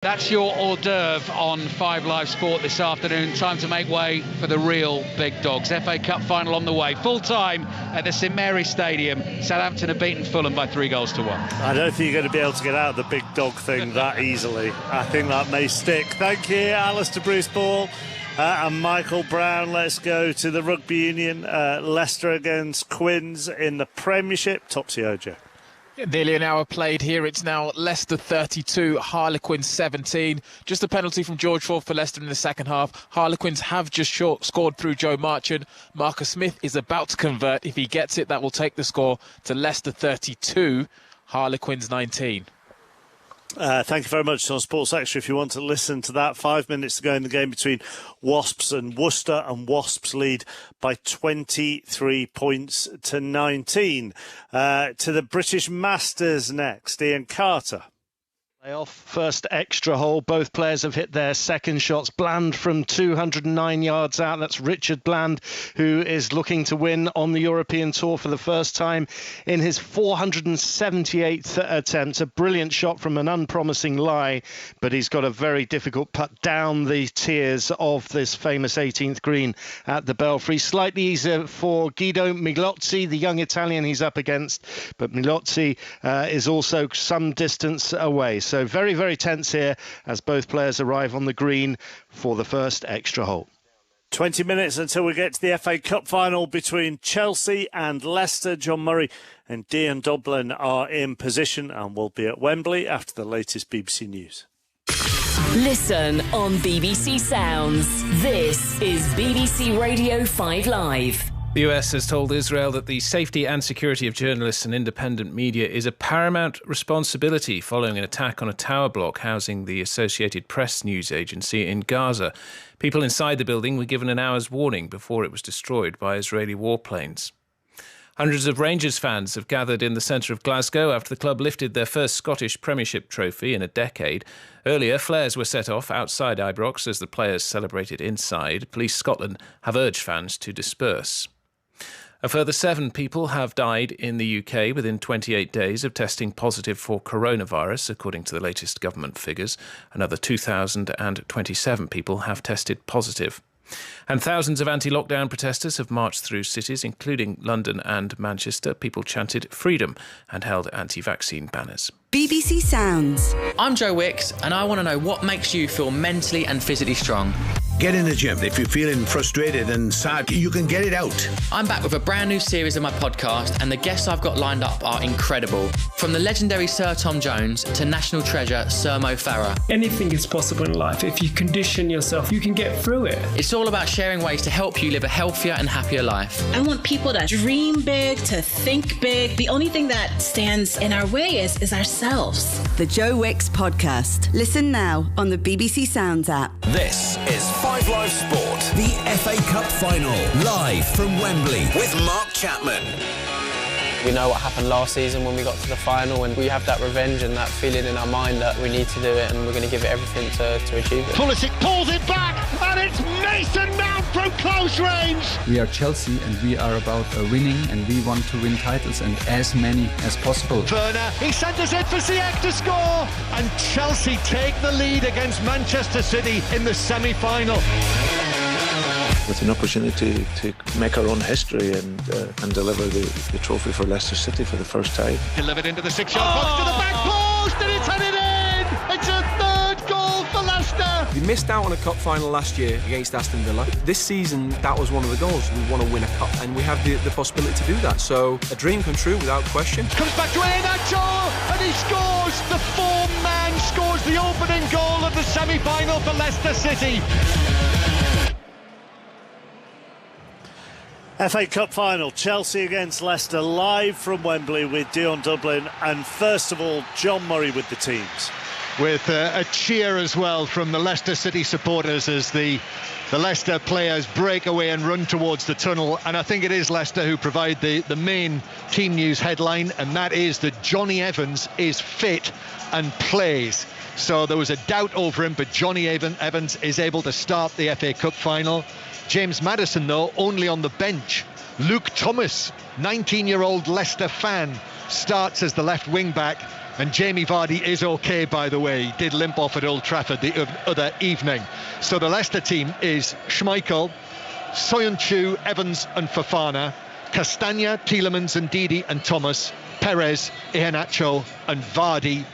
That's your hors d'oeuvre on 5 Live Sport this afternoon. Time to make way for the real big dogs. FA Cup final on the way. Full time at the St Mary's Stadium. Southampton have beaten Fulham by 3-1. I don't think you're going to be able to get out of the big dog thing that easily. I think that may stick. Thank you, Alistair Bruce-Ball and Michael Brown. Let's go to the Rugby Union. Leicester against Quins in the Premiership. Topsy Ojo. Nearly an hour played here. It's now Leicester 32, Harlequins 17. Just a penalty from George Ford for Leicester in the second half. Harlequins have just scored through Joe Marchant. Marcus Smith is about to convert. If he gets it, that will take the score to Leicester 32, Harlequins 19. Thank you very much. On Sports Extra, if you want to listen to that, 5 minutes to go in the game between Wasps and Worcester, and Wasps lead by 23 points to 19. To the British Masters next, Ian Carter. Off first extra hole. Both players have hit their second shots. Bland from 209 yards out. That's Richard Bland, who is looking to win on the European Tour for the first time in his 478th attempt. A brilliant shot from an unpromising lie, but he's got a very difficult putt down the tiers of this famous 18th green at the Belfry. Slightly easier for Guido Miglozzi, the young Italian he's up against, but Miglozzi is also some distance away. So very, very tense here as both players arrive on the green for the first extra hole. 20 minutes until we get to the FA Cup final between Chelsea and Leicester. John Murray and Dion Dublin are in position and will be at Wembley after the latest BBC News. Listen on BBC Sounds. This is BBC Radio 5 Live. The US has told Israel that the safety and security of journalists and independent media is a paramount responsibility following an attack on a tower block housing the Associated Press news agency in Gaza. People inside the building were given an hour's warning before it was destroyed by Israeli warplanes. Hundreds of Rangers fans have gathered in the centre of Glasgow after the club lifted their first Scottish Premiership trophy in a decade. Earlier, flares were set off outside Ibrox as the players celebrated inside. Police Scotland have urged fans to disperse. A further 7 people have died in the UK within 28 days of testing positive for coronavirus, according to the latest government figures. Another 2,027 people have tested positive. And thousands of anti-lockdown protesters have marched through cities, including London and Manchester. People chanted freedom and held anti-vaccine banners. BBC Sounds. I'm Joe Wicks, and I want to know what makes you feel mentally and physically strong. Get in the gym. If you're feeling frustrated and sad, you can get it out. I'm back with a brand new series of my podcast, and the guests I've got lined up are incredible. From the legendary Sir Tom Jones to national treasure Sir Mo Farah. Anything is possible in life. If you condition yourself, you can get through it. It's all about sharing ways to help you live a healthier and happier life. I want people to dream big, to think big. The only thing that stands in our way is ourselves. The Joe Wicks Podcast. Listen now on the BBC Sounds app. This is 5 Live Sport, the FA Cup final, live from Wembley with Mark Chapman. We know what happened last season when we got to the final, and we have that revenge and that feeling in our mind that we need to do it, and we're going to give it everything to achieve it. Pulisic pulls it back, and it's Mason Mount from close range. We are Chelsea, and we are about winning, and we want to win titles, and as many as possible. Werner, he sent us in for Ziyech to score, and Chelsea take the lead against Manchester City in the semi-final. With an opportunity to make our own history and deliver the trophy for Leicester City for the first time. Delivered into the 6-yard box to the back post, and it's headed in! It's a third goal for Leicester! We missed out on a cup final last year against Aston Villa. This season, that was one of the goals. We want to win a cup, and we have the possibility to do that. So, a dream come true without question. Comes back to Iheanacho, and he scores! The form-man scores the opening goal of the semi-final for Leicester City. FA Cup final, Chelsea against Leicester, live from Wembley with Dion Dublin and, first of all, John Murray with the teams. With a cheer as well from the Leicester City supporters as the Leicester players break away and run towards the tunnel. And I think it is Leicester who provide the main team news headline, and that is that Johnny Evans is fit and plays. So there was a doubt over him, but Johnny Evans is able to start the FA Cup final. James Maddison, though, only on the bench. Luke Thomas, 19-year-old Leicester fan, starts as the left wing-back. And Jamie Vardy is okay, by the way. He did limp off at Old Trafford the other evening. So the Leicester team is Schmeichel, Soyuncu, Evans and Fofana, Castagna, Tielemans and Ndidi and Thomas, Perez, Iheanacho and Vardy.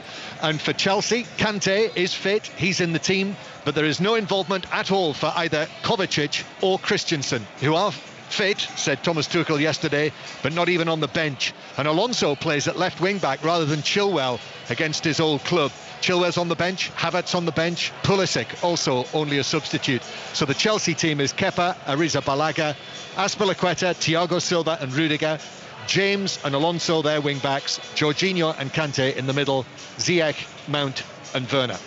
And for Chelsea, Kante is fit, he's in the team, but there is no involvement at all for either Kovacic or Christensen, who are fit, said Thomas Tuchel yesterday, but not even on the bench. And Alonso plays at left wing back rather than Chilwell against his old club. Chilwell's on the bench, Havertz on the bench, Pulisic also only a substitute. So the Chelsea team is Kepa, Arrizabalaga, Azpilicueta, Thiago Silva and Rudiger, James and Alonso, their wing backs, Jorginho and Kante in the middle, Ziyech, Mount and Werner.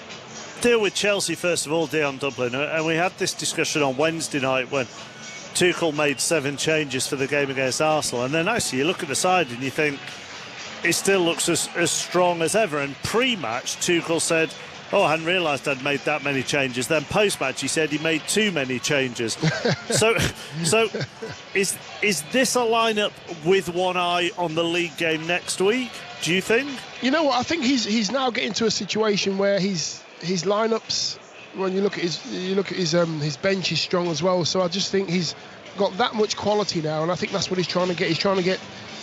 Deal with Chelsea first of all, Dion Dublin, and we had this discussion on Wednesday night when Tuchel made 7 changes for the game against Arsenal, and then actually you look at the side and you think it still looks as strong as ever. And pre-match Tuchel said, oh, I hadn't realised I'd made that many changes. Then post-match he said he made too many changes. so is this a lineup with one eye on the league game next week, do you think? You know what, I think he's now getting to a situation where his lineups, when you look at his bench is strong as well. So I just think he's got that much quality now, and I think that's what he's trying to get. He's trying to get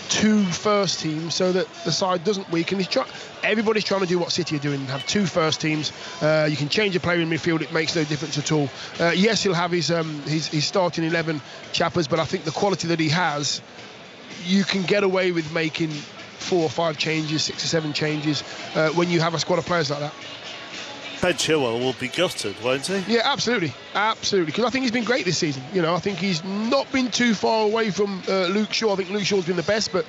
2 first teams so that the side doesn't weaken. Everybody's trying to do what City are doing, have 2 first teams. You can change a player in midfield, it makes no difference at all. Yes, he'll have his starting 11 chappers, but I think the quality that he has, you can get away with making 4 or 5 changes, 6 or 7 changes when you have a squad of players like that. Ben Chilwell will be gutted, won't he? Yeah, absolutely, because I think he's been great this season. You know, I think he's not been too far away from Luke Shaw. I think Luke Shaw's been the best, but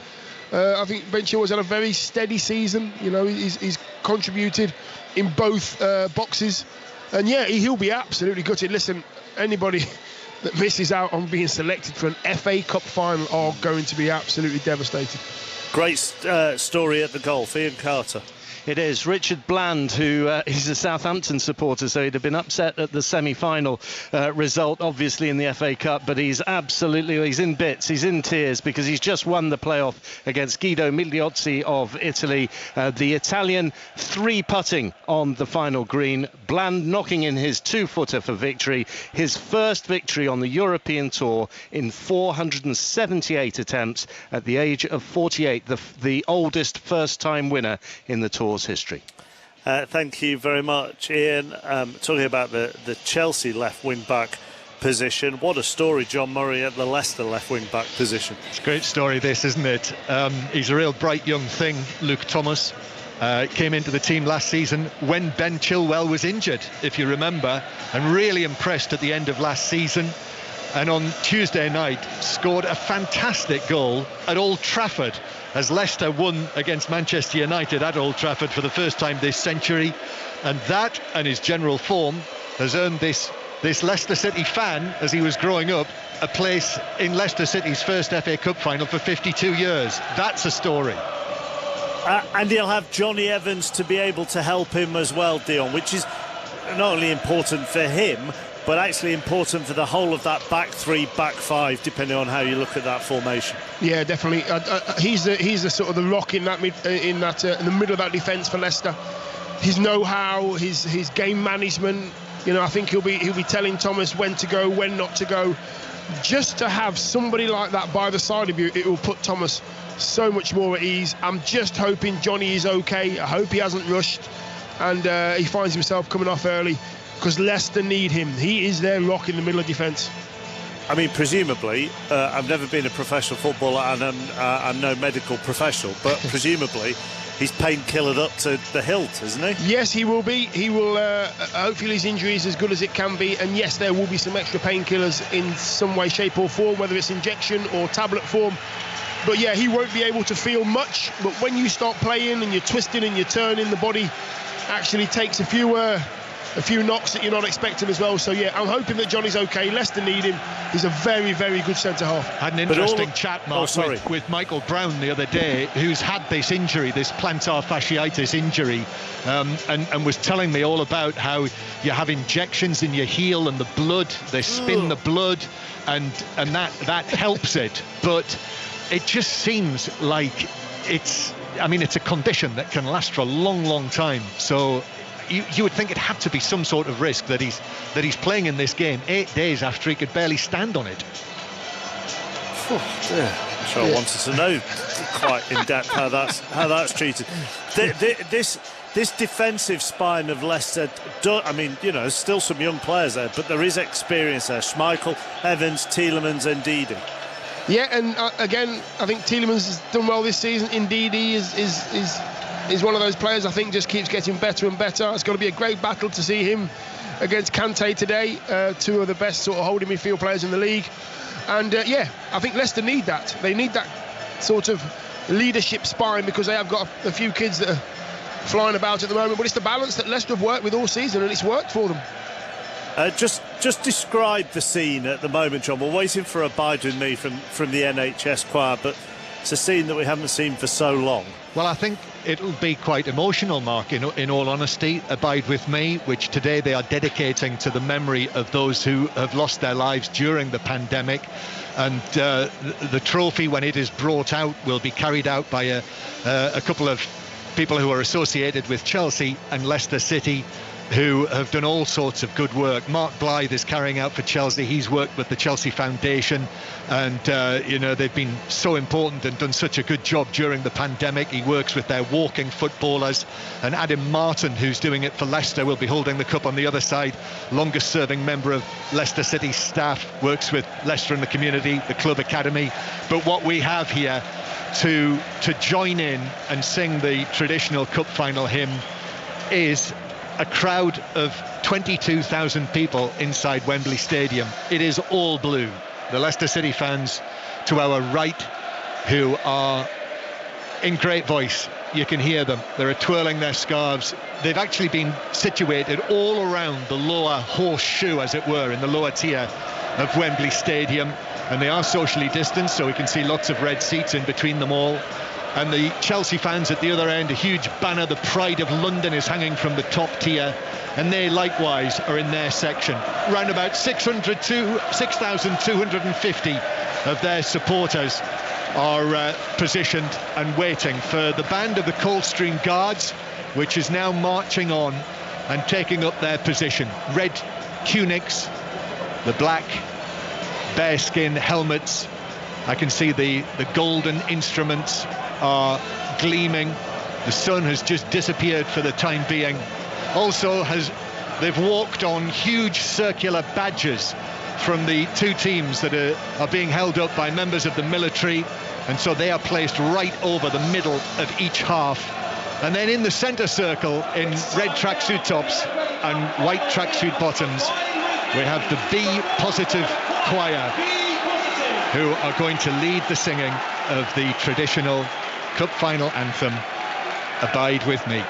I think Ben Chilwell's had a very steady season. You know, he's contributed in both boxes, and yeah, he'll be absolutely gutted. Listen, anybody that misses out on being selected for an FA Cup final are going to be absolutely devastated. Great story at the Golf, Ian Carter. It is. Richard Bland, who is a Southampton supporter, so he'd have been upset at the semi-final result, obviously, in the FA Cup, but he's in bits, he's in tears, because he's just won the playoff against Guido Migliozzi of Italy. The Italian 3-putting on the final green. Bland knocking in his 2-footer for victory. His first victory on the European Tour in 478 attempts at the age of 48, the oldest first-time winner in the Tour's history. Thank you very much, Ian. Talking about the Chelsea left wing back position, what a story, John Murray at the Leicester left wing back position. It's a great story, this, isn't it? He's a real bright young thing, Luke Thomas. Came into the team last season when Ben Chilwell was injured, if you remember, and really impressed at the end of last season. And on Tuesday night scored a fantastic goal at Old Trafford as Leicester won against Manchester United at Old Trafford for the first time this century. And that and his general form has earned this Leicester City fan, as he was growing up, a place in Leicester City's first FA Cup final for 52 years. That's a story. And he'll have Johnny Evans to be able to help him as well, Dion, which is not only important for him, but actually important for the whole of that back 3, back 5, depending on how you look at that formation. Yeah, definitely. He's the sort of the rock in the middle of that defence for Leicester. His know-how, his game management. You know, I think he'll be telling Thomas when to go, when not to go. Just to have somebody like that by the side of you, it will put Thomas so much more at ease. I'm just hoping Johnny is okay. I hope he hasn't rushed and he finds himself coming off early, because Leicester need him. He is their rock in the middle of defence. I mean, presumably, I've never been a professional footballer and I'm no medical professional, but presumably he's painkillered up to the hilt, isn't he? Yes, he will be. He will, hopefully his injury is as good as it can be, and yes, there will be some extra painkillers in some way, shape or form, whether it's injection or tablet form. But yeah, he won't be able to feel much, but when you start playing and you're twisting and you're turning, the body actually takes a few knocks that you're not expecting as well. So yeah, I'm hoping that Johnny's okay. Leicester need him. He's a very, very good centre-half. Had an interesting chat, Mark, with Michael Brown the other day, who's had this injury, this plantar fasciitis injury, and was telling me all about how you have injections in your heel and the blood, they spin the blood, and that helps it. But it just seems like it's I mean, it's a condition that can last for a long, long time. So you would think it had to be some sort of risk that he's playing in this game 8 days after he could barely stand on it. I'm sure I wanted to know quite in depth how that's treated. This defensive spine of Leicester, I mean, you know, there's still some young players there, but there is experience there. Schmeichel, Evans, Tielemans, and Ndidi. Yeah, and again, I think Tielemans has done well this season. Ndidi is one of those players I think just keeps getting better and better. It's going to be a great battle to see him against Kante today. Two of the best sort of holding midfield players in the league. And yeah, I think Leicester need that. They need that sort of leadership spine because they have got a few kids that are flying about at the moment. But it's the balance that Leicester have worked with all season, and it's worked for them. Just describe the scene at the moment, John. We're waiting for Abide With Me from the NHS choir, but it's a scene that we haven't seen for so long. Well, I think it'll be quite emotional, Mark, in all honesty. Abide With Me, which today they are dedicating to the memory of those who have lost their lives during the pandemic. And the trophy, when it is brought out, will be carried out by a couple of people who are associated with Chelsea and Leicester City, who have done all sorts of good work. Mark Blythe is carrying out for Chelsea. He's worked with the Chelsea Foundation, and you know, they've been so important and done such a good job during the pandemic. He works with their walking footballers, and Adam Martin, who's doing it for Leicester, will be holding the cup on the other side. Longest serving member of Leicester City staff, works with Leicester and the community, the club academy. But what we have here to join in and sing the traditional cup final hymn is a crowd of 22,000 people inside Wembley Stadium. It is all blue. The Leicester City fans to our right, who are in great voice, you can hear them. They're twirling their scarves. They've actually been situated all around the lower horseshoe, as it were, in the lower tier of Wembley Stadium, and they are socially distanced, so we can see lots of red seats in between them all. And the Chelsea fans at the other end, a huge banner, the Pride of London, is hanging from the top tier, and they likewise are in their section. Round about 6,250 of their supporters are positioned and waiting for the band of the Coldstream Guards, which is now marching on and taking up their position. Red tunics, the black bearskin helmets. I can see the golden instruments are gleaming. The sun has just disappeared for the time being. Also, they've walked on huge circular badges from the two teams that are being held up by members of the military, and so they are placed right over the middle of each half. And then in the centre circle, in red tracksuit tops and white tracksuit bottoms, we have the B Positive Choir, who are going to lead the singing of the traditional cup final anthem, Abide With Me.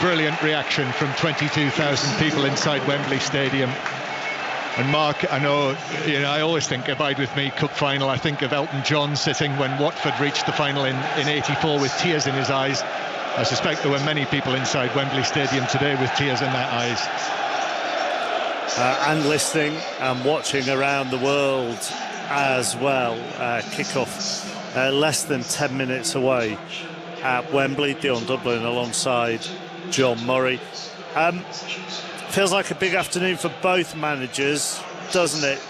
brilliant reaction from 22,000 people inside Wembley Stadium. And Mark, I know, I always think, Abide With Me Cup final, I think of Elton John sitting when Watford reached the final in 84 with tears in his eyes. I suspect there were many people inside Wembley Stadium today with tears in their eyes. And listening and watching around the world as well. Kick-off less than 10 minutes away at Wembley. Dion Dublin alongside John Murray. Feels like a big afternoon for both managers, doesn't it,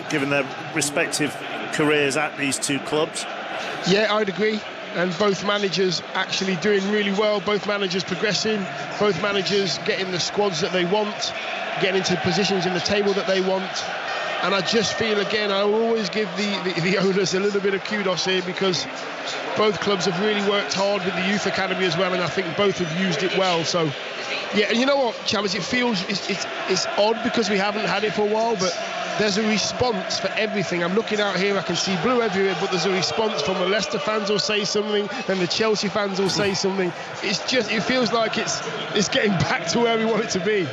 given their respective careers at these two clubs? Yeah, I'd agree. And both managers actually doing really well. Both managers progressing. Both managers getting the squads that they want, getting into positions in the table that they want. And I just feel, again, I will always give the owners a little bit of kudos here, because both clubs have really worked hard with the youth academy as well, and I think both have used it well. So, yeah, and you know what, Chavez, it feels it's odd because we haven't had it for a while, but there's a response for everything. I'm looking out here, I can see blue everywhere, but there's a response from the Leicester fans will say something, and the Chelsea fans will say something. It feels like it's getting back to where we want it to be.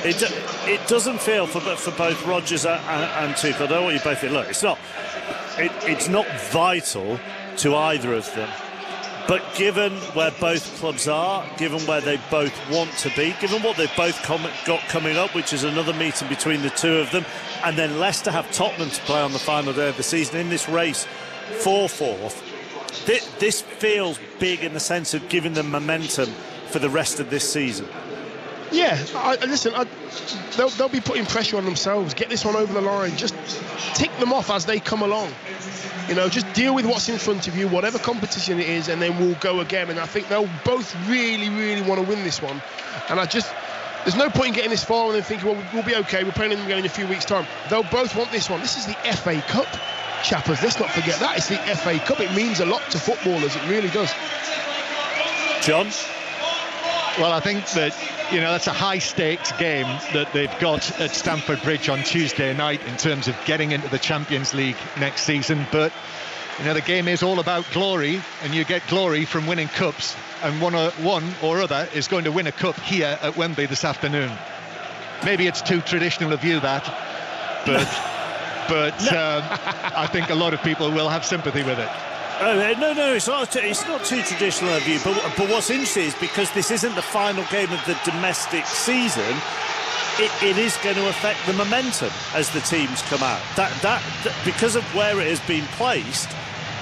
It doesn't feel for both Rodgers and Tuchel. I don't know what you both think. Look, it's not vital to either of them. But given where both clubs are, given where they both want to be, given what they've both got coming up, which is another meeting between the two of them, and then Leicester have Tottenham to play on the final day of the season in this race for fourth, this feels big in the sense of giving them momentum for the rest of this season. Yeah, they'll be putting pressure on themselves. Get this one over the line. Just tick them off as they come along. Just deal with what's in front of you, whatever competition it is, and then we'll go again. And I think they'll both really, really want to win this one. And there's no point in getting this far and then thinking, well, we'll be okay, we're playing them again in a few weeks' time. They'll both want this one. This is the FA Cup, chappers. Let's not forget that. It's the FA Cup. It means a lot to footballers. It really does. John? Well, I think that, that's a high-stakes game that they've got at Stamford Bridge on Tuesday night in terms of getting into the Champions League next season. But, the game is all about glory, and you get glory from winning cups. And one or other is going to win a cup here at Wembley this afternoon. Maybe it's too traditional a view, that. But I think a lot of people will have sympathy with it. No, it's not too traditional a view, but what's interesting is because this isn't the final game of the domestic season, it is going to affect the momentum as the teams come out. That because of where it has been placed,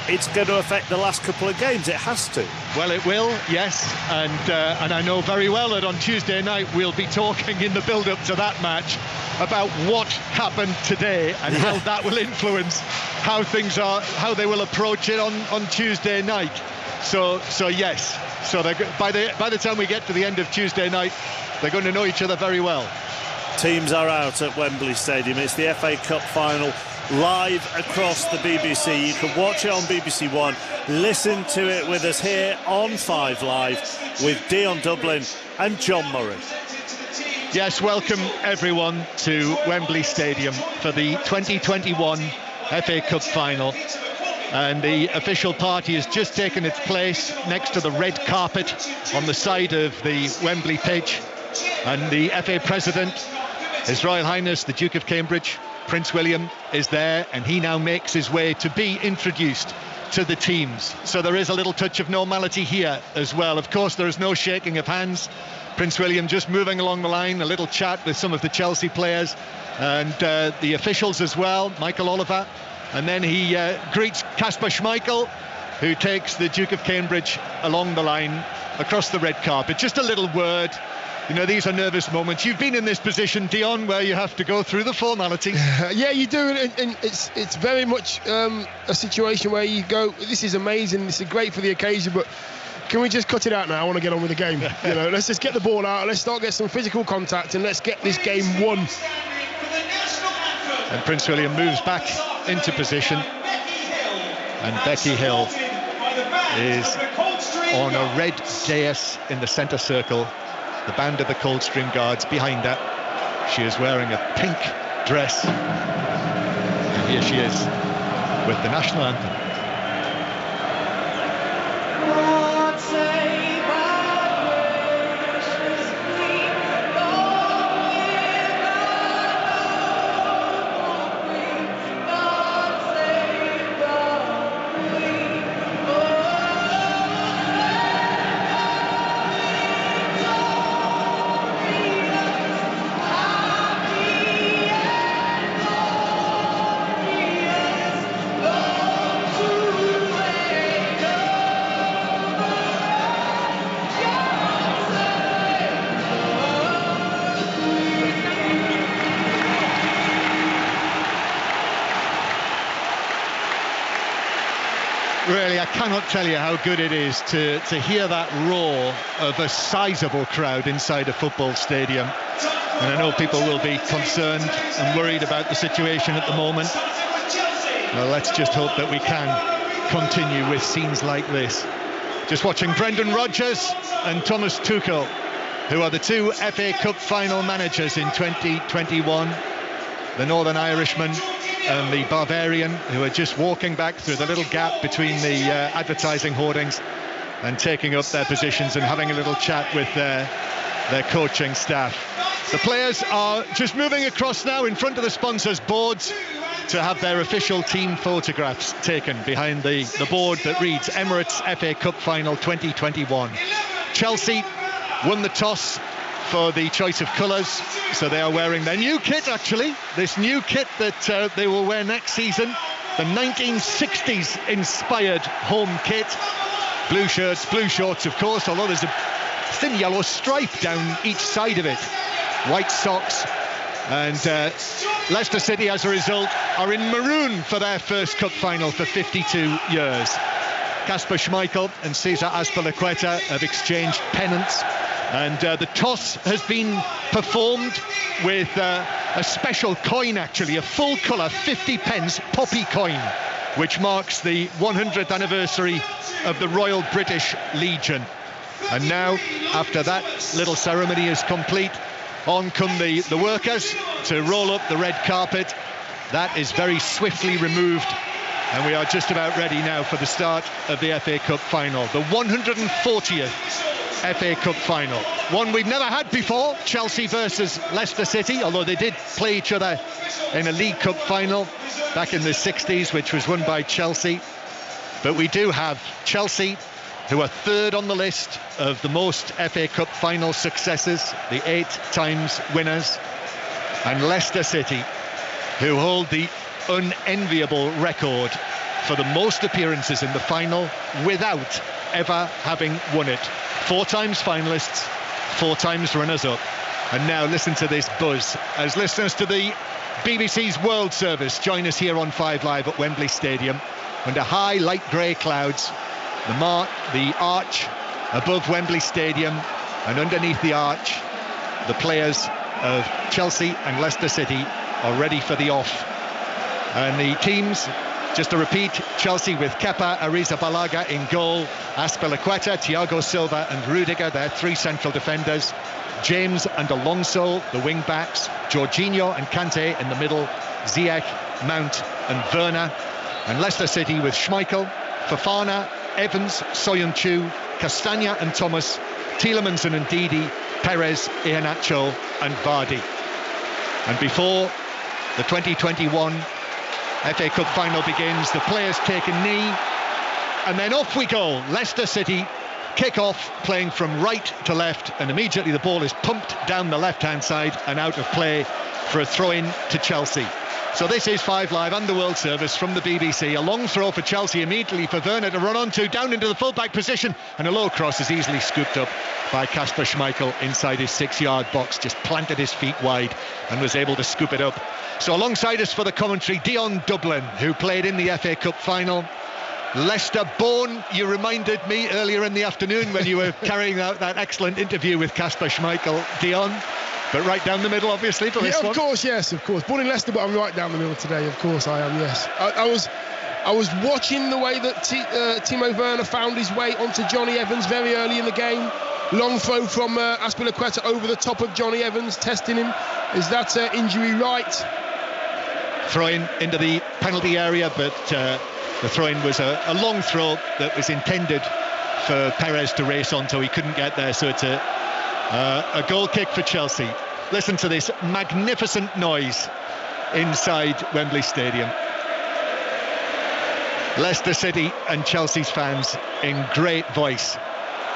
it's going to affect the last couple of games. It has to. Well, it will, yes, and I know very well that on Tuesday night we'll be talking in the build-up to that match about what happened today and how that will influence how things are, how they will approach it on Tuesday night. So yes, so by the time we get to the end of Tuesday night, they're going to know each other very well. Teams are out at Wembley Stadium. It's the FA Cup final, live across the BBC. You can watch it on BBC One, listen to it with us here on 5 Live with Dion Dublin and John Murray. Yes, welcome everyone to Wembley Stadium for the 2021 FA Cup final. And the official party has just taken its place next to the red carpet on the side of the Wembley pitch. And the FA President, His Royal Highness the Duke of Cambridge, Prince William, is there, and he now makes his way to be introduced to the teams. So there is a little touch of normality here as well. Of course, there is no shaking of hands. Prince William just moving along the line, a little chat with some of the Chelsea players and the officials as well, Michael Oliver. And then he greets Kasper Schmeichel, who takes the Duke of Cambridge along the line across the red carpet. Just a little word. These are nervous moments. You've been in this position, Dion, where you have to go through the formality. Yeah, you do, and it's very much a situation where you go, this is amazing, this is great for the occasion, but can we just cut it out now? I want to get on with the game. Let's just get the ball out, let's start get some physical contact, and let's get this game won. And Prince William moves back into position, and Becky Hill is on a red dais in the centre circle. The band of the Coldstream Guards behind her. She is wearing a pink dress. And here she is with the national anthem. cannot tell you how good it is to hear that roar of a sizable crowd inside a football stadium. And I know people will be concerned and worried about the situation at the moment. Well, let's just hope that we can continue with scenes like this. Just watching Brendan Rodgers and Thomas Tuchel, who are the two FA Cup final managers in 2021. The Northern Irishman and the Bavarian, who are just walking back through the little gap between the advertising hoardings and taking up their positions and having a little chat with their coaching staff. The players are just moving across now in front of the sponsors' boards to have their official team photographs taken behind the board that reads Emirates FA Cup Final 2021. Chelsea won the toss for the choice of colours, so they are wearing their new kit, actually, this new kit that they will wear next season, the 1960s inspired home kit. Blue shirts, blue shorts, of course, although there's a thin yellow stripe down each side of it. White socks, and Leicester City, as a result, are in maroon for their first cup final for 52 years. Kasper Schmeichel and Cesar Azpilicueta have exchanged pennants, and the toss has been performed with a special coin, actually, a full colour 50 pence poppy coin, which marks the 100th anniversary of the Royal British Legion. And now, after that little ceremony is complete, on come the workers to roll up the red carpet. That is very swiftly removed, and we are just about ready now for the start of the FA Cup final, the 140th FA Cup final, one we've never had before. Chelsea versus Leicester City, although they did play each other in a League Cup final back in the 60s, which was won by Chelsea. But we do have Chelsea, who are third on the list of the most FA Cup final successes, the 8 times winners, and Leicester City, who hold the unenviable record for the most appearances in the final without ever having won it. 4 times finalists, 4 times runners-up. And now listen to this buzz as listeners to the BBC's World Service join us here on 5 Live at Wembley Stadium under high light grey clouds. The arch above Wembley Stadium, and underneath the arch, the players of Chelsea and Leicester City are ready for the off. And the teams, just to repeat, Chelsea with Kepa Arrizabalaga in goal, Azpilicueta, Thiago Silva and Rudiger, their 3 central defenders, James and Alonso, the wing backs, Jorginho and Kante in the middle, Ziyech, Mount and Werner, and Leicester City with Schmeichel, Fofana, Evans, Soyuncu, Castagna and Thomas, Tielemans and Ndidi, Perez, Iheanacho and Vardy. And before the 2021 FA Cup final begins, the players take a knee, and then off we go. Leicester City kick off, playing from right to left, and immediately the ball is pumped down the left-hand side and out of play for a throw-in to Chelsea. So this is 5 Live and the World Service from the BBC. A long throw for Chelsea immediately for Werner to run onto, down into the full-back position, and a low cross is easily scooped up by Kasper Schmeichel inside his 6-yard box, just planted his feet wide and was able to scoop it up. So alongside us for the commentary, Dion Dublin, who played in the FA Cup final. Leicester born, you reminded me earlier in the afternoon when you were carrying out that excellent interview with Kasper Schmeichel, Dion. But right down the middle, obviously, for this one. Of course, yes, of course. Born in Leicester, but I'm right down the middle today. Of course I am, yes. I was watching the way that Timo Werner found his way onto Johnny Evans very early in the game. Long throw from Azpilicueta over the top of Johnny Evans, testing him. Is that injury right? Throw-in into the penalty area, but the throw-in was a long throw that was intended for Perez to race on, so he couldn't get there. So it's a goal kick for Chelsea. Listen to this magnificent noise inside Wembley Stadium. Leicester City and Chelsea's fans in great voice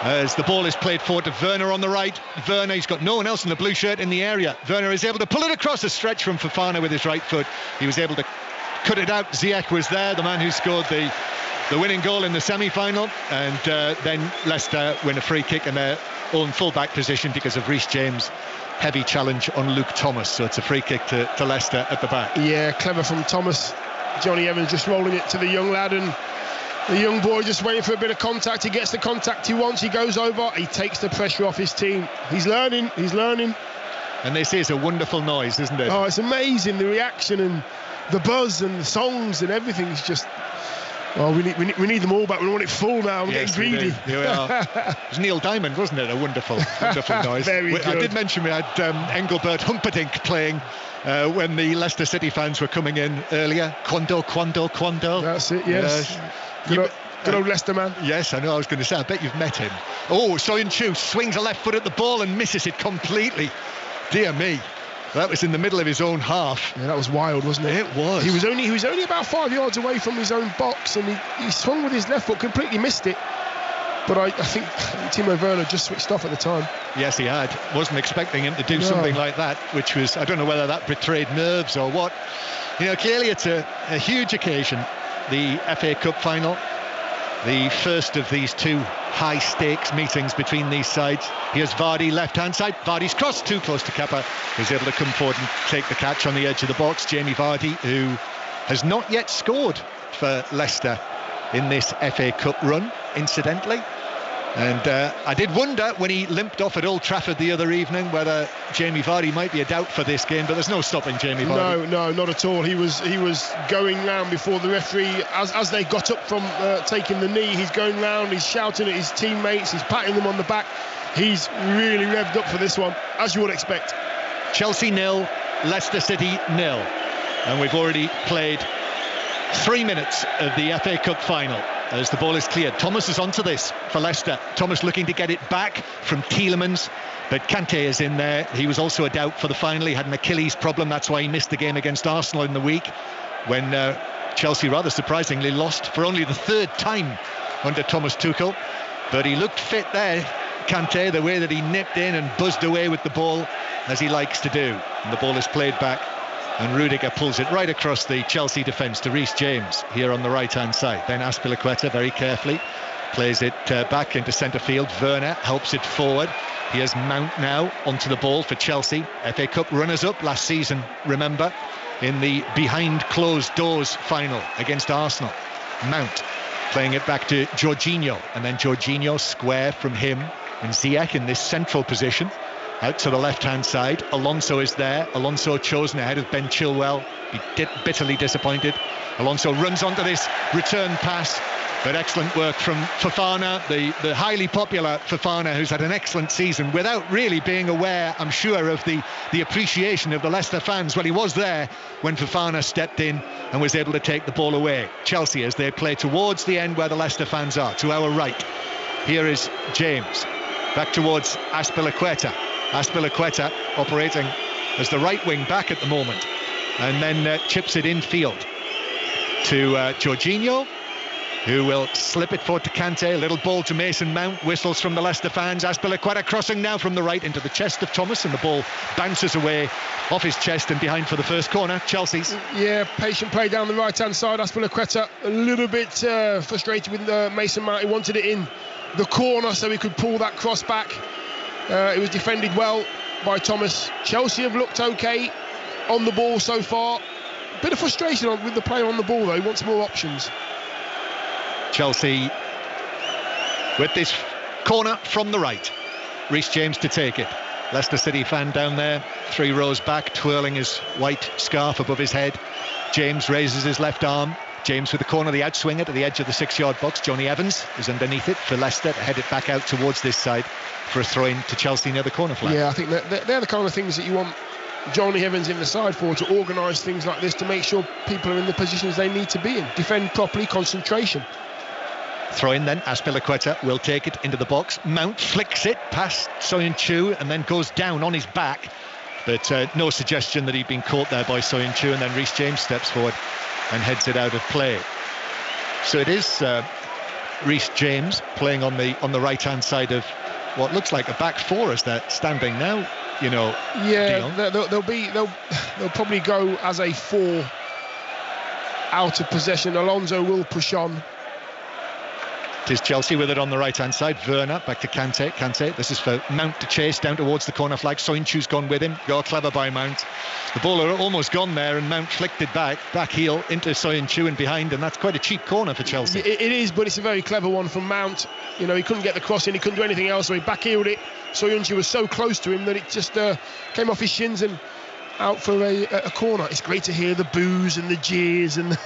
as the ball is played forward to Werner on the right. Werner, he's got no one else in the blue shirt in the area. Werner is able to pull it across a stretch from Fofana with his right foot. He was able to cut it out. Ziyech was there, the man who scored the winning goal in the semi-final, and then Leicester win a free kick in their own full-back position because of Reece James' heavy challenge on Luke Thomas. So it's a free kick to Leicester at the back. Yeah, clever from Thomas. Johnny Evans just rolling it to the young lad, and The young boy just waiting for a bit of contact. He gets the contact he wants. He goes over. He takes the pressure off his team. He's learning. And this is a wonderful noise, isn't it? Oh, it's amazing. The reaction and the buzz and the songs and everything is just... Oh, we need them all back. We want it full now. I'm getting greedy. Here we are. It was Neil Diamond, wasn't it? A wonderful noise. Very good. I did mention we had Engelbert Humperdinck playing when the Leicester City fans were coming in earlier. Quando. That's it, yes. Good old Leicester man. Yes, I know. I was going to say, I bet you've met him. Oh, Soyuncu swings a left foot at the ball and misses it completely. Dear me. That was in the middle of his own half. Yeah, that was wild, wasn't it? It was. He was only about 5 yards away from his own box, and he swung with his left foot, completely missed it. But I think Timo Werner just switched off at the time. Yes, he had. Wasn't expecting him to do something like that, which was, I don't know whether that betrayed nerves or what. You know, clearly it's a huge occasion, the FA Cup final. The first of these two high-stakes meetings between these sides. Here's Vardy, left-hand side. Vardy's cross, too close to Kepa, who's able to come forward and take the catch on the edge of the box. Jamie Vardy, who has not yet scored for Leicester in this FA Cup run, incidentally. And I did wonder when he limped off at Old Trafford the other evening whether Jamie Vardy might be a doubt for this game, but there's no stopping Jamie Vardy. No, not at all. He was going round before the referee as they got up from taking the knee. He's going round, he's shouting at his teammates, he's patting them on the back. He's really revved up for this one, as you would expect. Chelsea 0, Leicester City 0, and we've already played 3 minutes of the FA Cup final. As the ball is cleared, Thomas is onto this for Leicester. Thomas looking to get it back from Tielemans, but Kante is in there. He was also a doubt for the final. He had an Achilles problem. That's why he missed the game against Arsenal in the week, when Chelsea rather surprisingly lost for only the third time under Thomas Tuchel. But he looked fit there, Kante, the way that he nipped in and buzzed away with the ball, as he likes to do. And the ball is played back, and Rudiger pulls it right across the Chelsea defence to Reece James here on the right-hand side. Then Azpilicueta very carefully plays it back into centre field. Werner helps it forward. Here's Mount now onto the ball for Chelsea. FA Cup runners-up last season, remember, in the behind closed doors final against Arsenal. Mount playing it back to Jorginho, and then Jorginho square from him and Ziyech in this central position. Out to the left-hand side, Alonso is there. Alonso chosen ahead of Ben Chilwell. Bitterly disappointed. Alonso runs onto this return pass, but excellent work from Fofana, the highly popular Fofana, who's had an excellent season without really being aware, I'm sure, of the appreciation of the Leicester fans. Well, he was there when Fofana stepped in and was able to take the ball away. Chelsea, as they play towards the end where the Leicester fans are, to our right. Here is James, back towards Azpilicueta. Azpilicueta operating as the right wing back at the moment, and then chips it infield to Jorginho, who will slip it forward to Kante. A little ball to Mason Mount. Whistles from the Leicester fans. Azpilicueta crossing now from the right into the chest of Thomas, and the ball bounces away off his chest and behind for the first corner. Chelsea's. Yeah, patient play down the right hand side. Azpilicueta a little bit frustrated with Mason Mount. He wanted it in the corner so he could pull that cross back. It was defended well by Thomas. Chelsea have looked okay on the ball so far. A bit of frustration with the player on the ball, though. He wants more options. Chelsea with this corner from the right. Reece James to take it. Leicester City fan down there, 3 rows back, twirling his white scarf above his head. James raises his left arm. James with the corner, the outswinger to the edge of the 6-yard box. Johnny Evans is underneath it for Leicester to head it back out towards this side for a throw-in to Chelsea near the corner flag. Yeah, I think they're the kind of things that you want Johnny Evans in the side for, to organise things like this, to make sure people are in the positions they need to be in. Defend properly, concentration. Throw-in then, Azpilicueta will take it into the box. Mount flicks it past Soyuncu and then goes down on his back. But no suggestion that he'd been caught there by Soyuncu, and then Reece James steps forward and heads it out of play. So it is Reece James playing on the right-hand side of what looks like a back four as they're standing now, you know. Yeah, they'll probably go as a 4 out of possession. Alonso will push on. 'tis Chelsea with it on the right-hand side. Werner back to Kante. Kante, this is for Mount to chase down towards the corner flag. Soyuncu's gone with him. Go clever by Mount. The ball had almost gone there, and Mount flicked it back heel into Soyuncu and behind, and that's quite a cheap corner for Chelsea. It is, but it's a very clever one from Mount. You know, he couldn't get the cross in, he couldn't do anything else, so he back-heeled it. Soyuncu was so close to him that it just came off his shins and out for a corner. It's great to hear the boos and the jeers, and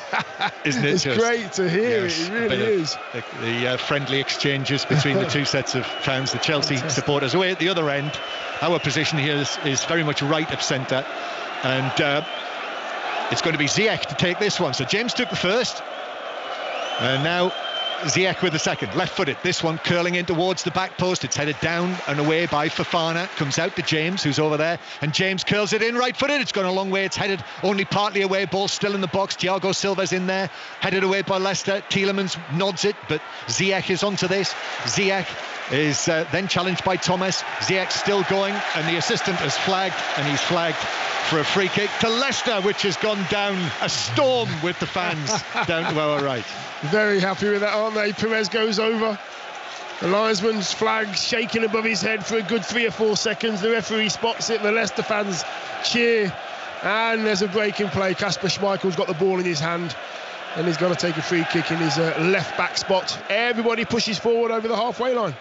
isn't it? It's great to hear. Yes, it really is. The friendly exchanges between the two sets of fans, the Chelsea supporters. Away at the other end, our position here is very much right of centre, and it's going to be Ziyech to take this one. So James took the first, and now Ziyech with the second, left-footed. This one curling in towards the back post. It's headed down and away by Fofana. Comes out to James, who's over there, and James curls it in right-footed. It's gone a long way. It's headed only partly away. Ball still in the box. Thiago Silva's in there, headed away by Leicester. Tielemans nods it, but Ziyech is onto this. Ziyech is then challenged by Thomas. Ziyech still going, and the assistant has flagged, and he's flagged for a free kick to Leicester, which has gone down a storm with the fans down to our right. Very happy with that, aren't they? Perez goes over. The linesman's flag shaking above his head for a good 3 or 4 seconds. The referee spots it. The Leicester fans cheer. And there's a break in play. Kasper Schmeichel's got the ball in his hand, and he's going to take a free kick in his left-back spot. Everybody pushes forward over the halfway line.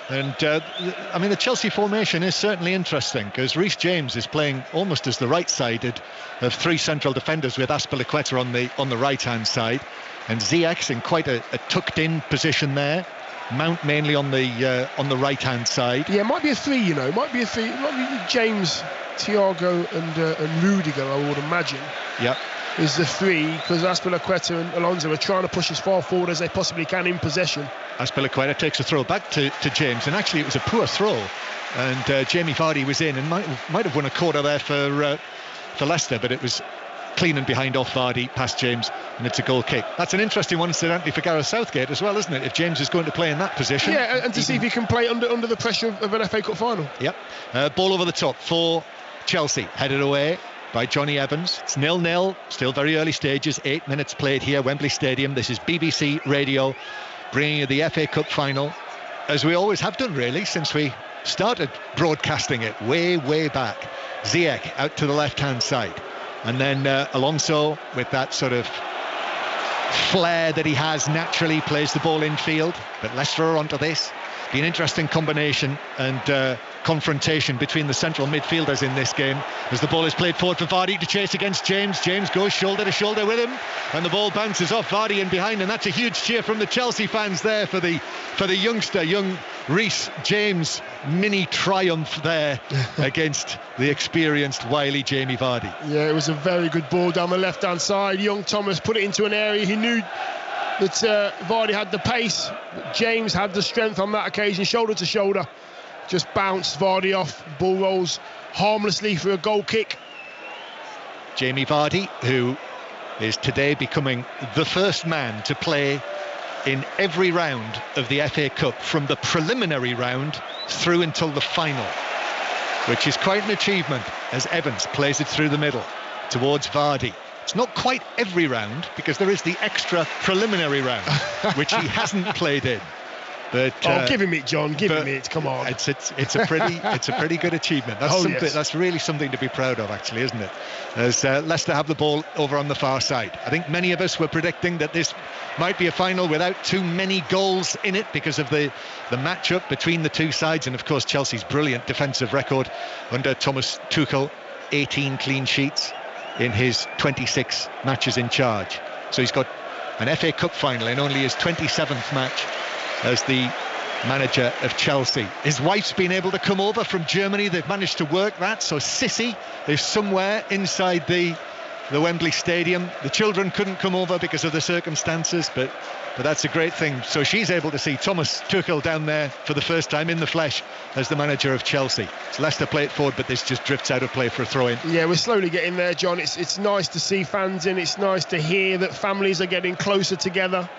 And I mean, the Chelsea formation is certainly interesting, because Reece James is playing almost as the right-sided of 3 central defenders, with Azpilicueta on the right-hand side, and Ziyech in quite a tucked-in position there. Mount mainly on the right-hand side. Yeah, it might be a 3. You know, it might be a 3. It might be James, Thiago, and Rudiger, I would imagine. Yep. Is the 3, because Azpilicueta and Alonso are trying to push as far forward as they possibly can in possession. Azpilicueta takes a throw back to James, and actually it was a poor throw, and Jamie Vardy was in and might have won a quarter there for Leicester, but it was clean and behind off Vardy past James, and it's a goal kick. That's an interesting one, incidentally, for Gareth Southgate as well, isn't it? If James is going to play in that position. Yeah, and to see if he can play under the pressure of an FA Cup final. Yep. Ball over the top for Chelsea, headed away by Johnny Evans. It's 0-0, still very early stages. 8 minutes played here, Wembley Stadium. This is BBC Radio, bringing you the FA Cup final, as we always have done, really, since we started broadcasting it way back. Ziyech out to the left-hand side, and then Alonso, with that sort of flair that he has naturally, plays the ball infield, but Leicester are onto this. Be an interesting combination and confrontation between the central midfielders in this game, as the ball is played forward for Vardy to chase against James. James goes shoulder to shoulder with him, and the ball bounces off Vardy and behind, and that's a huge cheer from the Chelsea fans there for the young Reece James mini triumph there against the experienced wily Jamie Vardy. Yeah, it was a very good ball down the left hand side. Young Thomas put it into an area he knew that Vardy had the pace, but James had the strength on that occasion, shoulder to shoulder. Just bounced Vardy off. Ball rolls harmlessly for a goal kick. Jamie Vardy, who is today becoming the first man to play in every round of the FA Cup, from the preliminary round through until the final, which is quite an achievement, as Evans plays it through the middle towards Vardy. It's not quite every round, because there is the extra preliminary round, which he hasn't played in. But give him it, John. Give him it. Come on. It's a pretty good achievement. That's really something to be proud of, actually, isn't it? As Leicester have the ball over on the far side. I think many of us were predicting that this might be a final without too many goals in it, because of the matchup between the two sides, and of course Chelsea's brilliant defensive record under Thomas Tuchel, 18 clean sheets in his 26 matches in charge. So he's got an FA Cup final in only his 27th match as the manager of Chelsea. His wife's been able to come over from Germany. They've managed to work that, so Sissy is somewhere inside the Wembley Stadium. The children couldn't come over because of the circumstances, but that's a great thing. So she's able to see Thomas Tuchel down there for the first time in the flesh as the manager of Chelsea. So Leicester play it forward, but this just drifts out of play for a throw-in. Yeah, we're slowly getting there, John. It's nice to see fans in. It's nice to hear that families are getting closer together.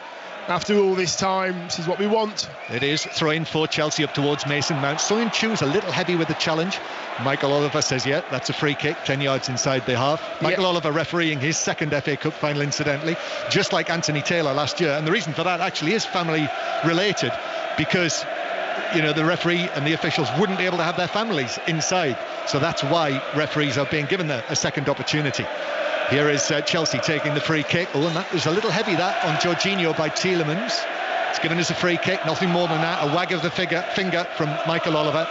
after all this time, this is what we want. It is. Throw-in for Chelsea up towards Mason Mount. Sung Chu's a little heavy with the challenge. Michael Oliver says, yeah, that's a free kick, 10 yards inside the half. Michael Oliver refereeing his second FA Cup final, incidentally, just like Anthony Taylor last year. And the reason for that actually is family related, because, you know, the referee and the officials wouldn't be able to have their families inside. So that's why referees are being given a second opportunity. Here is Chelsea taking the free kick. Oh, and that was a little heavy, that, on Jorginho by Tielemans. It's given us a free kick, nothing more than that. A wag of the finger from Michael Oliver,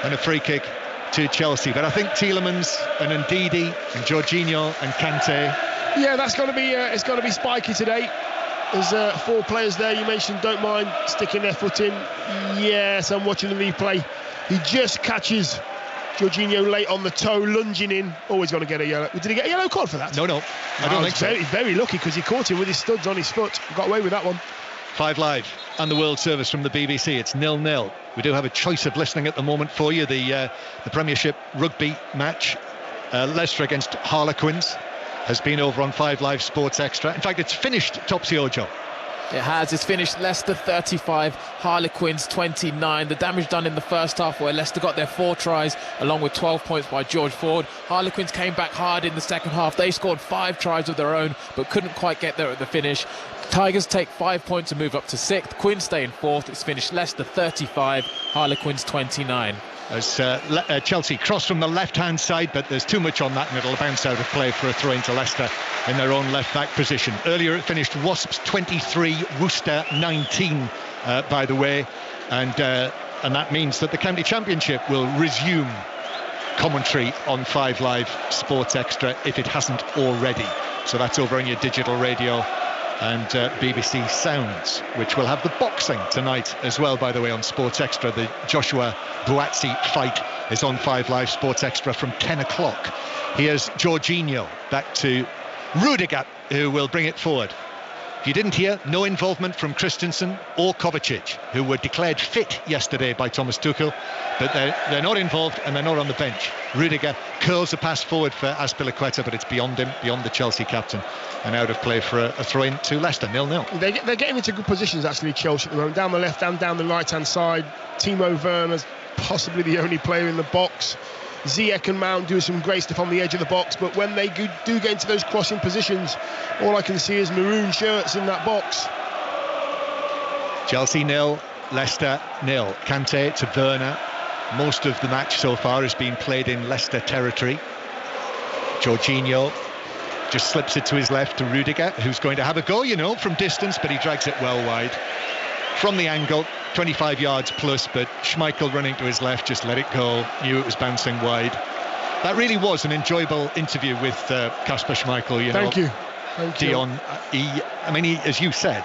and a free kick to Chelsea. But I think Tielemans and Ndidi and Jorginho and Kante. Yeah, that's going to be it's going to be spiky today. There's 4 players there you mentioned don't mind sticking their foot in. Yes, I'm watching the replay. He just catches Jorginho late on the toe, lunging in. Always going to get a yellow. Did he get a yellow card for that? No, I don't think so. Very, very lucky, because he caught him with his studs on his foot. Got away with that one. 5 Live and the World Service from the BBC. It's 0-0. We do have a choice of listening at the moment for you. The Premiership rugby match, Leicester against Harlequins, has been over on 5 Live Sports Extra. In fact, it's finished, Topsy Ojo. It has. It's finished Leicester 35, Harlequins 29. The damage done in the first half, where Leicester got their 4 tries along with 12 points by George Ford. Harlequins came back hard in the second half. They scored 5 tries of their own but couldn't quite get there at the finish. Tigers take 5 points and move up to 6th. Quins stay in 4th. It's finished Leicester 35, Harlequins 29. As Chelsea cross from the left-hand side, but there's too much on that, and it'll bounce out of play for a throw into Leicester in their own left-back position. Earlier it finished Wasps 23, Worcester 19, by the way, and that means that the County Championship will resume commentary on 5 Live Sports Extra if it hasn't already. So that's over on your digital radio and BBC Sounds, which will have the boxing tonight as well, by the way, on Sports Extra. The Joshua Buatsi fight is on 5 Live Sports Extra from 10 o'clock. Here's Jorginho back to Rudiger, who will bring it forward. If you didn't hear, no involvement from Christensen or Kovacic, who were declared fit yesterday by Thomas Tuchel, but they're not involved and they're not on the bench. Rudiger curls a pass forward for Azpilicueta, but it's beyond him, beyond the Chelsea captain, and out of play for a throw-in to Leicester, 0-0. They're getting into good positions, actually, Chelsea, at the moment. Down the left and down the right-hand side. Timo Werner's possibly the only player in the box. Ziyech and Mount do some great stuff on the edge of the box, but when they do get into those crossing positions, all I can see is maroon shirts in that box. Chelsea 0, Leicester 0. Kante to Werner. Most of the match so far has been played in Leicester territory. Jorginho just slips it to his left to Rudiger, who's going to have a go, you know, from distance, but he drags it well wide. From the angle, 25 yards plus, but Schmeichel running to his left just let it go, knew it was bouncing wide. That really was an enjoyable interview with Kasper Schmeichel. Thank you. Dion, he, as you said,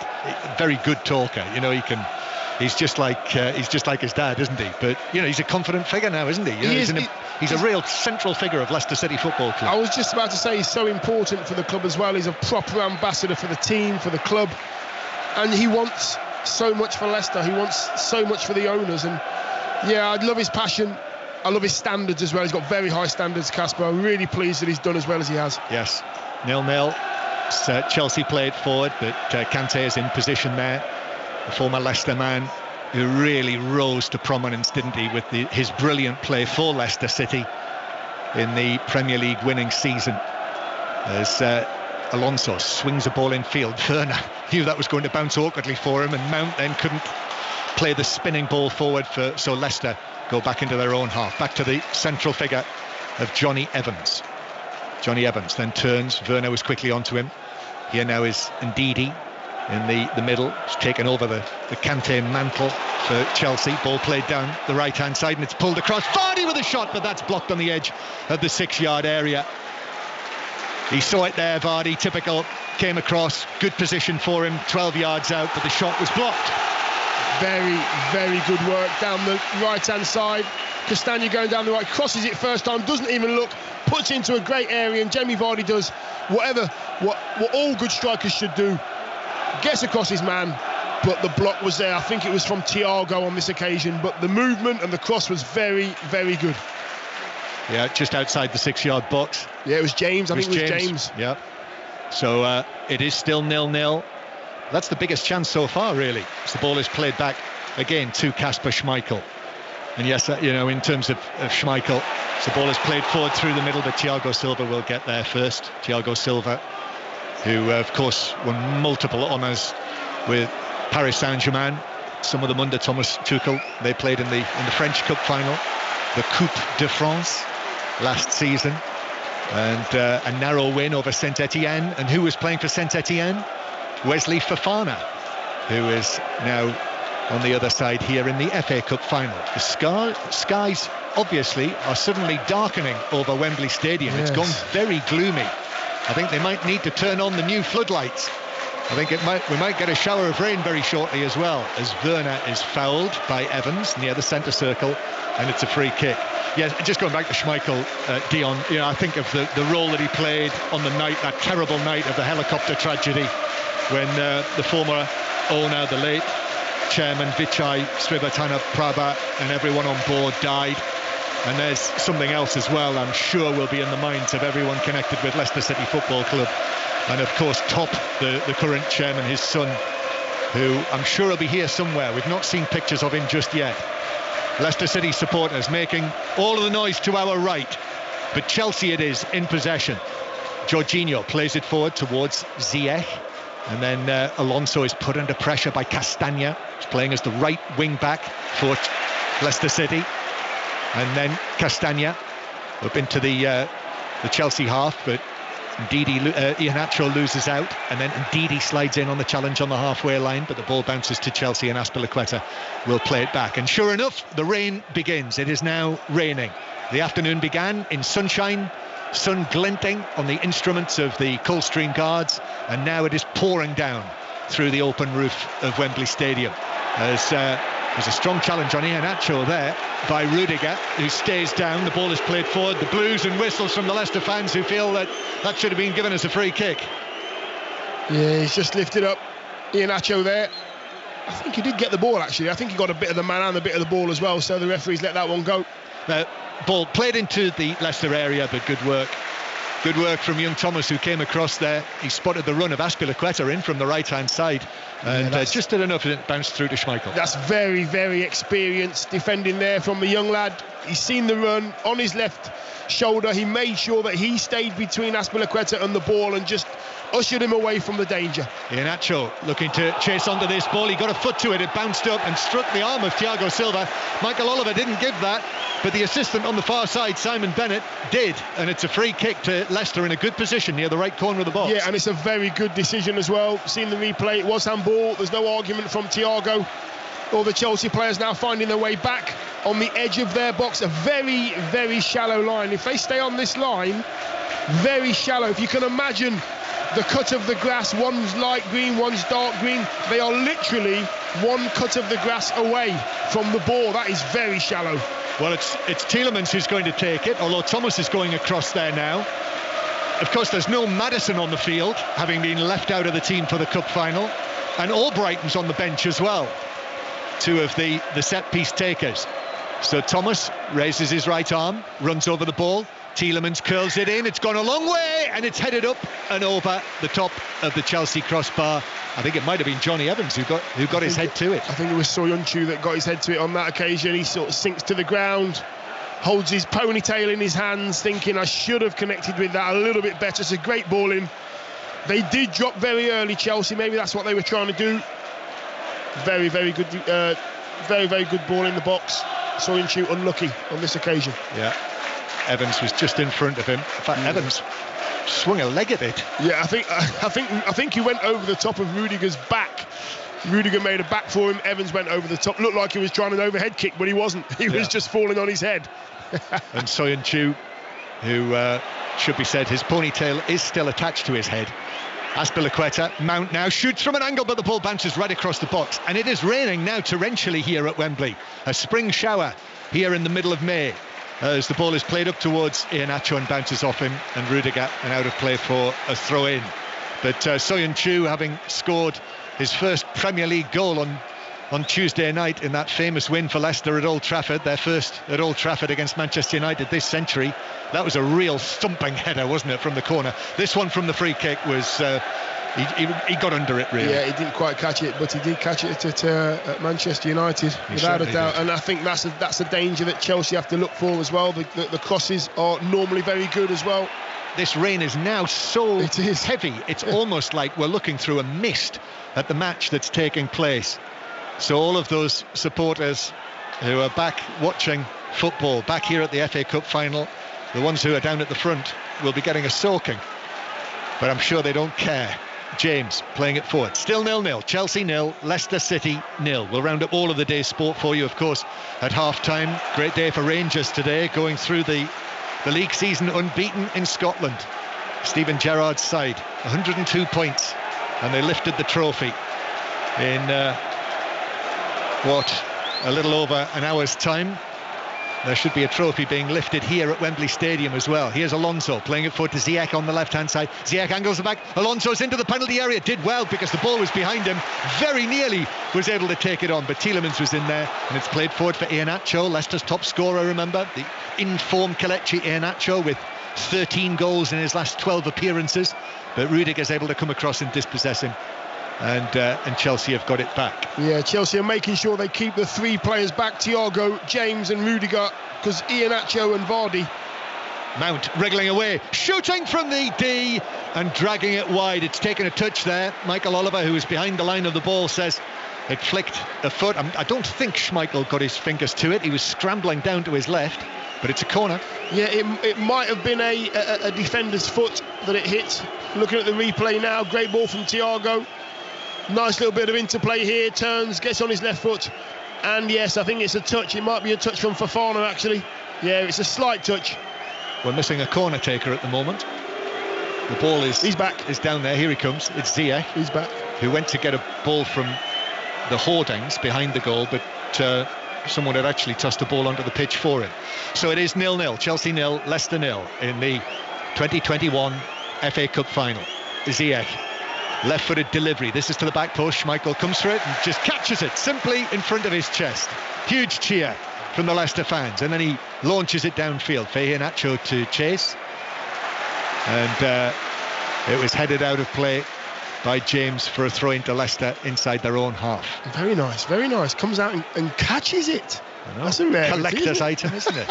very good talker. You know, he's just like his dad, isn't he? But you know, he's a confident figure now, isn't he? You know, he's a real central figure of Leicester City Football Club. I was just about to say, he's so important for the club as well. He's a proper ambassador for the team, for the club, and he wants so much for Leicester. He wants so much for the owners, and yeah, I love his passion. I love his standards as well. He's got very high standards, Kasper. I'm really pleased that he's done as well as he has. Yes, 0-0. Chelsea played forward, but Kante is in position there. The former Leicester man who really rose to prominence, didn't he, with his brilliant play for Leicester City in the Premier League winning season. As Alonso swings a ball in field, Werner knew that was going to bounce awkwardly for him, and Mount then couldn't play the spinning ball forward, so Leicester go back into their own half. Back to the central figure of Johnny Evans. Johnny Evans then turns. Werner was quickly onto him. Here now is Ndidi in the middle. He's taken over the Kante mantle for Chelsea. Ball played down the right-hand side, and it's pulled across. Vardy with a shot, but that's blocked on the edge of the 6-yard area. He saw it there, Vardy, typical. Came across, good position for him, 12 yards out, but the shot was blocked. Very, very good work down the right-hand side. Castagna going down the right, crosses it first time, doesn't even look, puts it into a great area, and Jamie Vardy does what all good strikers should do. Gets across his man, but the block was there. I think it was from Thiago on this occasion, but the movement and the cross was very, very good. Yeah, just outside the 6-yard box. Yeah, it was James. I think it was James. Yeah. So it is still 0-0. That's the biggest chance so far, really. As the ball is played back again to Kasper Schmeichel. And yes, in terms of Schmeichel, the ball is played forward through the middle, but Thiago Silva will get there first. Thiago Silva, who of course won multiple honours with Paris Saint-Germain, some of them under Thomas Tuchel. They played in the French Cup final, the Coupe de France last season, and a narrow win over Saint-Etienne. And who was playing for Saint-Etienne? Wesley Fofana, who is now on the other side here in the FA Cup final. The skies obviously are suddenly darkening over Wembley Stadium. Yes. It's gone very gloomy. I think they might need to turn on the new floodlights. I think we might get a shower of rain very shortly as well, as Werner is fouled by Evans near the centre circle, and it's a free kick. Yeah, just going back to Schmeichel, Dion, I think of the role that he played on the night, that terrible night of the helicopter tragedy, when the former owner, the late chairman Vichai Srivaddhanaprabha, and everyone on board died. And there's something else as well, I'm sure, will be in the minds of everyone connected with Leicester City Football Club. And of course, Top, the current chairman, his son, who I'm sure will be here somewhere. We've not seen pictures of him just yet. Leicester City supporters making all of the noise to our right, but Chelsea it is in possession. Jorginho plays it forward towards Ziyech, and then Alonso is put under pressure by Castagna, who's playing as the right wing back for Leicester City. And then Castagna up into the Chelsea half, but Iheanacho loses out, and then Ndidi slides in on the challenge on the halfway line, but the ball bounces to Chelsea, and Azpilicueta will play it back. And sure enough, the rain begins. It is now raining. The afternoon began in sunshine, sun glinting on the instruments of the Coldstream Guards, and now it is pouring down through the open roof of Wembley Stadium. There's a strong challenge on Iheanacho there by Rudiger, who stays down. The ball is played forward. The blues and whistles from the Leicester fans, who feel that should have been given as a free kick. Yeah, he's just lifted up Iheanacho there. I think he did get the ball, actually. I think he got a bit of the man and a bit of the ball as well, so the referees let that one go. Ball played into the Leicester area, but good work. Good work from young Thomas, who came across there. He spotted the run of Azpilicueta in from the right-hand side, and just did enough, and it bounced through to Schmeichel. That's very, very experienced defending there from the young lad. He's seen the run on his left shoulder. He made sure that he stayed between Azpilicueta and the ball and just ushered him away from the danger. Iheanacho looking to chase onto this ball. He got a foot to it. It bounced up and struck the arm of Thiago Silva. Michael Oliver didn't give that, but the assistant on the far side, Simon Bennett, did. And it's a free kick to Leicester in a good position near the right corner of the box. Yeah, and it's a very good decision as well. Seeing the replay, it was handball. There's no argument from Thiago. All the Chelsea players now finding their way back on the edge of their box. A very, very shallow line. If they stay on this line, very shallow. If you can imagine the cut of the grass, one's light green, one's dark green. They are literally one cut of the grass away from the ball. That is very shallow. Well, it's Tielemans who's going to take it, although Thomas is going across there now. Of course, there's no Maddison on the field, having been left out of the team for the cup final, and Albrighton's on the bench as well, two of the set-piece takers. So Thomas raises his right arm, runs over the ball. Tielemans curls it in. It's gone a long way, and it's headed up and over the top of the Chelsea crossbar. I think it might have been Johnny Evans who got his head to it. I think it was Soyuncu that got his head to it on that occasion. He sort of sinks to the ground, holds his ponytail in his hands, thinking, I should have connected with that a little bit better. It's a great ball in. They did drop very early, Chelsea. Maybe that's what they were trying to do. Very, very good, very, very good ball in the box. Soyuncu unlucky on this occasion. Yeah. Evans was just in front of him. In fact, Evans swung a leg at it. Yeah, I think he went over the top of Rudiger's back. Rudiger made a back for him. Evans went over the top. Looked like he was trying an overhead kick, but he wasn't. He was just falling on his head. And Soyuncu, who should be said, his ponytail is still attached to his head. Azpilicueta, Mount now shoots from an angle, but the ball bounces right across the box. And it is raining now torrentially here at Wembley. A spring shower here in the middle of May, as the ball is played up towards Iheanacho and bounces off him, and Rudiger and out of play for a throw-in. But Soyuncu, having scored his first Premier League goal on Tuesday night in that famous win for Leicester at Old Trafford, their first at Old Trafford against Manchester United this century, that was a real thumping header, wasn't it, from the corner. This one from the free kick was He got under it, really. Yeah, he didn't quite catch it, but he did catch it at Manchester United, without a doubt. Did. And I think that's a danger that Chelsea have to look for as well. The crosses are normally very good as well. This rain is now so heavy. It's almost like we're looking through a mist at the match that's taking place. So all of those supporters who are back watching football, back here at the FA Cup final, the ones who are down at the front will be getting a soaking. But I'm sure they don't care. James playing it forward. Still 0-0. Chelsea 0, Leicester City 0. We'll round up all of the day's sport for you, of course, at half-time. Great day for Rangers today, going through the league season unbeaten in Scotland. Stephen Gerrard's side, 102 points, and they lifted the trophy in a little over an hour's time. There should be a trophy being lifted here at Wembley Stadium as well. Here's Alonso playing it forward to Ziyech on the left-hand side. Ziyech angles the back. Alonso's into the penalty area. Did well because the ball was behind him. Very nearly was able to take it on, but Tielemans was in there, and it's played forward for Iheanacho, Leicester's top scorer, remember. The in-form Kelechi Iheanacho with 13 goals in his last 12 appearances. But Rudiger's able to come across and dispossess him. And Chelsea have got it back. Yeah, Chelsea are making sure they keep the three players back, Thiago, James and Rudiger, because Iheanacho and Vardy. Mount wriggling away, shooting from the D and dragging it wide. It's taken a touch there. Michael Oliver, who is behind the line of the ball, says it flicked a foot. I don't think Schmeichel got his fingers to it. He was scrambling down to his left, but it's a corner. Yeah, it might have been a defender's foot that it hit. Looking at the replay now, great ball from Thiago. Nice little bit of interplay here, turns, gets on his left foot, and yes, I think it's a touch. It might be a touch from Fofana, actually. Yeah, it's a slight touch. We're missing a corner taker at the moment. The ball is down there. Here he comes. It's Ziyech. He's back. Who went to get a ball from the hoardings behind the goal, but someone had actually tossed the ball onto the pitch for him. So it is 0-0. Chelsea 0, Leicester 0 in the 2021 FA Cup final. Ziyech. Left-footed delivery. This is to the back post. Schmeichel comes for it and just catches it simply in front of his chest. Huge cheer from the Leicester fans, and then he launches it downfield. Iheanacho to chase, and it was headed out of play by James for a throw into Leicester inside their own half. Very nice, very nice. Comes out and catches it. That's a rare collector's item, isn't it?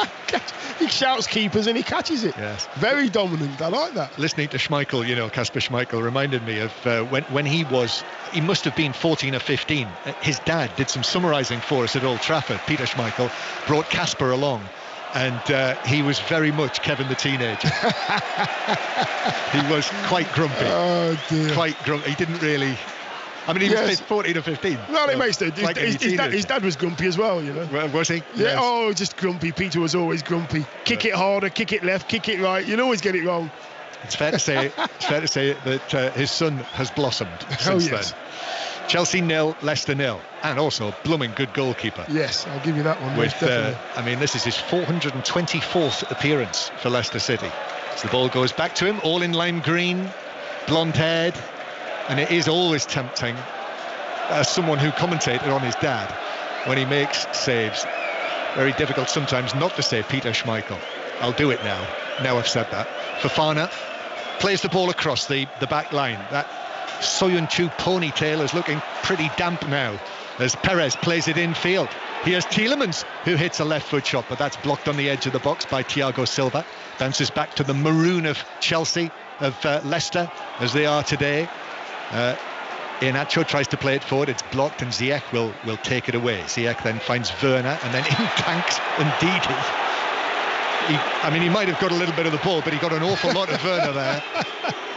He shouts keepers and he catches it. Yes. Very dominant. I like that. Listening to Schmeichel, Kasper Schmeichel reminded me of when he must have been 14 or 15. His dad did some summarising for us at Old Trafford. Peter Schmeichel brought Kasper along, and he was very much Kevin the teenager. He was quite grumpy. Oh dear. Quite grumpy. He didn't really. I mean, he was 14 or 15. Well, it makes sense. His dad was grumpy as well, Well, was he? Yeah, Yes. Oh, just grumpy. Peter was always grumpy. Kick it harder, kick it left, kick it right. You'll always get it wrong. It's fair to say that his son has blossomed since then. Chelsea 0, Leicester 0, and also blooming good goalkeeper. Yes, I'll give you that one. This is his 424th appearance for Leicester City. So the ball goes back to him, all in lime green, blonde-haired. And it is always tempting, as someone who commentated on his dad, when he makes saves. Very difficult sometimes not to say Peter Schmeichel. I'll do it now I've said that. Fofana plays the ball across the back line. That Soyuncu ponytail is looking pretty damp now, as Perez plays it infield. Here's Tielemans, who hits a left foot shot, but that's blocked on the edge of the box by Thiago Silva. Bounces back to the maroon of Chelsea, of Leicester, as they are today. Iheanacho tries to play it forward, it's blocked, and Ziyech will take it away. Ziyech then finds Werner, and then in tanks Ndidi. He might have got a little bit of the ball, but he got an awful lot of Werner there,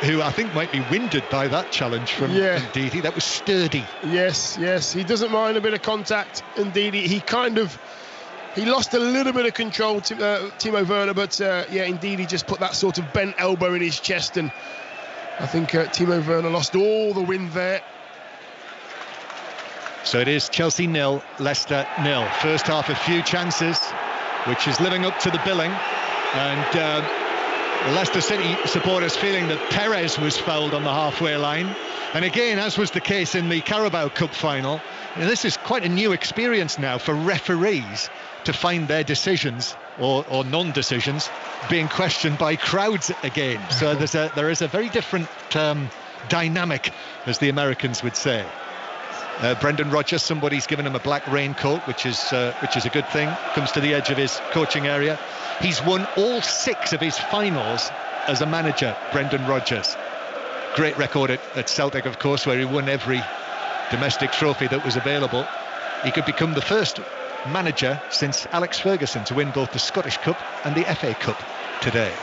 who I think might be winded by that challenge from Ndidi. That was sturdy. Yes, he doesn't mind a bit of contact. Ndidi, he lost a little bit of control to Timo Werner, but Ndidi just put that sort of bent elbow in his chest, and I think Timo Werner lost all the wind there. So it is Chelsea 0, Leicester 0. First half, a few chances, which is living up to the billing. And the Leicester City supporters feeling that Perez was fouled on the halfway line. And again, as was the case in the Carabao Cup final, this is quite a new experience now for referees to find their decisions or non-decisions being questioned by crowds again. So there is a very different dynamic, as the Americans would say. Brendan Rodgers, somebody's given him a black raincoat, which is a good thing. Comes to the edge of his coaching area. He's won all 6 of his finals as a manager, Brendan Rodgers. Great record at Celtic, of course, where he won every domestic trophy that was available. He could become the first manager since Alex Ferguson to win both the Scottish Cup and the FA Cup today.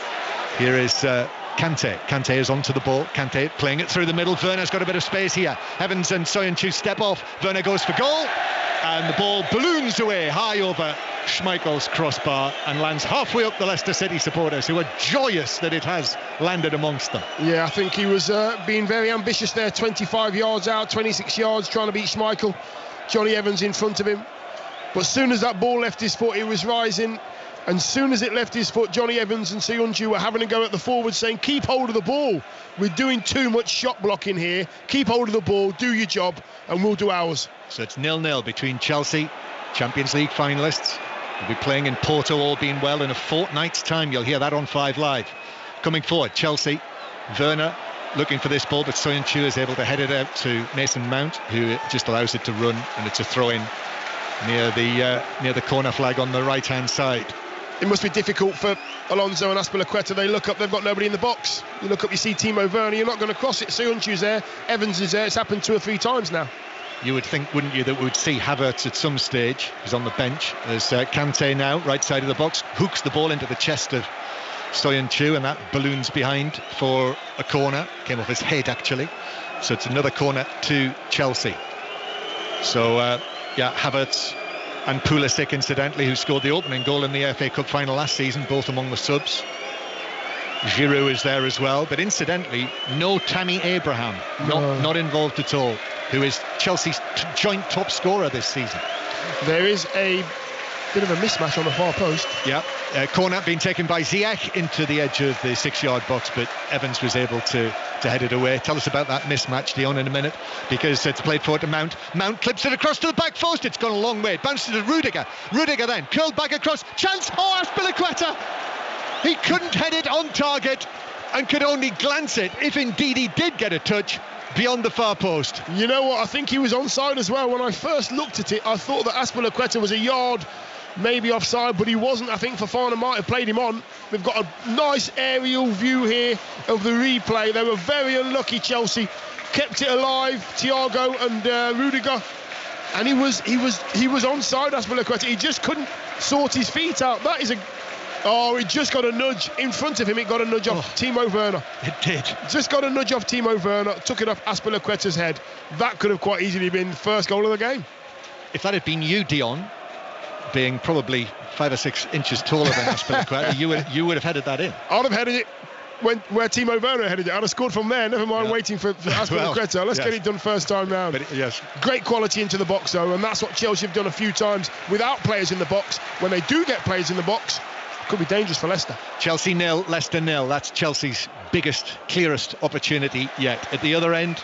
Here is Kante. Kante is onto the ball. Kante playing it through the middle. Werner's got a bit of space here. Evans and Soyuncu step off. Werner goes for goal, and the ball balloons away high over Schmeichel's crossbar and lands halfway up the Leicester City supporters, who are joyous that it has landed amongst them. Yeah, I think he was being very ambitious there. 25 yards out, 26 yards, trying to beat Schmeichel. Johnny Evans in front of him. But as soon as that ball left his foot, it was rising. And soon as it left his foot, Johnny Evans and Soyuncu were having a go at the forward, saying, keep hold of the ball. We're doing too much shot blocking here. Keep hold of the ball, do your job, and we'll do ours. So it's 0-0 between Chelsea, Champions League finalists. They'll be playing in Porto, all being well, in a fortnight's time. You'll hear that on 5 Live. Coming forward, Chelsea, Werner looking for this ball, but Soyuncu is able to head it out to Mason Mount, who just allows it to run, and it's a throw-in near the corner flag on the right-hand side. It must be difficult for Alonso and Azpilicueta. They look up, they've got nobody in the box. You look up, you see Timo Werner, you're not going to cross it. Soyuncu's there, Evans is there. It's happened 2 or 3 times now. You would think, wouldn't you, that we would see Havertz at some stage. He's on the bench. There's Kante now, right side of the box, hooks the ball into the chest of Soyuncu, and that balloons behind for a corner. Came off his head, actually. So it's another corner to Chelsea. So, Havertz and Pulisic, incidentally, who scored the opening goal in the FA Cup final last season, both among the subs. Giroud is there as well, but incidentally, no Tammy Abraham, not involved at all, who is Chelsea's joint top scorer this season. There is a bit of a mismatch on the far post. Yeah, corner being taken by Ziyech into the edge of the 6-yard box, but Evans was able to head it away. Tell us about that mismatch, Dion, in a minute, because it's played forward to Mount. Mount clips it across to the back post. It's gone a long way. It bounces to Rudiger. Rudiger then curled back across. Chance. Oh, Azpilicueta. He couldn't head it on target and could only glance it, if indeed he did get a touch, beyond the far post. You know what? I think he was onside as well. When I first looked at it, I thought that Azpilicueta was a yard maybe offside, but he wasn't. I think Fofana might have played him on. We've got a nice aerial view here of the replay. They were very unlucky, Chelsea. Kept it alive, Thiago and Rudiger, and he was onside, Azpilicueta. He just couldn't sort his feet out. That is it just got a nudge in front of him. It got a nudge off Timo Werner. It did. Just got a nudge off Timo Werner, took it off Azpilicueta's head. That could have quite easily been the first goal of the game. If that had been you, Dion, being probably 5 or 6 inches taller than Azpilicueta, you would have headed that in. I'd have headed it where Timo Werner headed it. I'd have scored from there, never mind waiting for Azpilicueta. Let's get it done first time round. But yes. Great quality into the box though, and that's what Chelsea have done a few times without players in the box. When they do get players in the box, it could be dangerous for Leicester. Chelsea 0, Leicester 0. That's Chelsea's biggest, clearest opportunity yet. At the other end,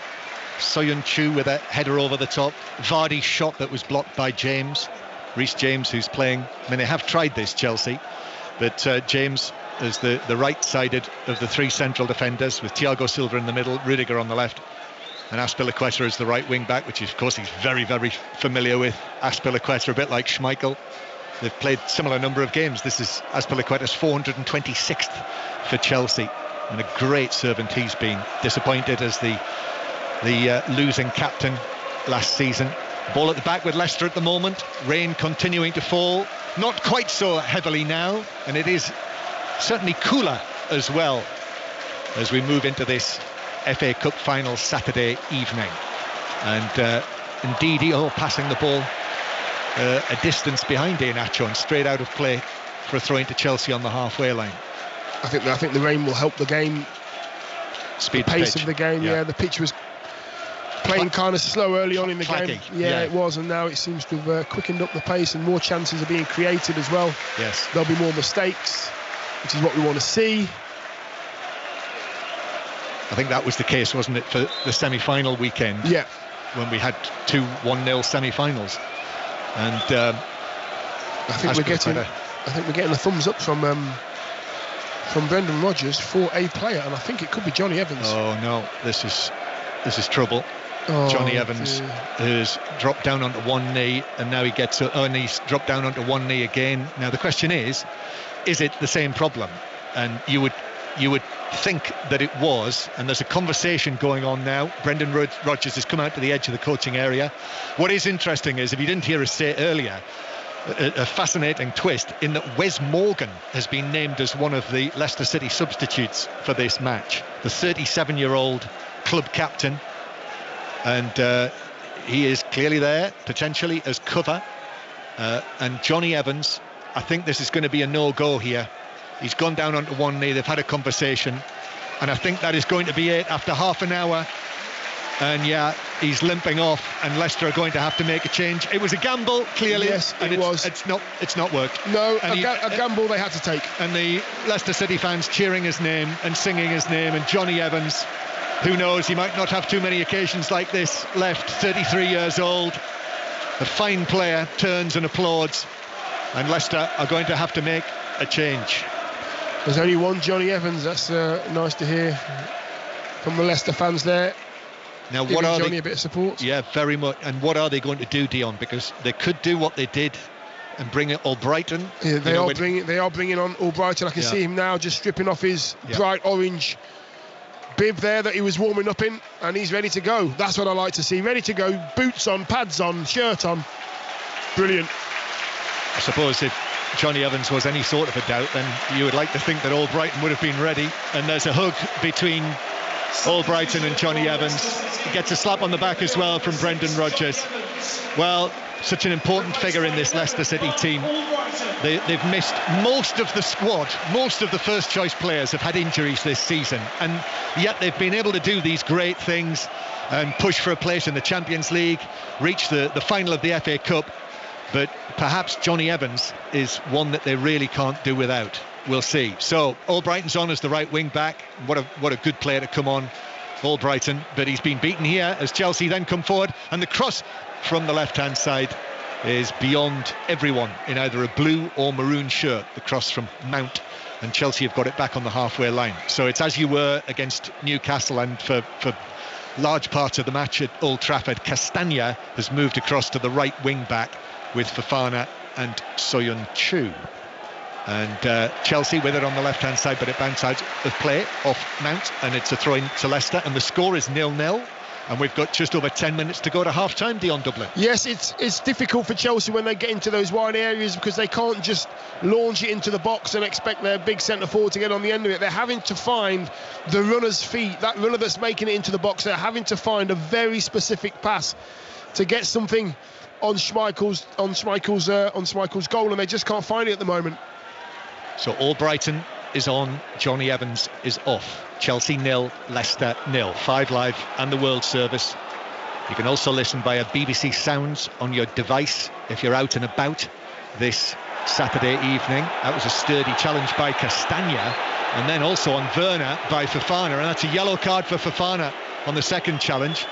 Soyuncu with a header over the top. Vardy's shot that was blocked by James. Reece James, who's playing, I mean, they have tried this, Chelsea, but James is the right-sided of the 3 central defenders, with Thiago Silva in the middle, Rudiger on the left, and Azpilicueta is the right wing-back, which of course he's very, very familiar with. Azpilicueta, a bit like Schmeichel. They've played similar number of games. This is Azpilicueta's 426th for Chelsea, and a great servant he's been. Disappointed as the losing captain last season. Ball at the back with Leicester at the moment. Rain continuing to fall, not quite so heavily now, and it is certainly cooler as well as we move into this FA Cup final Saturday evening. And indeed, passing the ball a distance behind Iheanacho and straight out of play for a throw into Chelsea on the halfway line. I think the rain will help the game. Speed the pace of the game. Yeah, the pitch was playing kind of slow early on in the game. Yeah, it was, and now it seems to have quickened up the pace, and more chances are being created as well. Yes, there'll be more mistakes, which is what we want to see. I think that was the case, wasn't it, for the semi-final weekend? Yeah, when we had 2 1-0 semi-finals, and I think we're getting a thumbs up from Brendan Rodgers for a player, and I think it could be Johnny Evans. Oh no, this is this is trouble. Johnny Evans has dropped down onto one knee, and now he gets up, and he's dropped down onto one knee again. Now the question is it the same problem? And you would think that it was, and there's a conversation going on now. Brendan Rodgers has come out to the edge of the coaching area. What is interesting is, if you didn't hear us say earlier, a fascinating twist in that Wes Morgan has been named as one of the Leicester City substitutes for this match. The 37-year-old club captain, and he is clearly there potentially as cover, and Johnny Evans, I think this is going to be a no-go here. He's gone down onto one knee, they've had a conversation, and I think that is going to be it after half an hour. And yeah, he's limping off, and Leicester are going to have to make a change. It was a gamble, clearly. Yes, and it was. It's not worked. No, a gamble they had to take. And the Leicester City fans cheering his name and singing his name, and Johnny Evans, who knows, he might not have too many occasions like this left, 33 years old. A fine player turns and applauds, and Leicester are going to have to make a change. There's only one Johnny Evans. That's nice to hear from the Leicester fans there. Now, what are Johnny they? A bit of support. Yeah, very much. And what are they going to do, Dion? Because they could do what they did and bring it Albrighton. Yeah, they are bringing on Albrighton. I can see him now just stripping off his bright orange bib there that he was warming up in, and he's ready to go. That's what I like to see. Ready to go. Boots on, pads on, shirt on. Brilliant. I suppose if Johnny Evans was any sort of a doubt, then you would like to think that Albrighton would have been ready. And there's a hug between Albrighton and Johnny Evans. He gets a slap on the back as well from Brendan Rodgers. Well, such an important figure in this Leicester City team. They've missed most of the squad. Most of the first choice players have had injuries this season, and yet they've been able to do these great things and push for a place in the Champions League, reach the final of the FA Cup. But perhaps Johnny Evans is one that they really can't do without. We'll see. So Albrighton's on as the right wing back. What a good player to come on, Albrighton. But he's been beaten here as Chelsea then come forward, and the cross from the left-hand side is beyond everyone in either a blue or maroon shirt. The cross from Mount, and Chelsea have got it back on the halfway line. So it's as you were against Newcastle, and for large parts of the match at Old Trafford, Castagna has moved across to the right wing back with Fofana and Soyuncu. And Chelsea with it on the left-hand side, but it bounced out of play off Mount, and it's a throw-in to Leicester, and the score is 0-0. And we've got just over 10 minutes to go to half-time, Dion Dublin. Yes, it's difficult for Chelsea when they get into those wide areas, because they can't just launch it into the box and expect their big centre-forward to get on the end of it. They're having to find the runner's feet, that runner that's making it into the box. They're having to find a very specific pass to get something on Schmeichel's goal, and they just can't find it at the moment. So Albrighton is on, Johnny Evans is off. Chelsea 0, Leicester 0. 5 Live and the World Service. You can also listen via BBC Sounds on your device if you're out and about this Saturday evening. That was a sturdy challenge by Castagna, and then also on Werner by Fofana, and that's a yellow card for Fofana on the second challenge.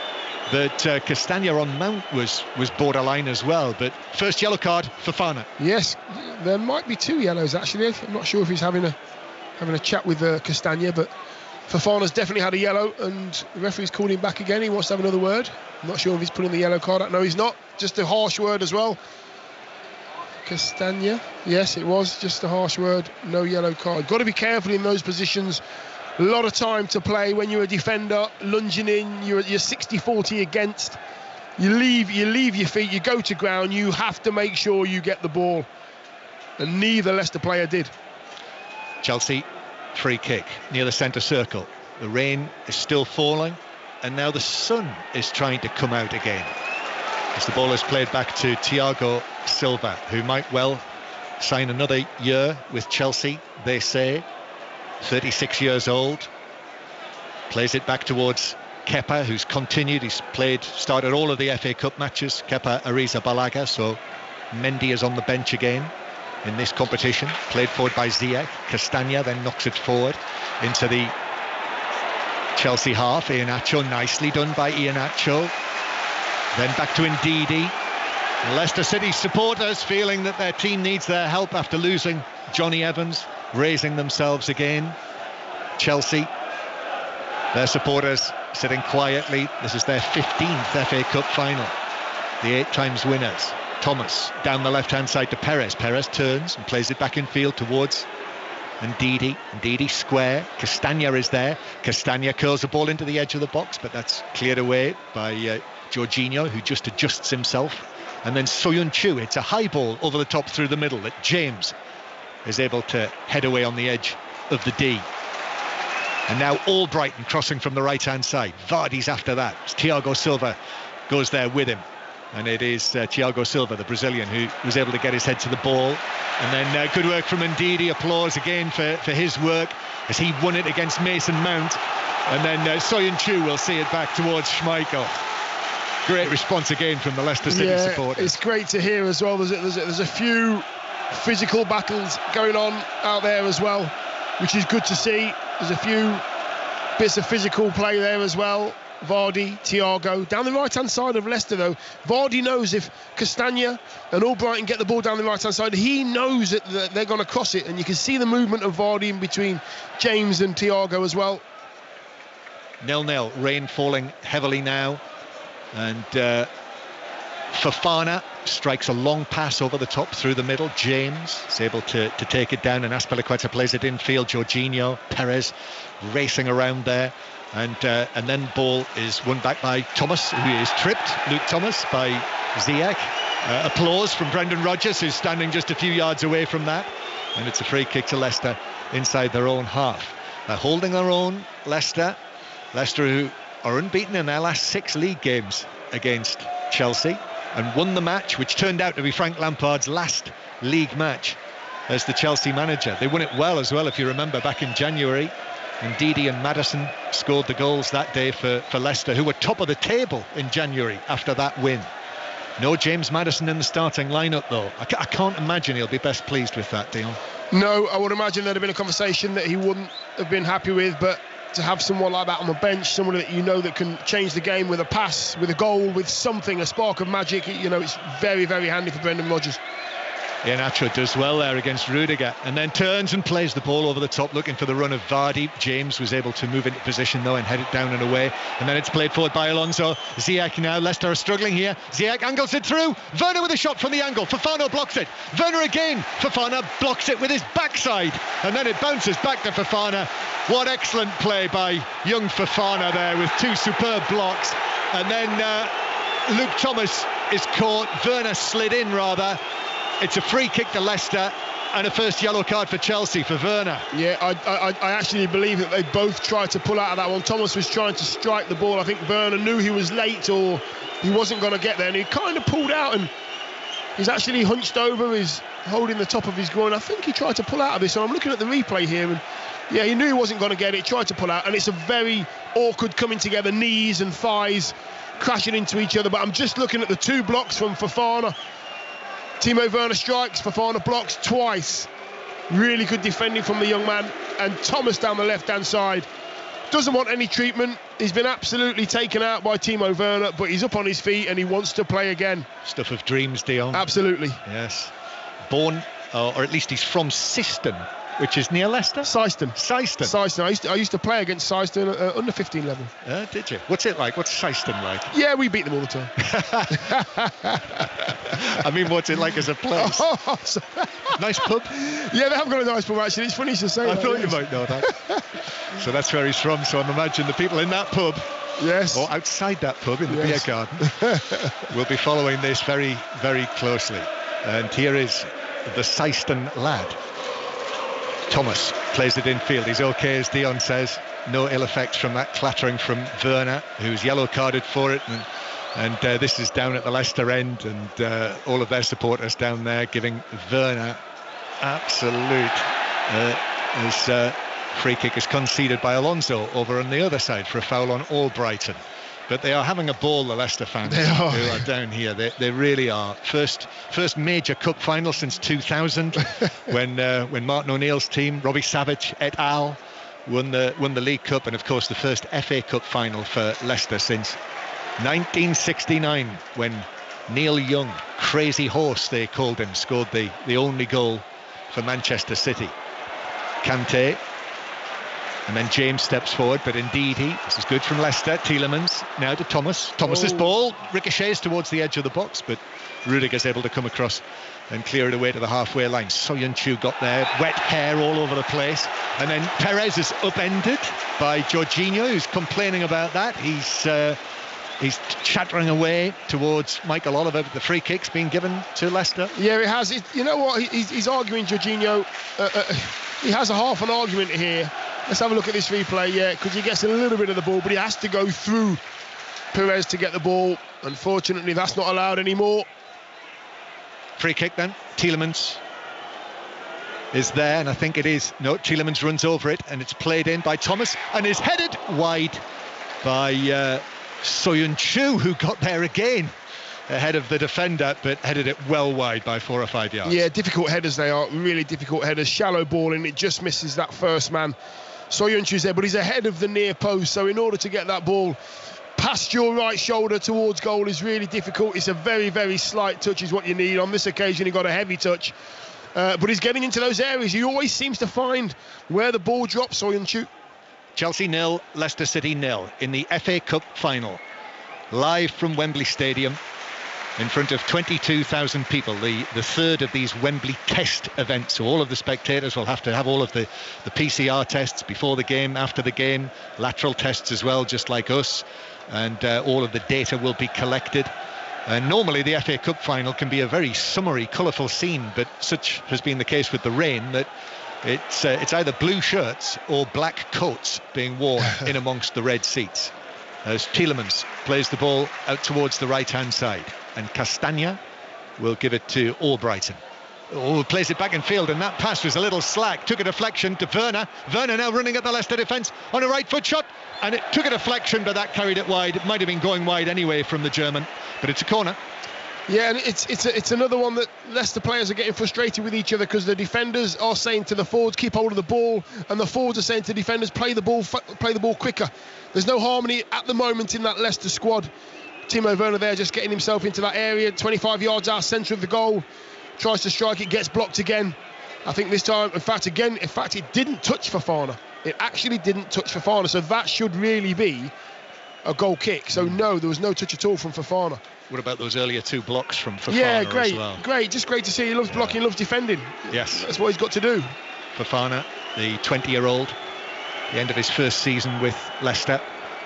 But Castagna on Mount was borderline as well. But first yellow card, Fofana. Yes, there might be 2 yellows actually. I'm not sure if he's having a chat with Castagna, but Fofana's definitely had a yellow, and the referee's called him back again. He wants to have another word. I'm not sure if he's putting the yellow card out. No, he's not. Just a harsh word as well. Castagna. Yes, it was just a harsh word. No yellow card. Got to be careful in those positions. A lot of time to play when you're a defender, lunging in. You're 60-40 against. You leave your feet. You go to ground. You have to make sure you get the ball, and neither Leicester player did. Chelsea free kick near the centre circle. The rain is still falling, and now the sun is trying to come out again as the ball is played back to Thiago Silva, who might well sign another year with Chelsea, they say. 36 years old. Plays it back towards Kepa, who's continued. He's started all of the FA Cup matches. Kepa Arrizabalaga, so Mendy is on the bench again in this competition. Played forward by Ziyech. Castagna then knocks it forward into the Chelsea half. Iheanacho, nicely done by Iheanacho. Then back to Ndidi. Leicester City supporters feeling that their team needs their help after losing Johnny Evans, raising themselves again. Chelsea Their supporters sitting quietly. This is their 15th FA Cup final. The 8 times winners. Thomas down the left-hand side to Perez. Perez turns and plays it back in field towards Ndidi. Ndidi square. Castagna is there. Castagna curls the ball into the edge of the box, but that's cleared away by Jorginho, who just adjusts himself. And then Soyun Chu, it's a high ball over the top through the middle that James is able to head away on the edge of the D. And now Albrighton crossing from the right-hand side. Vardy's after that. Thiago Silva goes there with him. And it is Thiago Silva, the Brazilian, who was able to get his head to the ball. And then good work from Ndidi. Applause again for his work as he won it against Mason Mount. And then Soyun Chu will see it back towards Schmeichel. Great response again from the Leicester City supporters. It's great to hear as well. There's a few physical battles going on out there as well, which is good to see. There's a few bits of physical play there as well. Vardy, Thiago. Down the right-hand side of Leicester, though, Vardy knows if Castagna and Albrighton get the ball down the right-hand side, he knows that they're going to cross it. And you can see the movement of Vardy in between James and Thiago as well. 0-0, rain falling heavily now. And Fofana strikes a long pass over the top through the middle. James is able to take it down, and Azpilicueta plays it infield. Jorginho, Perez racing around there. And then ball is won back by Thomas, who is tripped, Luke Thomas, by Ziyech. Applause from Brendan Rodgers, who's standing just a few yards away from that. And it's a free kick to Leicester inside their own half. Holding their own, Leicester, who are unbeaten in their last 6 league games against Chelsea, and won the match, which turned out to be Frank Lampard's last league match as the Chelsea manager. They won it well as well, if you remember, back in January. And Ndidi and Maddison scored the goals that day for Leicester, who were top of the table in January after that win. No James Maddison in the starting lineup, though. I can't imagine he'll be best pleased with that, Dion. No, I would imagine there'd have been a conversation that he wouldn't have been happy with, but to have someone like that on the bench, someone that you know that can change the game with a pass, with a goal, with something, a spark of magic, it's very, very handy for Brendan Rodgers. Iheanacho does well there against Rudiger, and then turns and plays the ball over the top, looking for the run of Vardy. James was able to move into position though and head it down and away, and then it's played forward by Alonso. Ziyech now. Leicester are struggling here. Ziyech angles it through. Werner with a shot from the angle. Fofana blocks it. Werner again. Fofana blocks it with his backside, and then it bounces back to Fofana. What excellent play by young Fofana there with 2 superb blocks, and then Luke Thomas is caught. Werner slid in rather. It's a free kick to Leicester and a first yellow card for Chelsea for Werner. Yeah, I actually believe that they both tried to pull out of that one. Thomas was trying to strike the ball. I think Werner knew he was late or he wasn't going to get there, and he kind of pulled out, and he's actually hunched over, he's holding the top of his groin. I think he tried to pull out of this, and I'm looking at the replay here, and yeah, he knew he wasn't going to get it, tried to pull out, and it's a very awkward coming together, knees and thighs crashing into each other. But I'm just looking at the 2 blocks from Fofana. Timo Werner strikes, Fofana blocks twice. Really good defending from the young man. And Thomas down the left-hand side doesn't want any treatment. He's been absolutely taken out by Timo Werner, but he's up on his feet and he wants to play again. Stuff of dreams, Dion. Absolutely. Yes. Born, or at least he's from Syston, which is near Leicester. Syston. I used to play against Syston at under 15 level. Did you? What's it like? What's Syston like? Yeah, we beat them all the time. I mean, what's it like as a place? Nice pub? Yeah, they have got a nice pub, actually. It's funny to say I that. thought you might know that. So that's where he's from. So I'm imagining the people in that pub, yes, or outside that pub in the beer garden, will be following this very, very closely. And here is the Syston lad. Thomas plays it infield. He's okay, as Dion says. No ill effects from that clattering from Werner, who's yellow carded for it. And this is down at the Leicester end, and all of their supporters down there giving Werner absolute. As free kick is conceded by Alonso over on the other side for a foul on Albrighton. But they are having a ball, the Leicester fans who are down here. They really are. First major cup final since 2000, when Martin O'Neill's team, Robbie Savage et al, won the League Cup, and of course the first FA Cup final for Leicester since 1969, when Neil Young, Crazy Horse they called him, scored the only goal for Manchester City. Kante And then James steps forward, but indeed this is good from Leicester. Tielemans now to Thomas. Thomas's ball ricochets towards the edge of the box, but Rudiger's able to come across and clear it away to the halfway line. Soyuncu got there, wet hair all over the place. And then Perez is upended by Jorginho, who's complaining about that. He's chattering away towards Michael Oliver. The free kick's been given to Leicester. Yeah, it has. You know what? He's arguing Jorginho. He has a half an argument here. Let's have a look at this replay, because he gets a little bit of the ball, but he has to go through Perez to get the ball. Unfortunately, that's not allowed anymore. Free kick then. Tielemans is there, and I think it is. No, Tielemans runs over it, and it's played in by Thomas, and is headed wide by Soyuncu, who got there again ahead of the defender, but headed it well wide by 4 or 5 yards. Yeah, difficult headers they are, really difficult headers. Shallow ball, and it just misses that first man. Soyuncu's there, but he's ahead of the near post, so in order to get that ball past your right shoulder towards goal is really difficult. It's a very, very slight touch is what you need. On this occasion, he got a heavy touch, but he's getting into those areas. He always seems to find where the ball drops, Soyuncu. Chelsea 0, Leicester City 0 in the FA Cup final. Live from Wembley Stadium in front of 22,000 people, the third of these Wembley test events. So all of the spectators will have to have all of the PCR tests before the game, after the game, lateral tests as well, just like us. And all of the data will be collected. And normally the FA Cup final can be a very summery, colourful scene, but such has been the case with the rain that it's either blue shirts or black coats being worn in amongst the red seats. As Tielemans plays the ball out towards the right-hand side, and Castagna will give it to Albrighton. Plays it back in field, and that pass was a little slack. Took a deflection to Werner. Werner now running at the Leicester defence on a right foot shot, and it took a deflection, but that carried it wide. It might have been going wide anyway from the German, but it's a corner. Yeah, and it's another one that Leicester players are getting frustrated with each other, because the defenders are saying to the forwards, keep hold of the ball, and the forwards are saying to defenders, play the ball quicker. There's no harmony at the moment in that Leicester squad. Timo Werner there just getting himself into that area, 25 yards out centre of the goal, tries to strike it, gets blocked again. I think this time, in fact, it didn't touch Fofana. It actually didn't touch Fofana, so that should really be a goal kick. So no, there was no touch at all from Fofana. What about those earlier two blocks from Fofana? Yeah, great, as well? Great, just great to see. He loves blocking, loves defending. Yes. That's what he's got to do. Fofana, the 20-year-old, the end of his first season with Leicester.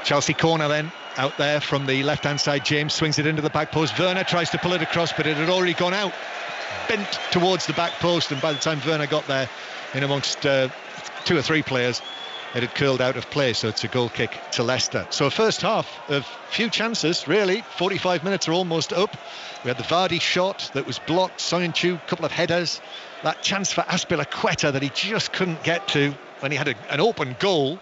Chelsea corner then, out there from the left-hand side. James swings it into the back post. Werner tries to pull it across, but it had already gone out, bent towards the back post, and by the time Werner got there, in amongst 2 or 3 players, it had curled out of play, so it's a goal kick to Leicester. So a first half of few chances, really. 45 minutes are almost up. We had the Vardy shot that was blocked, Soyuncu, a couple of headers, that chance for Azpilicueta that he just couldn't get to when he had an open goal.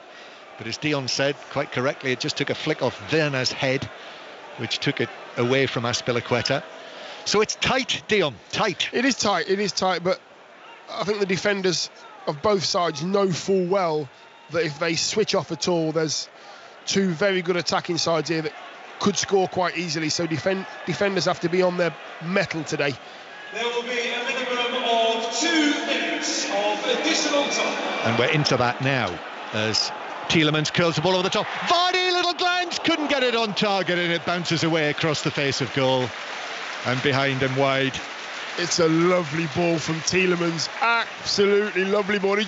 But as Dion said quite correctly, it just took a flick off Werner's head, which took it away from Azpilicueta. So it's tight, Dion, tight. It is tight, but I think the defenders of both sides know full well that if they switch off at all, there's 2 very good attacking sides here that could score quite easily. So defenders have to be on their mettle today. There will be a minimum of 2 minutes of additional time. And we're into that now as Tielemans curls the ball over the top. Vardy, little glance, couldn't get it on target, and it bounces away across the face of goal and behind and wide. It's a lovely ball from Tielemans, absolutely lovely ball. He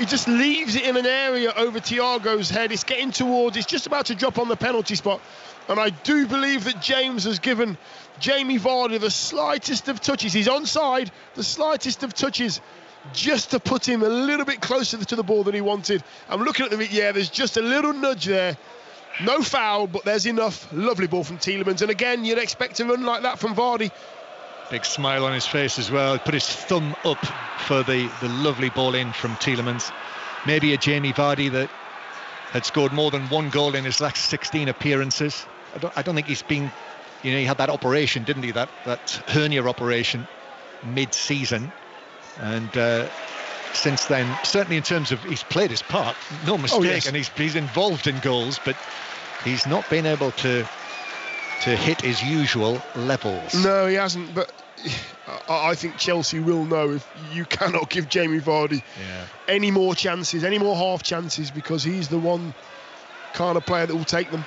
just leaves it in an area over Thiago's head. It's getting towards, it's just about to drop on the penalty spot. And I do believe that James has given Jamie Vardy the slightest of touches. He's onside, the slightest of touches, just to put him a little bit closer to the ball than he wanted. I'm looking at there's just a little nudge there. No foul, but there's enough. Lovely ball from Tielemans. And again, you'd expect a run like that from Vardy. Big smile on his face as well. Put his thumb up for the lovely ball in from Tielemans. Maybe a Jamie Vardy that had scored more than 1 goal in his last 16 appearances. I don't think he's been, he had that operation, didn't he? That hernia operation mid-season. And since then, certainly in terms of, he's played his part, no mistake, and he's involved in goals, but he's not been able to to hit his usual levels. No, he hasn't, but I think Chelsea will know if you cannot give Jamie Vardy any more chances, any more half chances, because he's the one kind of player that will take them.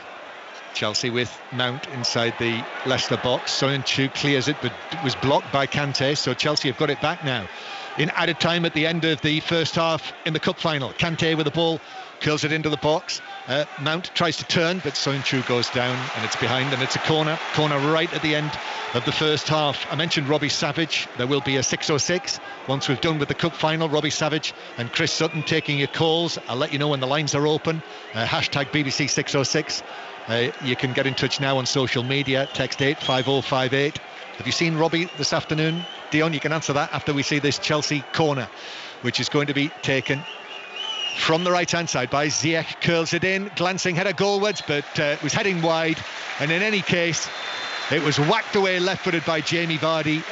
Chelsea with Mount inside the Leicester box. Soyuncu clears it, but was blocked by Kante, so Chelsea have got it back now. In added time at the end of the first half in the cup final, Kante with the ball, curls it into the box. Mount tries to turn, but Soyuncu goes down and it's behind, and it's a corner right at the end of the first half. I mentioned Robbie Savage. There will be a 606 once we've done with the cup final. Robbie Savage and Chris Sutton taking your calls. I'll let you know when the lines are open. Hashtag BBC 606. You can get in touch now on social media. Text 85058. Have you seen Robbie this afternoon? Dion, you can answer that after we see this Chelsea corner, which is going to be taken from the right-hand side by Ziyech. Curls it in, glancing header goalwards, but it was heading wide. And in any case, it was whacked away left-footed by Jamie Vardy.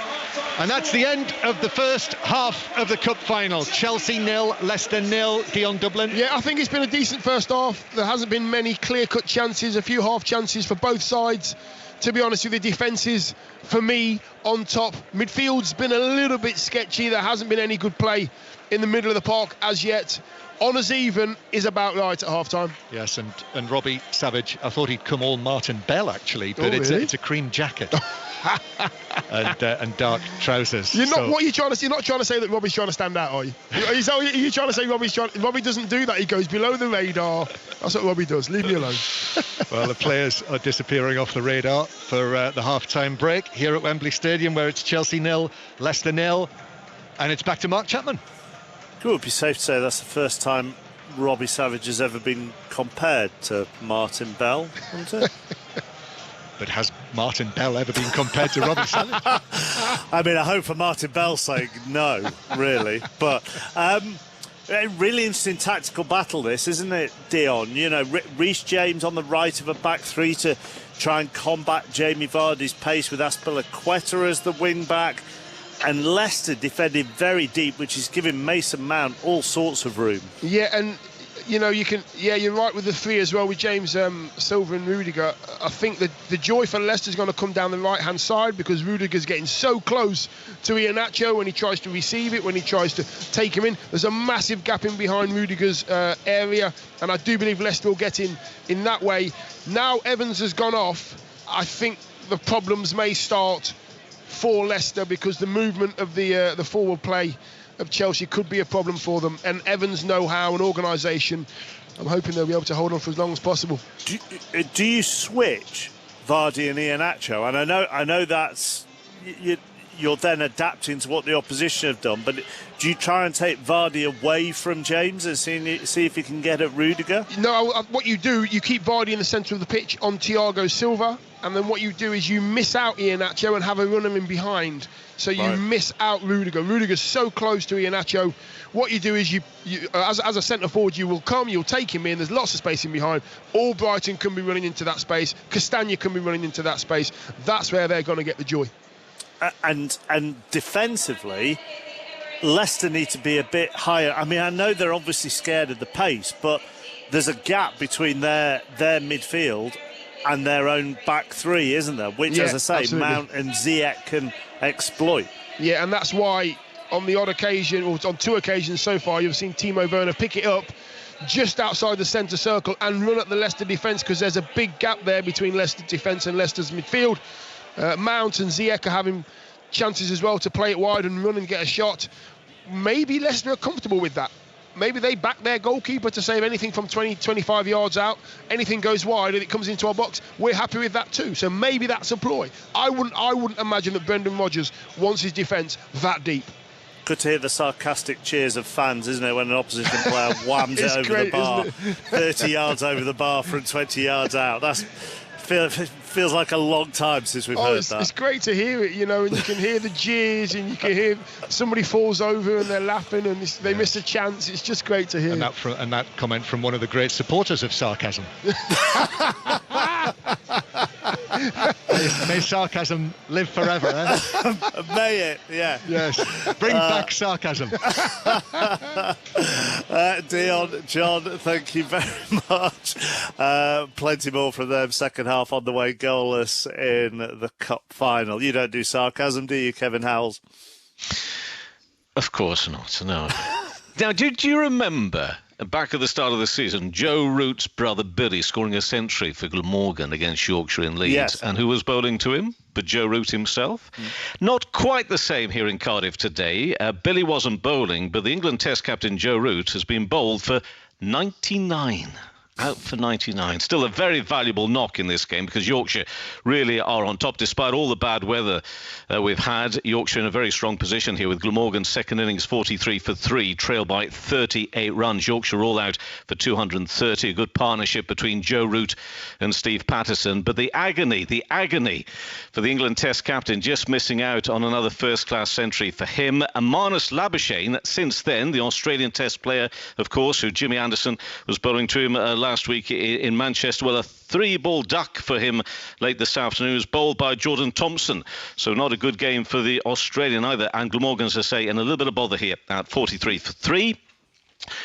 And that's the end of the first half of the cup final. Chelsea 0, Leicester 0. Dion Dublin. Yeah, I think it's been a decent first half. There hasn't been many clear-cut chances, a few half chances for both sides. To be honest with you, the defences, for me, on top. Midfield's been a little bit sketchy. There hasn't been any good play in the middle of the park as yet. Honours even is about right at half-time. Yes, and Robbie Savage, I thought he'd come all Martin Bell, actually, but it's a cream jacket. and dark trousers. You're not. What are you trying to say? You're not trying to say that Robbie's trying to stand out, are you? Are you trying to say Robbie doesn't do that? He goes below the radar. That's what Robbie does. Leave me alone. Well, the players are disappearing off the radar for the half-time break here at Wembley Stadium, where it's Chelsea 0, Leicester 0, and it's back to Mark Chapman. It would be safe to say that's the first time Robbie Savage has ever been compared to Martin Bell, hasn't it? But has Martin Bell ever been compared to Robbie Savage? I mean, I hope for Martin Bell's sake, no, really. But a really interesting tactical battle, this, isn't it, Dion? You know, Reece James on the right of a back three to try and combat Jamie Vardy's pace, with Azpilicueta as the wing-back. And Leicester defending very deep, which is giving Mason Mount all sorts of room. Yeah, and you know, you're right with the three as well, with James, Silva and Rudiger. I think that the joy for Leicester is going to come down the right-hand side, because Rudiger's getting so close to Iheanacho when he tries to receive it, when he tries to take him in. There's a massive gap in behind Rudiger's area, and I do believe Leicester will get in that way. Now Evans has gone off, I think the problems may start for Leicester, because the movement of the forward play of Chelsea could be a problem for them, and Evans' know-how and organisation, I'm hoping they'll be able to hold on for as long as possible. Do you switch Vardy and Iheanacho? And I know that's you're then adapting to what the opposition have done, but do you try and take Vardy away from James and see if you can get at Rudiger? No, what you do, you keep Vardy in the centre of the pitch on Thiago Silva, and then what you do is you miss out Iheanacho and have a runner in behind. So you miss out Rudiger. Rudiger's so close to Iheanacho. What you do is you as a centre forward, you'll take him in. There's lots of space in behind. Albrighton can be running into that space. Castagna can be running into that space. That's where they're going to get the joy. And defensively, Leicester need to be a bit higher. I mean, I know they're obviously scared of the pace, but there's a gap between their midfield and their own back three, isn't there? Which, as I say, absolutely, Mount and Ziyech can exploit. Yeah, and that's why on the odd occasion, or on two occasions so far, you've seen Timo Werner pick it up just outside the centre circle and run at the Leicester defence, because there's a big gap there between Leicester defence and Leicester's midfield. Mount and Ziyech are having chances as well to play it wide and run and get a shot. Maybe Leicester are comfortable with that. Maybe they back their goalkeeper to save anything from 20, 25 yards out. Anything goes wide and it comes into our box, we're happy with that too. So maybe that's a ploy. I wouldn't imagine that Brendan Rodgers wants his defence that deep. Good to hear the sarcastic cheers of fans, isn't it, when an opposition player whams it over the bar, 30 yards over the bar from 20 yards out. Feels like a long time since we've heard that. It's great to hear it, you know, and you can hear the jeers, and you can hear somebody falls over and they're laughing and they miss a chance. It's just great to hear. And that comment from one of the great supporters of sarcasm. May sarcasm live forever, eh? May it, yeah. Yes. Bring back sarcasm. Dion, John, thank you very much. Plenty more from them. Second half on the way, goalless in the Cup final. You don't do sarcasm, do you, Kevin Howells? Of course not, no. Now, do you remember, back at the start of the season, Joe Root's brother Billy scoring a century for Glamorgan against Yorkshire in Leeds? Yes. And who was bowling to him? But Joe Root himself. Not quite the same here in Cardiff today. Billy wasn't bowling, but the England Test captain Joe Root has been bowled for 99. Out for 99. Still a very valuable knock in this game because Yorkshire really are on top despite all the bad weather we've had. Yorkshire in a very strong position here with Glamorgan's second innings 43 for 3, trailed by 38 runs. Yorkshire all out for 230. A good partnership between Joe Root and Steve Patterson. But the agony for the England Test captain, just missing out on another first-class century for him. And Marnus Labuschagne, since then, the Australian Test player, of course, who Jimmy Anderson was bowling to him last week in Manchester. Well, a 3-ball duck for him late this afternoon was bowled by Jordan Thompson. So not a good game for the Australian either. And Glamorgan, as I say, in a little bit of bother here at 43 for 3.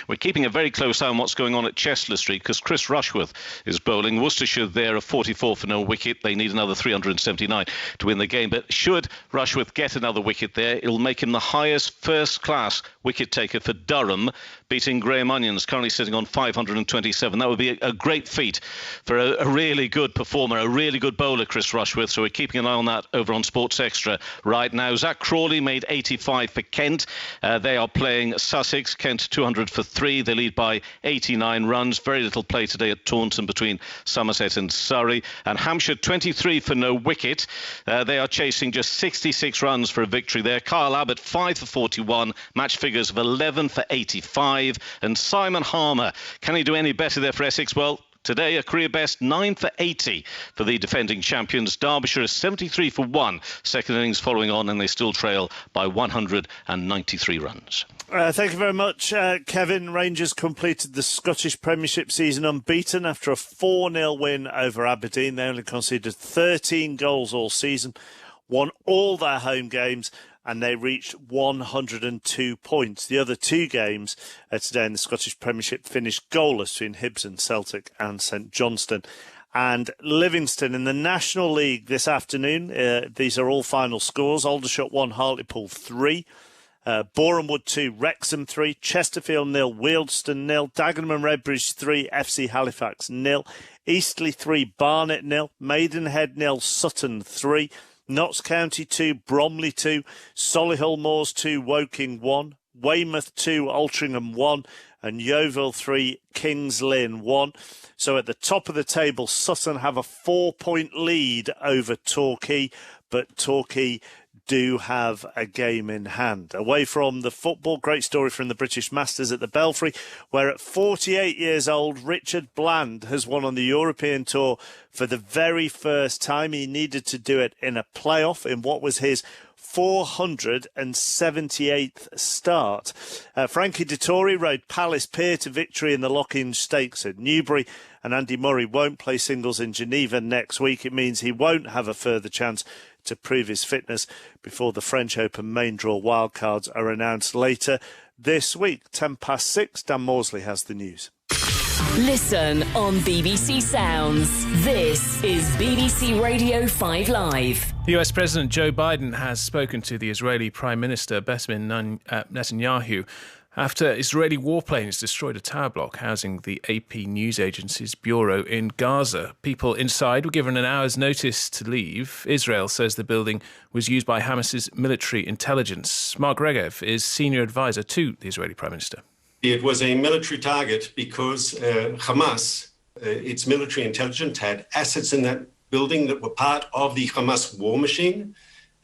We're keeping a very close eye on what's going on at Chester Street because Chris Rushworth is bowling. Worcestershire there are 44 for no wicket. They need another 379 to win the game. But should Rushworth get another wicket there, it'll make him the highest first-class wicket taker for Durham, beating Graham Onions, currently sitting on 527. That would be a great feat for a really good performer, a really good bowler, Chris Rushworth. So we're keeping an eye on that over on Sports Extra right now. Zach Crawley made 85 for Kent. They are playing Sussex. Kent 200 for 3. They lead by 89 runs. Very little play today at Taunton between Somerset and Surrey. And Hampshire 23 for no wicket. They are chasing just 66 runs for a victory there. Kyle Abbott 5 for 41. Match figures of 11 for 85. And Simon Harmer, can he do any better there for Essex? Well, today, a career best 9 for 80 for the defending champions. Derbyshire is 73 for 1. Second innings following on, and they still trail by 193 runs. Thank you very much, Kevin. Rangers completed the Scottish Premiership season unbeaten after a 4-0 win over Aberdeen. They only conceded 13 goals all season, won all their home games, and they reached 102 points. The other two games today in the Scottish Premiership finished goalless between Hibs and Celtic and St Johnstone and Livingston. In the National League this afternoon, these are all final scores. Aldershot 1, Hartlepool 3. Boreham Wood 2, Wrexham 3, Chesterfield 0, Wealdstone 0, Dagenham and Redbridge 3, FC Halifax 0, Eastleigh 3, Barnet 0, Maidenhead 0, Sutton 3, Notts County 2, Bromley 2, Solihull Moors 2, Woking 1, Weymouth 2, Altrincham 1, and Yeovil 3, Kings Lynn 1. So at the top of the table, Sutton have a 4-point lead over Torquay, but Torquay do have a game in hand. Away from the football, great story from the British Masters at the Belfry, where at 48 years old, Richard Bland has won on the European Tour for the very first time. He needed to do it in a playoff in what was his 478th start. Frankie Dettori rode Palace Pier to victory in the Lockinge Stakes at Newbury, and Andy Murray won't play singles in Geneva next week. It means he won't have a further chance to prove his fitness before the French Open main draw wildcards are announced later this week. 6:10. Dan Morsley has the news. Listen on BBC Sounds. This is BBC Radio 5 Live. US President Joe Biden has spoken to the Israeli Prime Minister Benjamin Netanyahu after Israeli warplanes destroyed a tower block housing the AP news agency's bureau in Gaza. People inside were given an hour's notice to leave. Israel says the building was used by Hamas's military intelligence. Mark Regev is senior advisor to the Israeli Prime Minister. It was a military target because Hamas, its military intelligence, had assets in that building that were part of the Hamas war machine.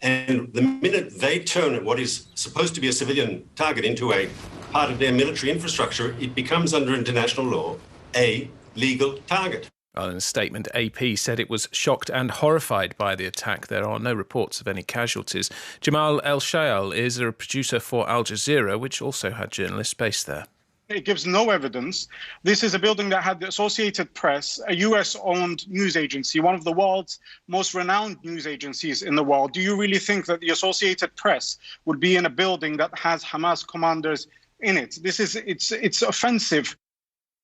And the minute they turn what is supposed to be a civilian target into a part of their military infrastructure, it becomes, under international law, a legal target. Well, in a statement, AP said it was shocked and horrified by the attack. There are no reports of any casualties. Jamal El-Shayal is a producer for Al Jazeera, which also had journalists based there. It gives no evidence. This is a building that had the Associated Press, a US-owned news agency, one of the world's most renowned news agencies in the world. Do you really think that the Associated Press would be in a building that has Hamas commanders in it? It's offensive.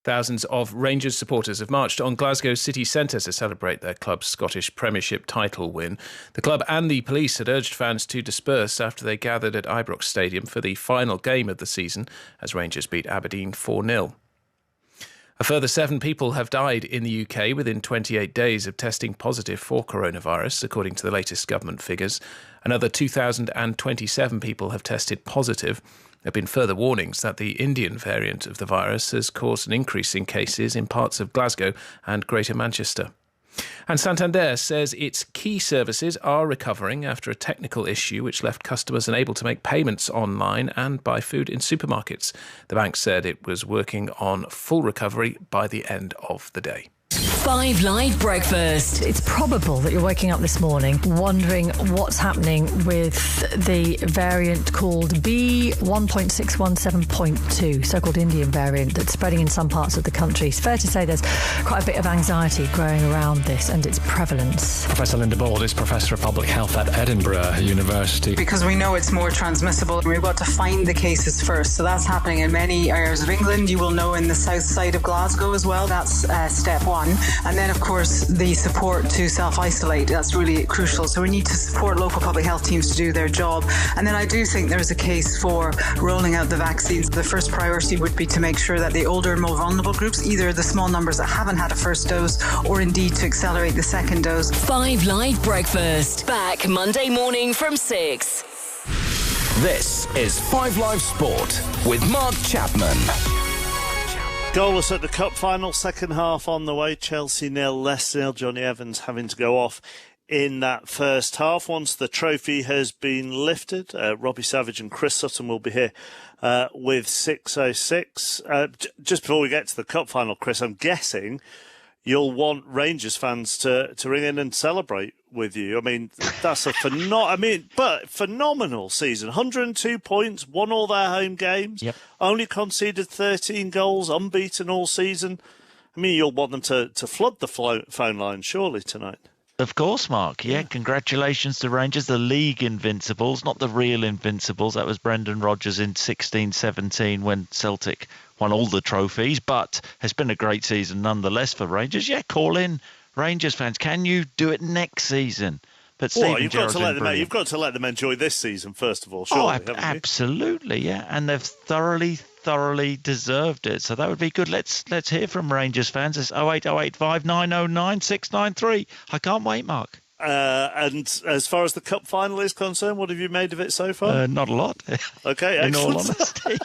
Thousands of Rangers supporters have marched on Glasgow city centre to celebrate their club's Scottish Premiership title win. The club and the police had urged fans to disperse after they gathered at Ibrox Stadium for the final game of the season as Rangers beat Aberdeen 4-0. A further 7 people have died in the UK within 28 days of testing positive for coronavirus, according to the latest government figures. Another 2,027 people have tested positive. There have been further warnings that the Indian variant of the virus has caused an increase in cases in parts of Glasgow and Greater Manchester. And Santander says its key services are recovering after a technical issue which left customers unable to make payments online and buy food in supermarkets. The bank said it was working on full recovery by the end of the day. 5 Live Breakfast. It's probable that you're waking up this morning wondering what's happening with the variant called B1.617.2, so-called Indian variant that's spreading in some parts of the country. It's fair to say there's quite a bit of anxiety growing around this and its prevalence. Professor Linda Bald is Professor of Public Health at Edinburgh University. Because we know it's more transmissible, we've got to find the cases first. So that's happening in many areas of England. You will know in the south side of Glasgow as well. That's step one. And then, of course, the support to self-isolate, that's really crucial. So we need to support local public health teams to do their job. And then I do think there's a case for rolling out the vaccines. The first priority would be to make sure that the older and more vulnerable groups, either the small numbers that haven't had a first dose or indeed to accelerate the second dose. 5 Live Breakfast. Back Monday morning from 6. This is 5 Live Sport with Mark Chapman. Goalless at the Cup final, second half on the way. Chelsea 0, Leicester 0. Johnny Evans having to go off in that first half. Once the trophy has been lifted, Robbie Savage and Chris Sutton will be here with 606. Just before we get to the Cup final, Chris, I'm guessing you'll want Rangers fans to ring in and celebrate with you. I mean, that's a phenomenal season. 102 points, won all their home games, only conceded 13 goals, unbeaten all season. I mean, you'll want them to flood the phone line surely tonight. Of course, Mark. Yeah, congratulations to Rangers, the league invincibles, not the real invincibles. That was Brendan Rodgers in 16-17 when Celtic won all the trophies, but it's been a great season nonetheless for Rangers. Yeah, call in Rangers fans. Can you do it next season? But you've got to let them enjoy this season first of all. Surely, absolutely, yeah, and they've thoroughly deserved it. So that would be good. Let's hear from Rangers fans. It's 0808 5909 693. I can't wait, Mark. And as far as the Cup final is concerned, what have you made of it so far? Not a lot. Okay, in all honesty.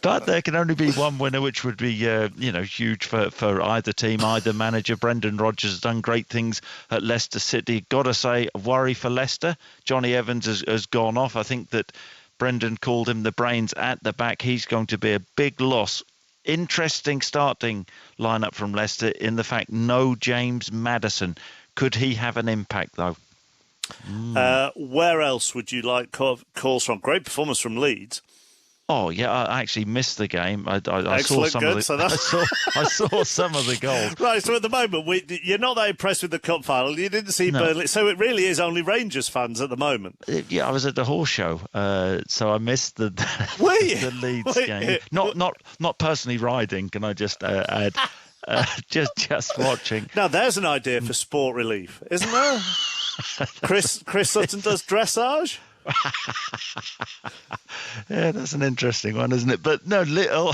But there can only be one winner, which would be huge for either team, either manager. Brendan Rodgers has done great things at Leicester City. Got to say, a worry for Leicester. Johnny Evans has gone off. I think that Brendan called him the brains at the back. He's going to be a big loss. Interesting starting lineup from Leicester in the fact no James Maddison. Could he have an impact, though? Where else would you like calls from? Great performance from Leeds. Oh, yeah, I actually missed the game. I saw some of the I saw some of the goals. Right, so at the moment, you're not that impressed with the Cup final. You didn't see Burnley. So it really is only Rangers fans at the moment. Yeah, I was at the horse show, so I missed the Leeds game. Not personally riding, can I just add? Just watching. Now there's an idea for sport relief, isn't there? Chris Sutton does dressage. Yeah, that's an interesting one, isn't it? But no,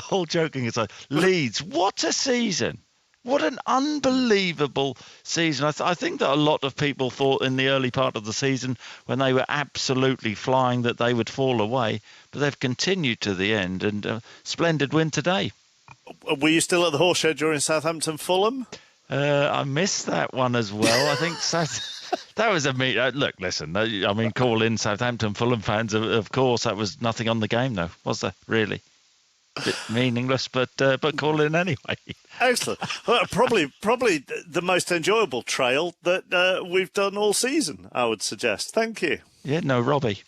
all joking aside, Leeds, what a season! What an unbelievable season. I think that a lot of people thought in the early part of the season when they were absolutely flying that they would fall away, but they've continued to the end, and splendid win today. Were you still at the horse show during Southampton-Fulham? I missed that one as well. I think that was a meet. Look, listen, I mean, call in Southampton-Fulham fans, of course. That was nothing on the game, though, was there, really? A bit meaningless, but call in anyway. Excellent. Well, probably the most enjoyable trail that we've done all season, I would suggest. Thank you. Yeah, no, Robbie.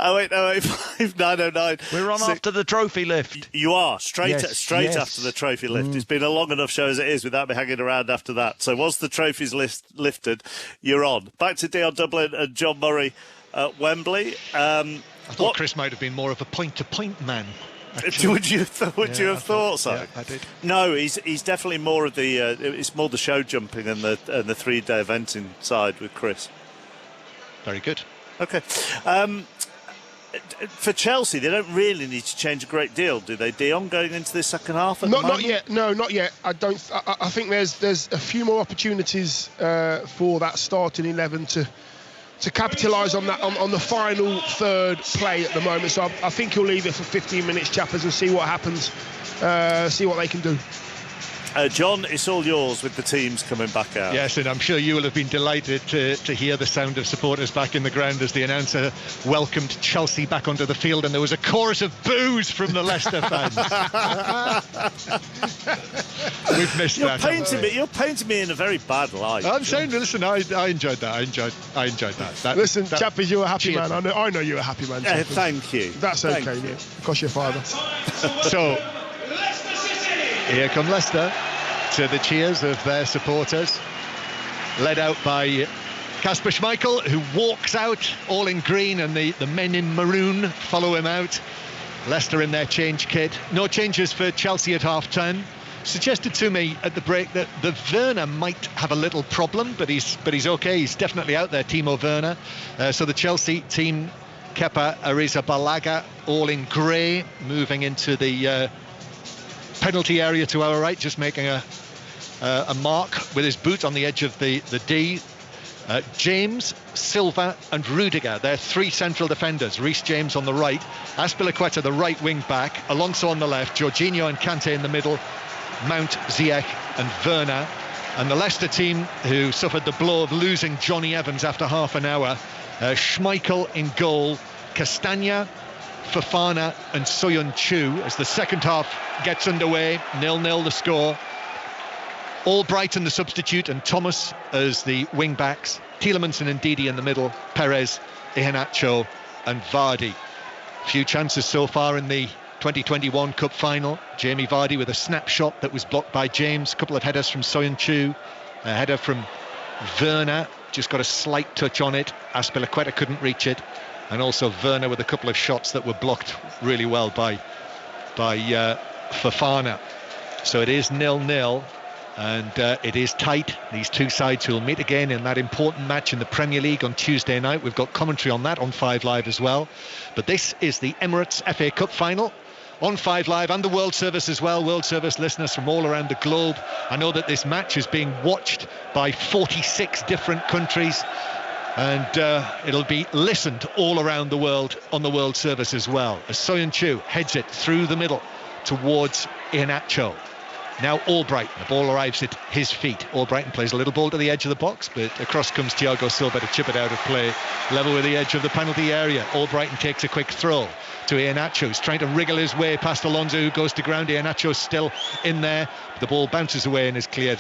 08085 909. We're on after the trophy lift. You are straight Yes. after the trophy lift. It's been a long enough show as it is without me hanging around after that. So once the trophy's lifted, you're on. Back to Dion Dublin and John Murray at Wembley. I thought Chris might have been more of a point-to-point man. Would you have thought so? Yeah, I did. No, he's definitely more of the. It's more the show jumping and the 3-day eventing side with Chris. Very good. Okay. For Chelsea, they don't really need to change a great deal, do they, Dion, going into this second half? Not yet. No, not yet. I think there's a few more opportunities for that starting 11 to capitalise on that on the final third play at the moment. So I think he'll leave it for 15 minutes, Chappers, and see what happens. See what they can do. John, it's all yours with the teams coming back out. Yes, and I'm sure you will have been delighted to hear the sound of supporters back in the ground as the announcer welcomed Chelsea back onto the field, and there was a chorus of boos from the Leicester fans. We've missed that. You're painting me in a very bad light. I'm saying, listen, I enjoyed that. I enjoyed that. Listen, Chappers, you're a happy man. I know you're a happy man. Thank you. That's okay, yeah. Because your father. So, here come Leicester to the cheers of their supporters, led out by Kasper Schmeichel, who walks out all in green, and the men in maroon follow him out. Leicester in their change kit. No changes for Chelsea at half-time. Suggested to me at the break that the Werner might have a little problem, but he's okay. He's definitely out there, Timo Werner. So the Chelsea team, Kepa Arrizabalaga, all in grey, moving into the penalty area to our right, just making a mark with his boot on the edge of the D. James, Silva and Rudiger, they're three central defenders. Reece James on the right, Azpilicueta the right wing back, Alonso on the left, Jorginho and Kante in the middle, Mount, Ziyech and Werner. And the Leicester team, who suffered the blow of losing Johnny Evans after half an hour, Schmeichel in goal, Castagna, Fofana and Soyuncu as the second half gets underway. 0-0 the score. Albrighton the substitute and Thomas as the wing backs, Tielemans and Ndidi in the middle, Perez, Iheanacho and Vardy. Few chances so far in the 2021 Cup final. Jamie Vardy with a snapshot that was blocked by James, a couple of headers from Soyuncu, a header from Werner, just got a slight touch on it. Azpilicueta couldn't reach it, and also Werner with a couple of shots that were blocked really well by Fofana. So it is 0-0, and it is tight. These two sides who will meet again in that important match in the Premier League on Tuesday night. We've got commentary on that on 5 Live as well. But this is the Emirates FA Cup final on 5 Live and the World Service as well. World Service listeners from all around the globe. I know that this match is being watched by 46 different countries, and it'll be listened all around the world on the World Service as well, as Soyuncu heads it through the middle towards Iheanacho. Now Albrighton, the ball arrives at his feet. Albrighton plays a little ball to the edge of the box, but across comes Thiago Silva to chip it out of play, level with the edge of the penalty area. Albrighton takes a quick throw to Iheanacho, who's trying to wriggle his way past Alonso, who goes to ground. Iheanacho's still in there. The ball bounces away and is cleared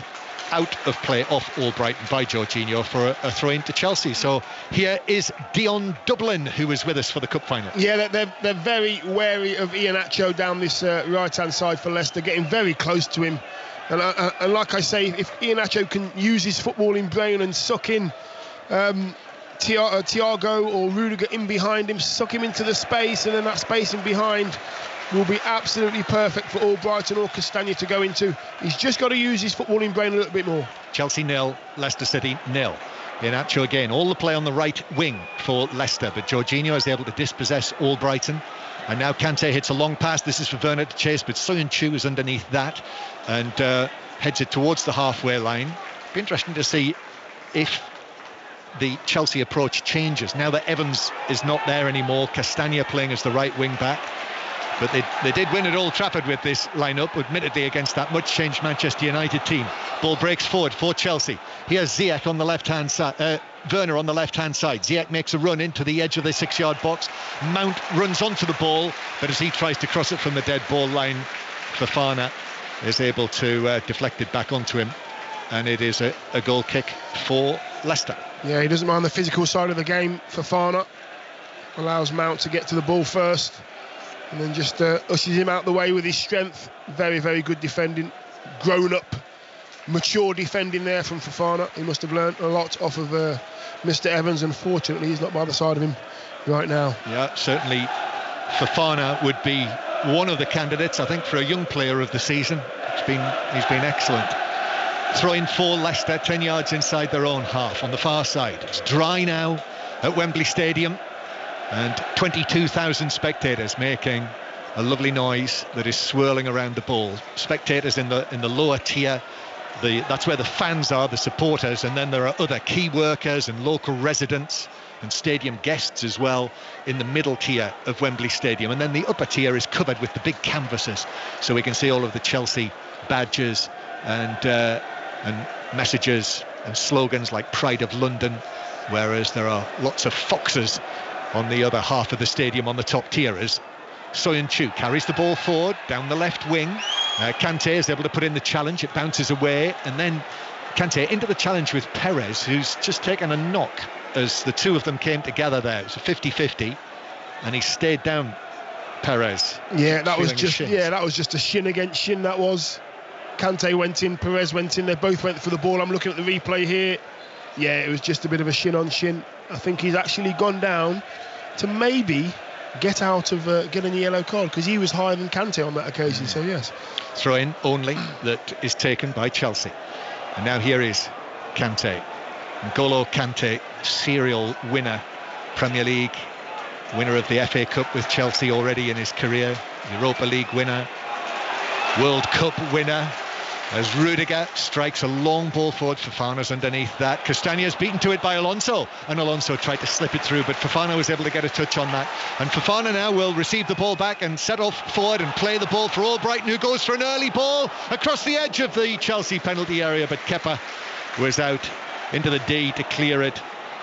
out of play off Albrighton by Jorginho for a throw into Chelsea. So here is Dion Dublin, who is with us for the cup final. Yeah, they're very wary of Iheanacho down this right-hand side for Leicester, getting very close to him. And like I say, if Iheanacho can use his footballing brain and suck in Thiago or Rudiger in behind him, suck him into the space, and then that space in behind will be absolutely perfect for Albrighton or Castagna to go into. He's just got to use his footballing brain a little bit more. Chelsea 0, Leicester City 0. Iheanacho again, all the play on the right wing for Leicester, but Jorginho is able to dispossess Albrighton. And now Kante hits a long pass. This is for Werner to chase, but Soyuncu is underneath that and heads it towards the halfway line. Be interesting to see if the Chelsea approach changes now that Evans is not there anymore. Castagna playing as the right wing back. But they did win at Old Trafford with this lineup, admittedly against that much changed Manchester United team. Ball breaks forward for Chelsea. Here's Ziyech on the left-hand side, Werner on the left-hand side. Ziyech makes a run into the edge of the 6-yard box. Mount runs onto the ball, but as he tries to cross it from the dead ball line, Fofana is able to deflect it back onto him, and it is a goal kick for Leicester. Yeah, he doesn't mind the physical side of the game, Fofana. allows Mount to get to the ball first, and then just ushers him out the way with his strength. Very, very good defending, grown up, mature defending there from Fofana. He must have learnt a lot off of Mr. Evans. Unfortunately, he's not by the side of him right now. Yeah, certainly Fofana would be one of the candidates, I think, for a young player of the season. He's been excellent. Throw-in for Leicester, 10 yards inside their own half on the far side. It's dry now at Wembley Stadium, and 22,000 spectators making a lovely noise that is swirling around the ball. Spectators in the lower tier, that's where the fans are, the supporters, and then there are other key workers and local residents and stadium guests as well in the middle tier of Wembley Stadium. And then the upper tier is covered with the big canvases, so we can see all of the Chelsea badges and messages and slogans like Pride of London, whereas there are lots of foxes on the other half of the stadium on the top tier as Soyuncu carries the ball forward down the left wing. Kante is able to put in the challenge, it bounces away, and then Kante into the challenge with Perez, who's just taken a knock as the two of them came together there. It was a 50-50, and he stayed down Perez. Yeah, that was just a shin against shin. That was. Kante went in, Perez went in, they both went for the ball. I'm looking at the replay here. Yeah, it was just a bit of a shin on shin. I think he's actually gone down to maybe get out of getting a yellow card, because he was higher than Kante on that occasion. So yes, throw in only that is taken by Chelsea. And now here is Kante. N'Golo Kante, serial winner, Premier League winner of the FA Cup with Chelsea already in his career, Europa League winner, World Cup winner, as Rudiger strikes a long ball forward. Fofana's underneath that. Castagna's beaten to it by Alonso, and Alonso tried to slip it through, but Fofana was able to get a touch on that. And Fofana now will receive the ball back and set off forward and play the ball for Albrighton, who goes for an early ball across the edge of the Chelsea penalty area, but Kepa was out into the D to clear it.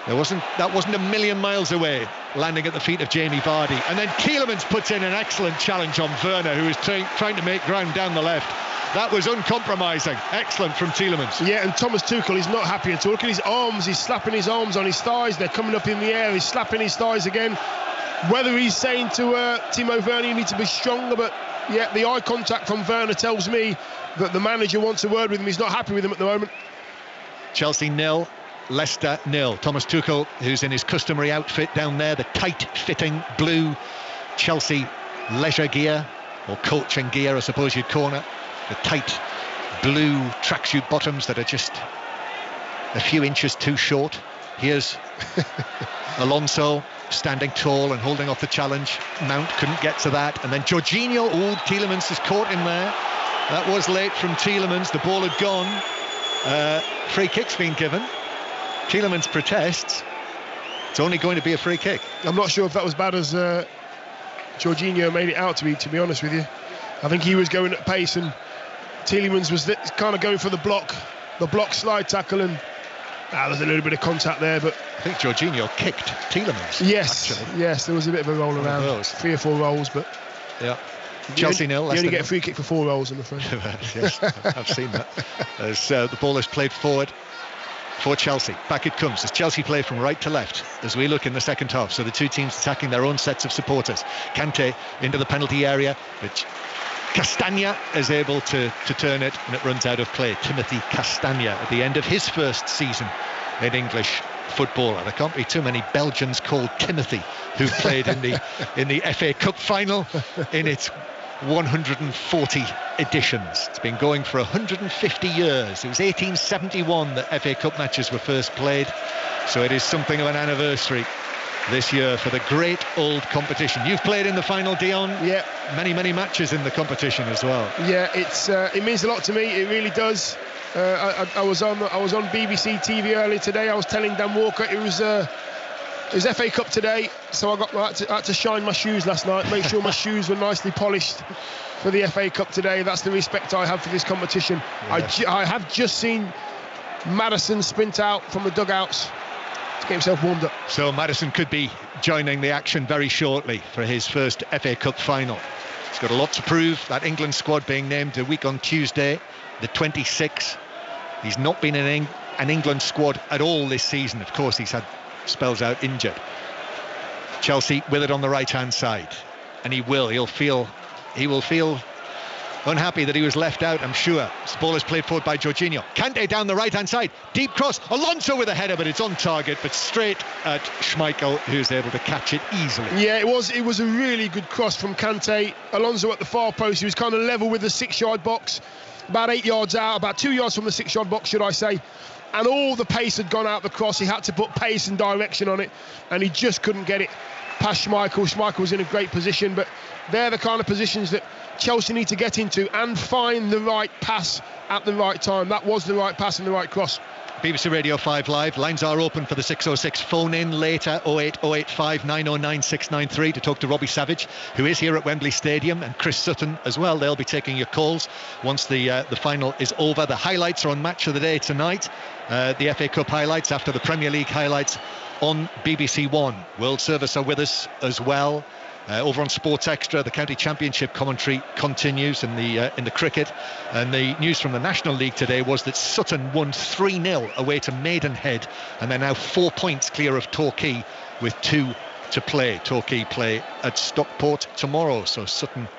That wasn't a million miles away, landing at the feet of Jamie Vardy. And then Tielemans puts in an excellent challenge on Werner, who is trying to make ground down the left. That was uncompromising. Excellent from Tielemans. Yeah, and Thomas Tuchel is not happy at all. Look at his arms. He's slapping his arms on his thighs. They're coming up in the air. He's slapping his thighs again. Whether he's saying to Timo Werner, you need to be stronger, but yeah, the eye contact from Werner tells me that the manager wants a word with him. He's not happy with him at the moment. Chelsea 0, Leicester 0. Thomas Tuchel, who's in his customary outfit down there, the tight-fitting blue Chelsea leisure gear, or coaching gear, I suppose you'd call it. The tight blue tracksuit bottoms that are just a few inches too short. Here's Alonso standing tall and holding off the challenge. Mount couldn't get to that, and then Jorginho. Tielemans is caught in there. That was late from Tielemans. The ball had gone. Free kick's been given. Tielemans protests. It's only going to be a free kick. I'm not sure if that was bad as Jorginho made it out to be honest with you. I think he was going at pace, and Tielemans was kind of going for the block slide tackle, and there's a little bit of contact there, but I think Jorginho kicked Tielemans. Yes, actually. Yes, there was a bit of a roll around, 3 or 4 rolls, but yeah. Chelsea 0. You only get a free kick for 4 rolls, I'm afraid. Yes, I've seen that. As the ball is played forward for Chelsea. Back it comes as Chelsea play from right to left as we look in the second half. So the two teams attacking their own sets of supporters. Kante into the penalty area, which Castagna is able to turn it, and it runs out of play. Timothy Castagna at the end of his first season in English football. There can't be too many Belgians called Timothy who played in the FA Cup final in its 140 editions. It's been going for 150 years. It was 1871 that FA Cup matches were first played, so it is something of an anniversary this year for the great old competition. You've played in the final, Dion. Yeah, many many-matches in the competition as well. Yeah, it means a lot to me. It really does. I was on BBC TV earlier today. I was telling Dan Walker it was FA Cup today, so I had to shine my shoes last night, make sure my shoes were nicely polished for the FA Cup today. That's the respect I have for this competition. Yeah. I have just seen Maddison sprint out from the dugouts to get himself warmed up. So Maddison could be joining the action very shortly for his first FA Cup final. He's got a lot to prove. That England squad being named a week on Tuesday, the 26th. He's not been in an England squad at all this season. Of course, he's had spells out injured. Chelsea with it on the right-hand side, and he will feel unhappy that he was left out, I'm sure. This ball is played forward by Jorginho. Kante down the right-hand side, deep cross, Alonso with a header, but it's on target, but straight at Schmeichel, who's able to catch it easily. Yeah, it was a really good cross from Kante. Alonso at the far post, he was kind of level with the 6-yard box, about 8 yards out, about 2 yards from the 6-yard box, should I say. And all the pace had gone out the cross. He had to put pace and direction on it, and he just couldn't get it past Schmeichel. Schmeichel was in a great position, but they're the kind of positions that Chelsea need to get into and find the right pass at the right time. That was the right pass and the right cross. BBC Radio 5 Live, lines are open for the 606. Phone in later, 08085 909 693 to talk to Robbie Savage, who is here at Wembley Stadium, and Chris Sutton as well. They'll be taking your calls once the final is over. The highlights are on Match of the Day tonight. The FA Cup highlights after the Premier League highlights on BBC One. World Service are with us as well. Over on Sports Extra, the County Championship commentary continues in the cricket, and the news from the National League today was that Sutton won 3-0 away to Maidenhead, and they're now 4 points clear of Torquay with 2 to play. Torquay play at Stockport tomorrow, so Sutton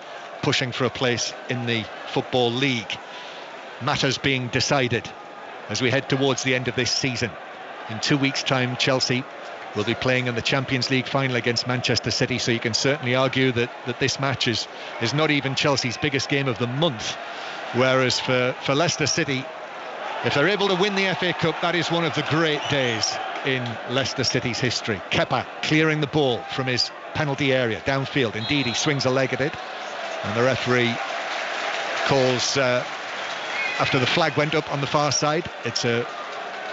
pushing for a place in the Football League. Matters being decided as we head towards the end of this season. In 2 weeks' time, Chelsea will be playing in the Champions League final against Manchester City, so you can certainly argue that this match is not even Chelsea's biggest game of the month. Whereas for Leicester City, if they're able to win the FA Cup, that is one of the great days in Leicester City's history. Kepa clearing the ball from his penalty area downfield. Indeed, he swings a leg at it, and the referee calls after the flag went up on the far side.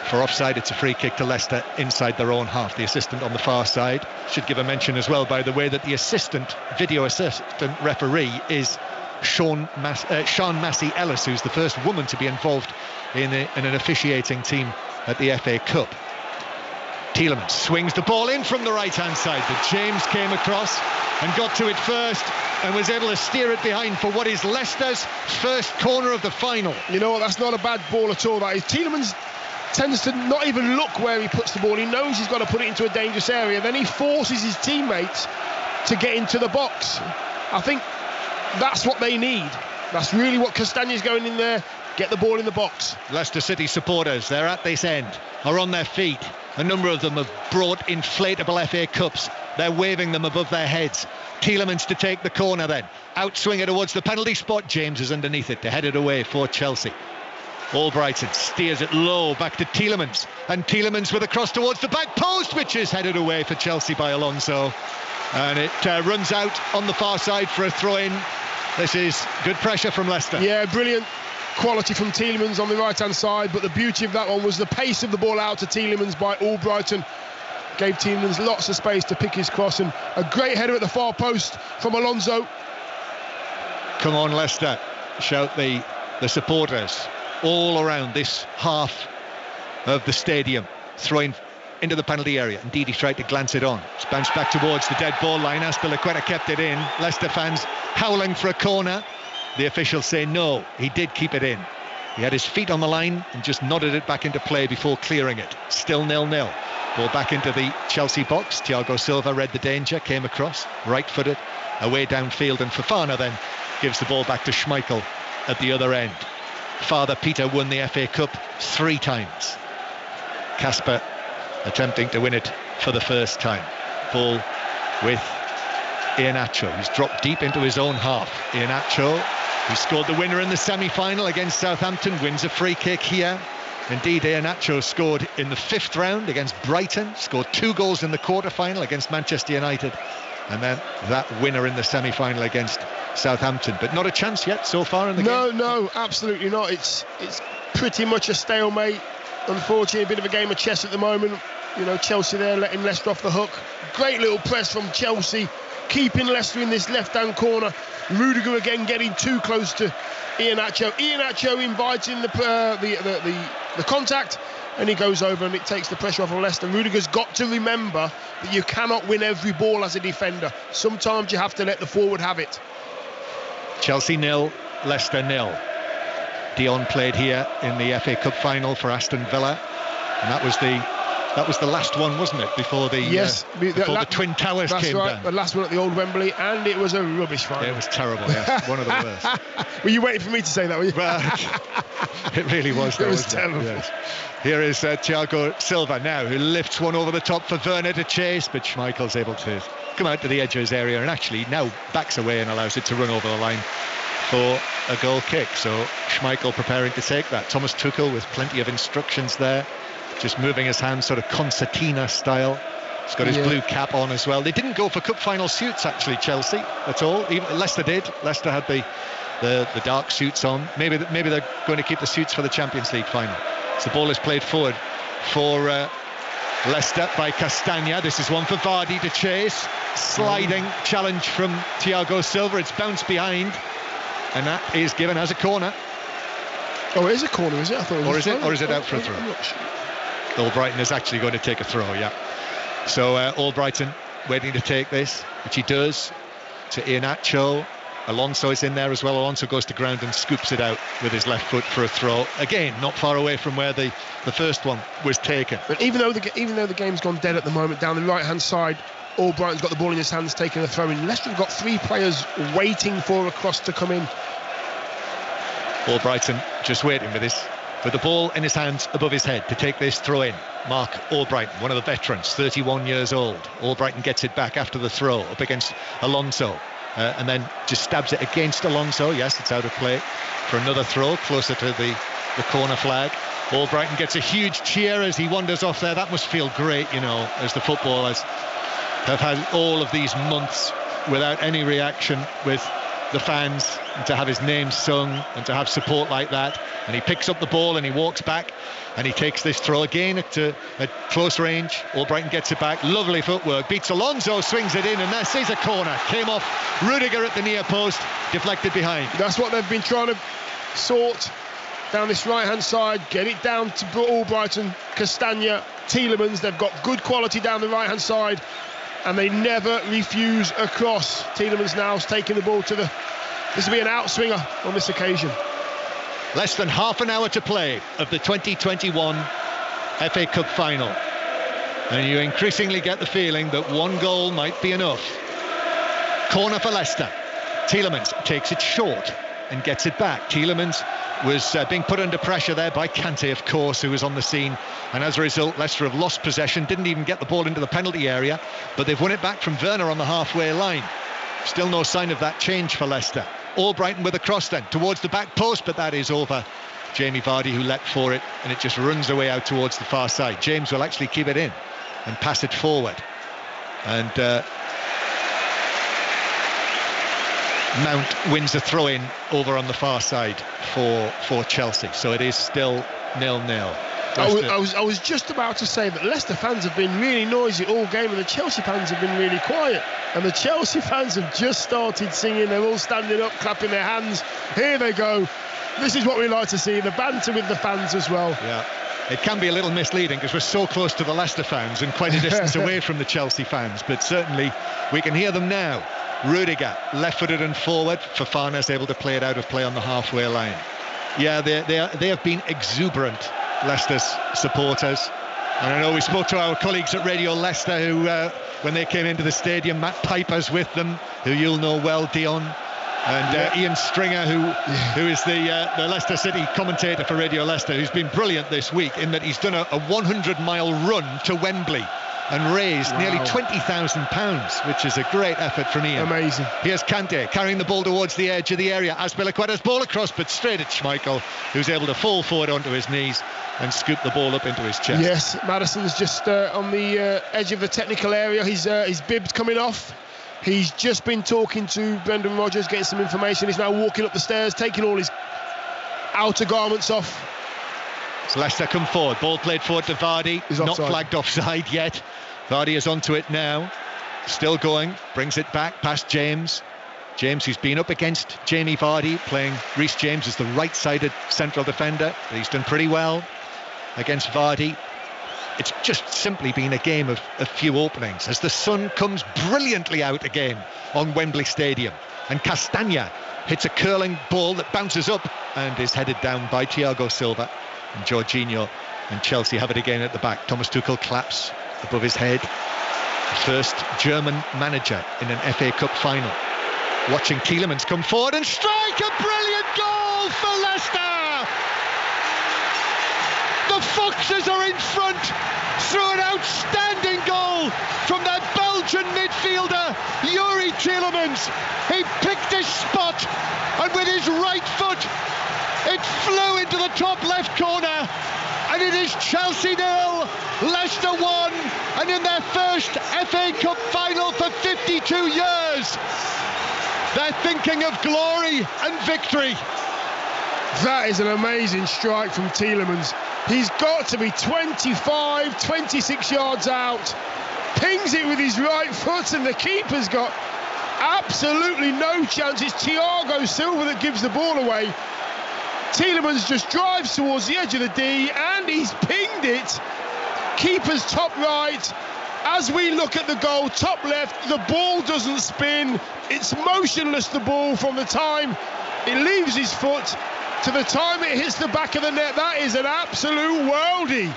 For offside, it's a free kick to Leicester inside their own half. The assistant on the far side should give a mention as well, by the way, that the video assistant referee is Sean Massey Ellis, who's the first woman to be involved in an officiating team at the FA Cup. Tielemans swings the ball in from the right-hand side, but James came across and got to it first and was able to steer it behind for what is Leicester's first corner of the final. You know what, that's not a bad ball at all, that is. Tielemans tends to not even look where he puts the ball. He knows he's got to put it into a dangerous area. Then he forces his teammates to get into the box. I think that's what they need. That's really what Castagne's going in there. Get the ball in the box. Leicester City supporters, they're at this end, are on their feet. A number of them have brought inflatable FA Cups. They're waving them above their heads. Tielemans to take the corner then. Outswinger towards the penalty spot. James is underneath it to head it away for Chelsea. Albrighton steers it low back to Tielemans, and Tielemans with a cross towards the back post, which is headed away for Chelsea by Alonso, and it runs out on the far side for a throw-in. This is good pressure from Leicester. Yeah, brilliant quality from Tielemans on the right-hand side, but the beauty of that one was the pace of the ball out to Tielemans by Albrighton. Gave Tielemans lots of space to pick his cross, and a great header at the far post from Alonso. Come on, Leicester, shout the supporters all around this half of the stadium, throwing into the penalty area. Indeed, he tried to glance it on. It's bounced back towards the dead ball line. Azpilicueta kept it in. Leicester fans howling for a corner. The officials say no, he did keep it in. He had his feet on the line and just nodded it back into play before clearing it. Still 0-0. Ball back into the Chelsea box. Thiago Silva read the danger, came across, right-footed, away downfield, and Fofana then gives the ball back to Schmeichel at the other end. Father Peter won the FA Cup 3 times. Kasper attempting to win it for the first time. Ball with Iheanacho, who's dropped deep into his own half. Iheanacho, who scored the winner in the semi-final against Southampton, wins a free kick here. Indeed, Iheanacho scored in the 5th round against Brighton, scored 2 goals in the quarter-final against Manchester United, and then that winner in the semi-final against Southampton. But not a chance yet so far in the game. No, absolutely not. It's pretty much a stalemate. Unfortunately, a bit of a game of chess at the moment. You know, Chelsea there letting Leicester off the hook. Great little press from Chelsea, keeping Leicester in this left-hand corner. Rudiger again getting too close to Iheanacho. Iheanacho inviting the contact, and he goes over and it takes the pressure off of Leicester. Rudiger's got to remember that you cannot win every ball as a defender. Sometimes you have to let the forward have it. Chelsea 0, Leicester 0. Dion played here in the FA Cup final for Aston Villa, and that was the That was the last one, wasn't it? Before the the Twin Towers came down. The last one at the old Wembley, and it was a rubbish final. It was terrible. Yeah, one of the worst. Were you waiting for me to say that? Were you? Well, it really was. It was terrible. Yes. Here is Thiago Silva now, who lifts one over the top for Werner to chase, but Schmeichel's able to come out to the edge of his area and actually now backs away and allows it to run over the line for a goal kick. So Schmeichel preparing to take that. Thomas Tuchel with plenty of instructions there, just moving his hands sort of concertina style. He's got his blue cap on as well. They didn't go for cup final suits actually, Chelsea, at all. Even Leicester did. Leicester had the dark suits on. Maybe they're going to keep the suits for the Champions League final. So the ball is played forward for Leicester by Castagna. This is one for Vardy to chase. Sliding challenge from Thiago Silva. It's bounced behind, and that is given as a corner. Oh, it is a corner, is it? I thought it was or is it out for a throw? I'm not sure. Albrighton is actually going to take a throw, yeah. So Albrighton waiting to take this, which he does to Iheanacho. Alonso is in there as well. Alonso goes to ground and scoops it out with his left foot for a throw. Again, not far away from where the first one was taken. But even though the game's gone dead at the moment, down the right-hand side, Albrighton's got the ball in his hands, taking a throw in. Leicester have got 3 players waiting for a cross to come in. Albrighton just waiting with the ball in his hands above his head to take this throw in. Mark Albrighton, one of the veterans, 31 years old. Albrighton gets it back after the throw up against Alonso. And then just stabs it against Alonso. Yes, it's out of play for another throw closer to the corner flag. Albrighton gets a huge cheer as he wanders off there. That must feel great, as the footballers have had all of these months without any reaction with the fans, and to have his name sung and to have support like that. And he picks up the ball and he walks back and he takes this throw again at close range. Albrighton gets it back, lovely footwork, beats Alonso, swings it in, and this is a corner. Came off Rudiger at the near post, deflected behind. That's what they've been trying to sort down this right hand side, get it down to Albrighton, Castagna, Tielemans. They've got good quality down the right hand side, and they never refuse a cross. Tielemans now's taking the ball this will be an outswinger on this occasion. Less than half an hour to play of the 2021 FA Cup final, and you increasingly get the feeling that one goal might be enough. Corner for Leicester. Tielemans takes it short and gets it back. Tielemans was being put under pressure there by Kante, of course, who was on the scene, and as a result Leicester have lost possession, didn't even get the ball into the penalty area, but they've won it back from Werner on the halfway line. Still no sign of that change for Leicester. Albrighton with a cross then towards the back post, but that is over Jamie Vardy, who leapt for it, and it just runs away out towards the far side. James will actually keep it in and pass it forward, and Mount wins the throw-in over on the far side for Chelsea. So it is still 0-0. I was just about to say that Leicester fans have been really noisy all game, and the Chelsea fans have been really quiet. And the Chelsea fans have just started singing. They're all standing up, clapping their hands. Here they go. This is what we like to see, the banter with the fans as well. Yeah. It can be a little misleading because we're so close to the Leicester fans and quite a distance away from the Chelsea fans, but certainly we can hear them now. Rudiger, left-footed and forward. Fofana's able to play it out of play on the halfway line. Yeah, they have been exuberant, Leicester's supporters. And I know we spoke to our colleagues at Radio Leicester who, when they came into the stadium, Matt Piper's with them, who you'll know well, Dion. And Ian Stringer, who is the Leicester City commentator for Radio Leicester, who's been brilliant this week in that he's done a 100-mile run to Wembley and raised nearly £20,000, which is a great effort from Ian. Amazing. Here's Kante carrying the ball towards the edge of the area. Azpilicueta's ball across, but straight at Schmeichel, who's able to fall forward onto his knees and scoop the ball up into his chest. Yes, Maddison's just on the edge of the technical area. His bib's coming off. He's just been talking to Brendan Rodgers, getting some information. He's now walking up the stairs, taking all his outer garments off. So Leicester come forward. Ball played forward to Vardy. Not flagged offside yet. Vardy is onto it now. Still going. Brings it back past James. James, who's been up against Jamie Vardy, playing Reece James as the right-sided central defender. But he's done pretty well against Vardy. It's just simply been a game of a few openings as the sun comes brilliantly out again on Wembley Stadium. And Castagna hits a curling ball that bounces up and is headed down by Thiago Silva. And Jorginho And Chelsea have it again at the back. Thomas Tuchel claps above his head. First German manager in an FA Cup final. Watching Tielemans come forward and strike a brilliant goal for Leicester! The Foxes are in front through an outstanding goal from their Belgian midfielder, Youri Tielemans. He picked his spot, and with his right foot, it flew into the top left corner. And it is Chelsea 0, Leicester 1, and in their first FA Cup final for 52 years, they're thinking of glory and victory. That is an amazing strike from Tielemans. He's got to be 25, 26 yards out, pings it with his right foot, and the keeper's got absolutely no chance. It's Thiago Silva that gives the ball away. Tielemans just drives towards the edge of the D, and he's pinged it. Keeper's top right. As we look at the goal, top left, the ball doesn't spin. It's motionless, the ball, from the time it leaves his foot to the time it hits the back of the net. That is an absolute worldie.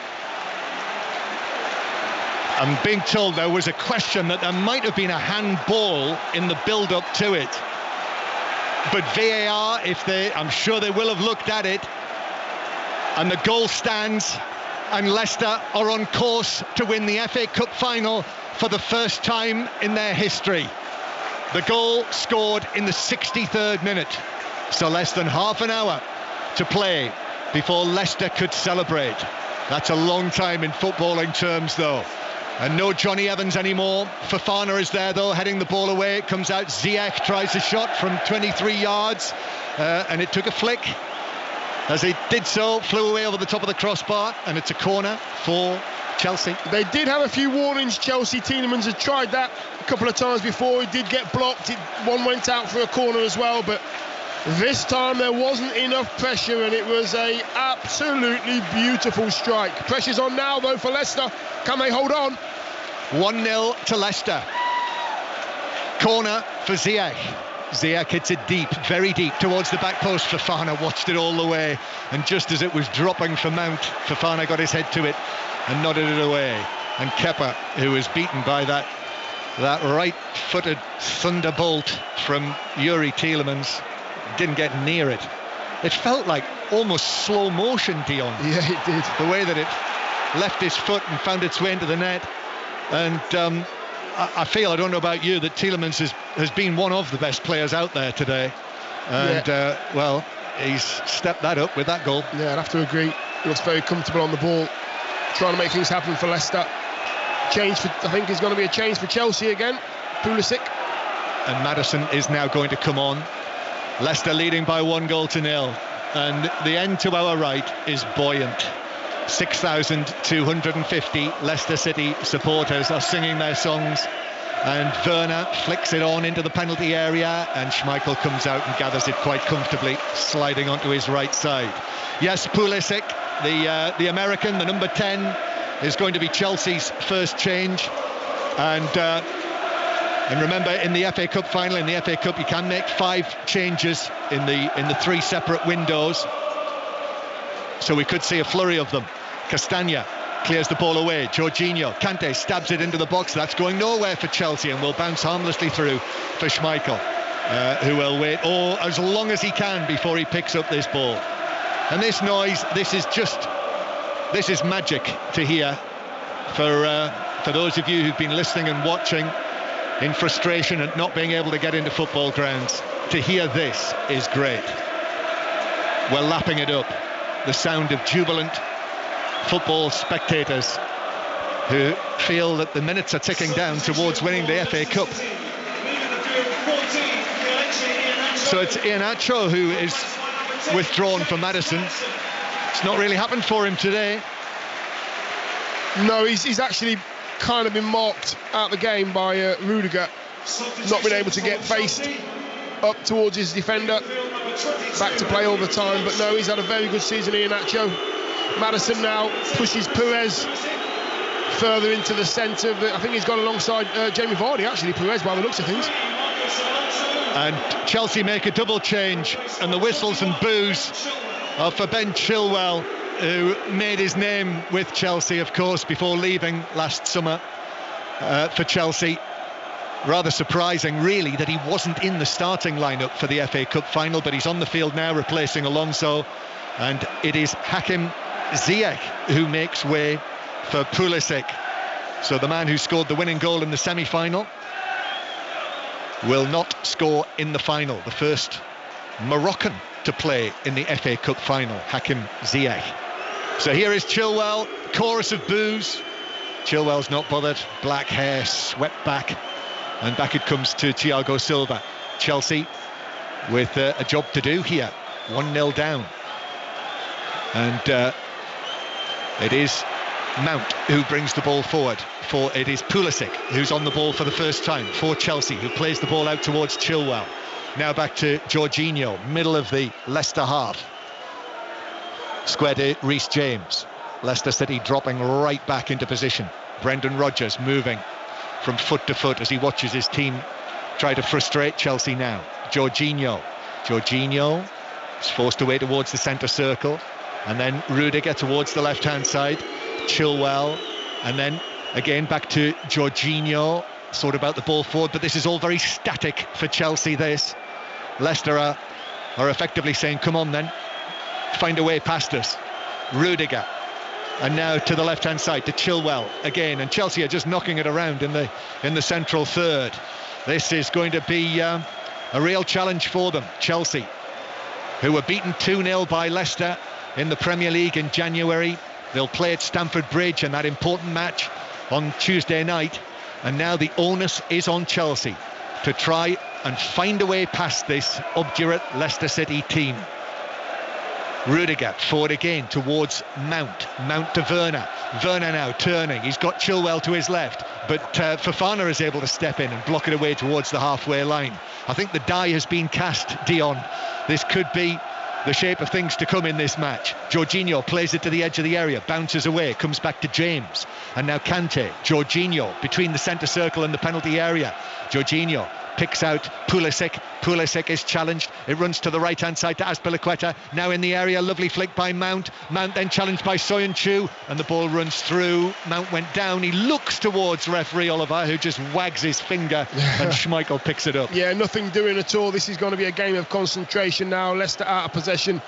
I'm being told there was a question that there might have been a handball in the build-up to it. But VAR, I'm sure they will have looked at it, and the goal stands, and Leicester are on course to win the FA Cup final for the first time in their history. The goal scored in the 63rd minute, so less than half an hour to play before Leicester could celebrate. That's a long time in footballing terms, though. And no Johnny Evans anymore. Fofana is there, though, heading the ball away. It comes out. Ziyech tries a shot from 23 yards, and it took a flick. As he did so, flew away over the top of the crossbar, and it's a corner for Chelsea. They did have a few warnings, Chelsea. Tielemans had tried that a couple of times before. He did get blocked. One went out for a corner as well, but this time there wasn't enough pressure, and it was a absolutely beautiful strike. Pressure's on now, though, for Leicester. Can they hold on? 1-0 to Leicester. Corner for Ziyech. Ziyech hits it deep, very deep, towards the back post. Fofana watched it all the way, and just as it was dropping for Mount, Fofana got his head to it and nodded it away. And Kepa, who was beaten by that right-footed thunderbolt from Youri Tielemans, didn't get near it. It felt like almost slow motion, Dion. Yeah, it did. The way that it left his foot and found its way into the net. And I feel, I don't know about you, that Tielemans has been one of the best players out there today. And, well, he's stepped that up with that goal. Yeah, I'd have to agree. He looks very comfortable on the ball, trying to make things happen for Leicester. I think it's going to be a change for Chelsea again. Pulisic. And Maddison is now going to come on. Leicester leading by 1-0. And the end to our right is buoyant. 6,250 Leicester City supporters are singing their songs, and Werner flicks it on into the penalty area, and Schmeichel comes out and gathers it quite comfortably, sliding onto his right side. Yes, Pulisic, the American, the number 10, is going to be Chelsea's first change. And remember, in the FA Cup final, in the FA Cup, you can make 5 changes in the 3 separate windows. So we could see a flurry of them. Castagna clears the ball away. Jorginho, Kante stabs it into the box. That's going nowhere for Chelsea and will bounce harmlessly through for Schmeichel, who will wait as long as he can before he picks up this ball. And this noise, this is magic to hear for those of you who've been listening and watching in frustration at not being able to get into football grounds. To hear this is great. We're lapping it up. The sound of jubilant football spectators who feel that the minutes are ticking down towards winning the FA Cup. So it's Iheanacho who is withdrawn from Maddison. It's not really happened for him today. No, he's actually kind of been marked out the game by Rudiger, not been able to get faced up towards his defender, back to play all the time. But no, he's had a very good season, Iheanacho. Maddison now pushes Perez further into the centre. I think he's gone alongside Jamie Vardy, actually, Perez, by the looks of things. And Chelsea make a double change, and the whistles and boos are for Ben Chilwell, who made his name with Chelsea, of course, before leaving last summer for Chelsea. Rather surprising, really, that he wasn't in the starting lineup for the FA Cup final, but he's on the field now replacing Alonso. And it is Hakim Ziyech who makes way for Pulisic. So the man who scored the winning goal in the semi-final will not score in the final. The first Moroccan to play in the FA Cup final, Hakim Ziyech. So here is Chilwell, chorus of boos. Chilwell's not bothered, black hair swept back, and back it comes to Thiago Silva. Chelsea with a job to do here, 1-0 down. And it is Mount who brings the ball forward. For it is Pulisic who's on the ball for the first time for Chelsea, who plays the ball out towards Chilwell. Now back to Jorginho, middle of the Leicester half. Square to Reece James. Leicester City dropping right back into position. Brendan Rodgers moving from foot to foot as he watches his team try to frustrate Chelsea now. Jorginho is forced away towards the centre circle, and then Rudiger towards the left-hand side. Chilwell, and then again back to Jorginho, sort about the ball forward, but this is all very static for Chelsea. This Leicester are effectively saying, come on then, find a way past us. Rudiger, and now to the left-hand side to Chilwell again, and Chelsea are just knocking it around in the central third. This is going to be a real challenge for them. Chelsea, who were beaten 2-0 by Leicester in the Premier League in January. They'll play at Stamford Bridge in that important match on Tuesday night, and now the onus is on Chelsea to try and find a way past this obdurate Leicester City team. Rudiger forward again towards Mount to Werner. Werner now turning, he's got Chilwell to his left, but Fofana is able to step in and block it away towards the halfway line. I think the die has been cast, Dion. This could be the shape of things to come in this match. Jorginho plays it to the edge of the area, bounces away, comes back to James, and now Kante. Jorginho between the centre circle and the penalty area. Jorginho picks out Pulisic. Pulisic is challenged. It runs to the right-hand side to Azpilicueta. Now in the area, lovely flick by Mount. Mount then challenged by Soyuncu, and the ball runs through. Mount went down. He looks towards referee Oliver, who just wags his finger, and Schmeichel picks it up. Yeah, nothing doing at all. This is going to be a game of concentration now. Leicester out of possession.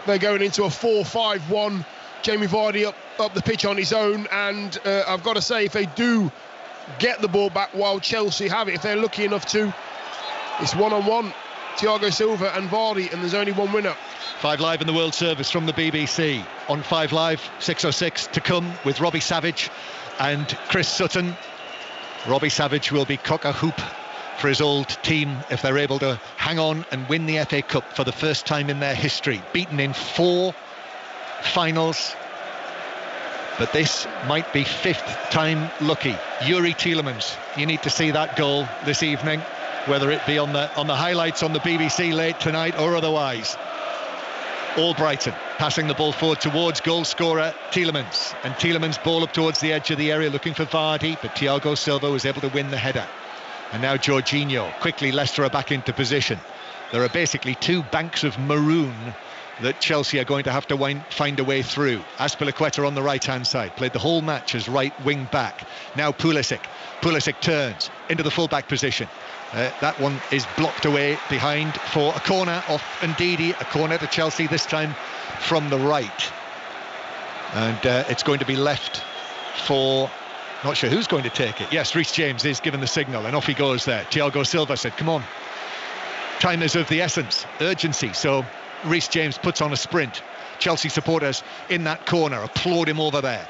They're going into a 4-5-1. Jamie Vardy up the pitch on his own, and I've got to say, if they do get the ball back while Chelsea have it, if they're lucky enough to, it's one-on-one, Thiago Silva and Vardy, and there's only one winner. 5 Live in the World Service from the BBC. On 5 Live, 6:06 to come with Robbie Savage and Chris Sutton. Robbie Savage will be cock-a-hoop for his old team if they're able to hang on and win the FA Cup for the first time in their history. Beaten in 4 finals, but this might be 5th time lucky. Yuri Tielemans, you need to see that goal this evening, whether it be on the highlights on the BBC late tonight or otherwise. Albrighton passing the ball forward towards goal scorer Tielemans, and Tielemans ball up towards the edge of the area looking for Vardy, but Thiago Silva was able to win the header. And now Jorginho. Quickly Leicester are back into position. There are basically 2 banks of maroon that Chelsea are going to have to find a way through. Azpilicueta on the right-hand side, played the whole match as right wing back. Now Pulisic turns into the full-back position. That one is blocked away behind for a corner off Ndidi, a corner to Chelsea, this time from the right. And it's going to be left for, not sure who's going to take it. Yes, Reece James is given the signal, and off he goes there. Thiago Silva said, come on. Time is of the essence, urgency. So Reece James puts on a sprint. Chelsea supporters in that corner applaud him over there.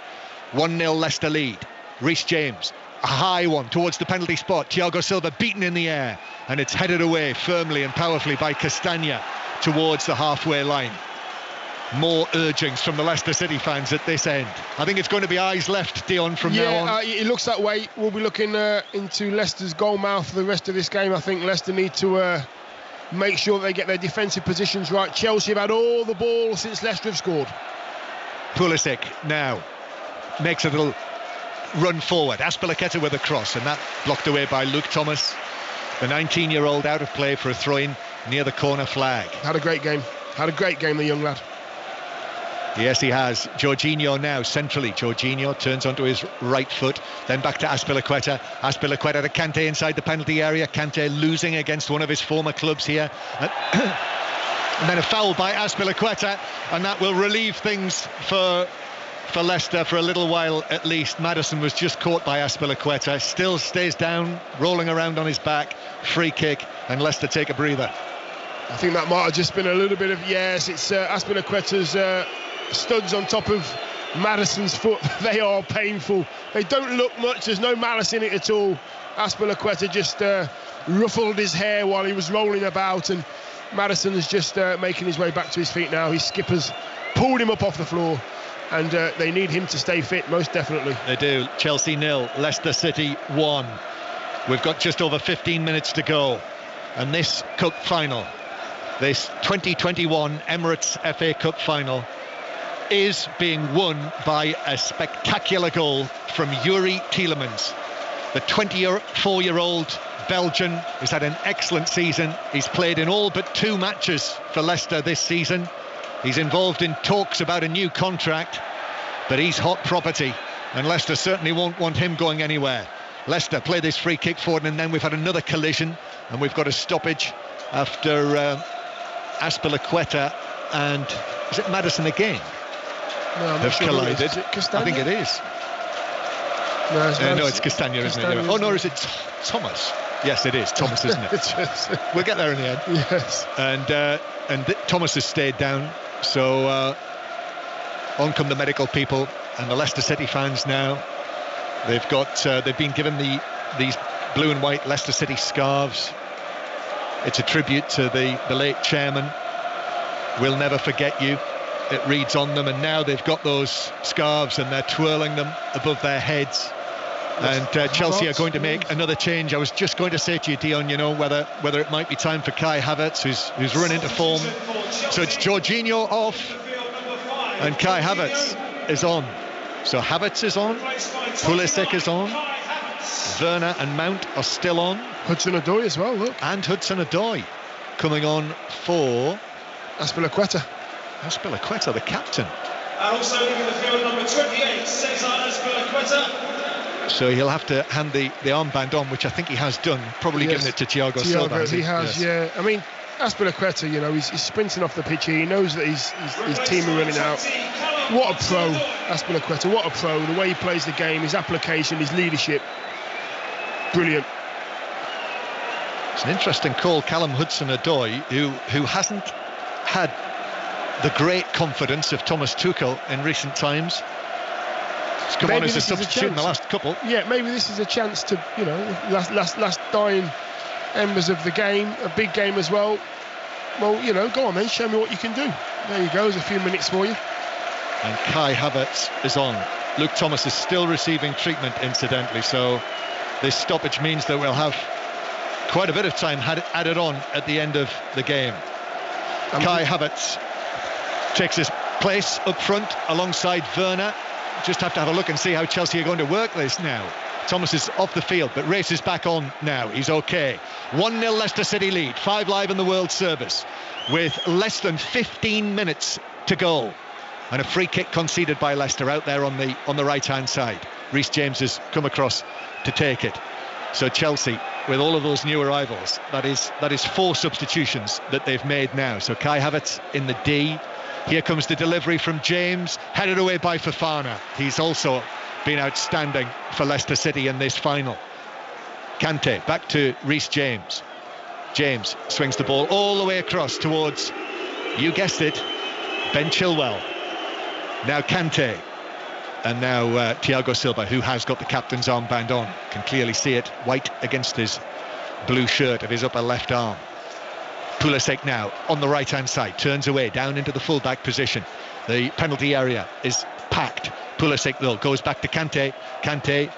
1-0 Leicester lead. Reece James, a high one towards the penalty spot. Thiago Silva beaten in the air, and it's headed away firmly and powerfully by Castagna towards the halfway line. More urgings from the Leicester City fans at this end. I think it's going to be eyes left, Dion, from now on. It looks that way. We'll be looking into Leicester's goal mouth for the rest of this game. I think Leicester need to make sure they get their defensive positions right. Chelsea have had all the ball since Leicester have scored. Pulisic now makes a little run forward. Azpilicueta with a cross, and that blocked away by Luke Thomas. The 19-year-old out of play for a throw-in near the corner flag. Had a great game, the young lad. Yes, he has. Jorginho now centrally. Jorginho turns onto his right foot, then back to Azpilicueta. Azpilicueta to Kante inside the penalty area. Kante losing against one of his former clubs here. And then a foul by Azpilicueta, and that will relieve things for Leicester for a little while at least. Maddison was just caught by Azpilicueta, still stays down, rolling around on his back. Free kick, and Leicester take a breather. I think that might have just been a little bit of, yes, it's Azpilicueta's studs on top of Maddison's foot. They are painful. They don't look much, there's no malice in it at all. Azpilicueta just ruffled his hair while he was rolling about, and Maddison is just making his way back to his feet now. His skippers pulled him up off the floor, and they need him to stay fit, most definitely. They do. Chelsea 0, Leicester City 1. We've got just over 15 minutes to go, and this cup final, this 2021 Emirates FA Cup final, is being won by a spectacular goal from Yuri Tielemans. The 24-year-old Belgian has had an excellent season. He's played in all but 2 matches for Leicester this season. He's involved in talks about a new contract, but he's hot property, and Leicester certainly won't want him going anywhere. Leicester play this free kick forward, and then we've had another collision, and we've got a stoppage after Azpilicueta and is it Maddison again? No, I'm have sure collided. Is it I think it is. No, it's Castagna, isn't it? Oh no, is it Thomas? Yes, it is Thomas, isn't it? We'll get there in the end. Yes. And Thomas has stayed down, so on come the medical people and the Leicester City fans now. They've been given these blue and white Leicester City scarves. It's a tribute to the late chairman. We'll never forget you. It reads on them, and now they've got those scarves and they're twirling them above their heads. And Chelsea are going to make another change. I was just going to say to you, Dion, whether it might be time for Kai Havertz, who's run into form. So it's Jorginho off, and Kai Havertz is on. So Havertz is on, Pulisic is on, Werner and Mount are still on. Hudson-Odoi as well, look. And Hudson-Odoi coming on for Azpilicueta. Azpilicueta, the captain. And also leaving the field, number 28, Cesar Azpilicueta. So he'll have to hand the armband on, which I think he has done, probably given it to Thiago Silva. He has, yes. Yeah. I mean, Azpilicueta, he's sprinting off the pitch here. He knows that his team are running out. What a pro, Azpilicueta, what a pro. The way he plays the game, his application, his leadership. Brilliant. It's an interesting call, Callum Hudson-Odoi, who hasn't had the great confidence of Thomas Tuchel in recent times. He's come on as a substitute in the last couple. Yeah, maybe this is a chance to, last dying embers of the game, a big game as well. Well, go on then, show me what you can do. There you go, there's a few minutes for you. And Kai Havertz is on. Luke Thomas is still receiving treatment, incidentally, so this stoppage means that we'll have quite a bit of time added on at the end of the game. Kai Havertz takes his place up front alongside Werner. Just have to have a look and see how Chelsea are going to work this now. Thomas is off the field, but races back on now. He's okay. 1-0 Leicester City lead. 5 Live in the World Service with less than 15 minutes to go. And a free kick conceded by Leicester out there on the right-hand side. Reece James has come across to take it. So Chelsea, with all of those new arrivals, that is 4 substitutions that they've made now. So Kai Havertz in the D. Here comes the delivery from James, headed away by Fofana. He's also been outstanding for Leicester City in this final. Kante back to Reece James. James swings the ball all the way across towards, you guessed it, Ben Chilwell. Now Kante. And now Thiago Silva, who has got the captain's armband on, can clearly see it, white against his blue shirt of his upper left arm. Pulisic now on the right-hand side, turns away, down into the full-back position. The penalty area is packed. Pulisic, though, goes back to Kante. Kante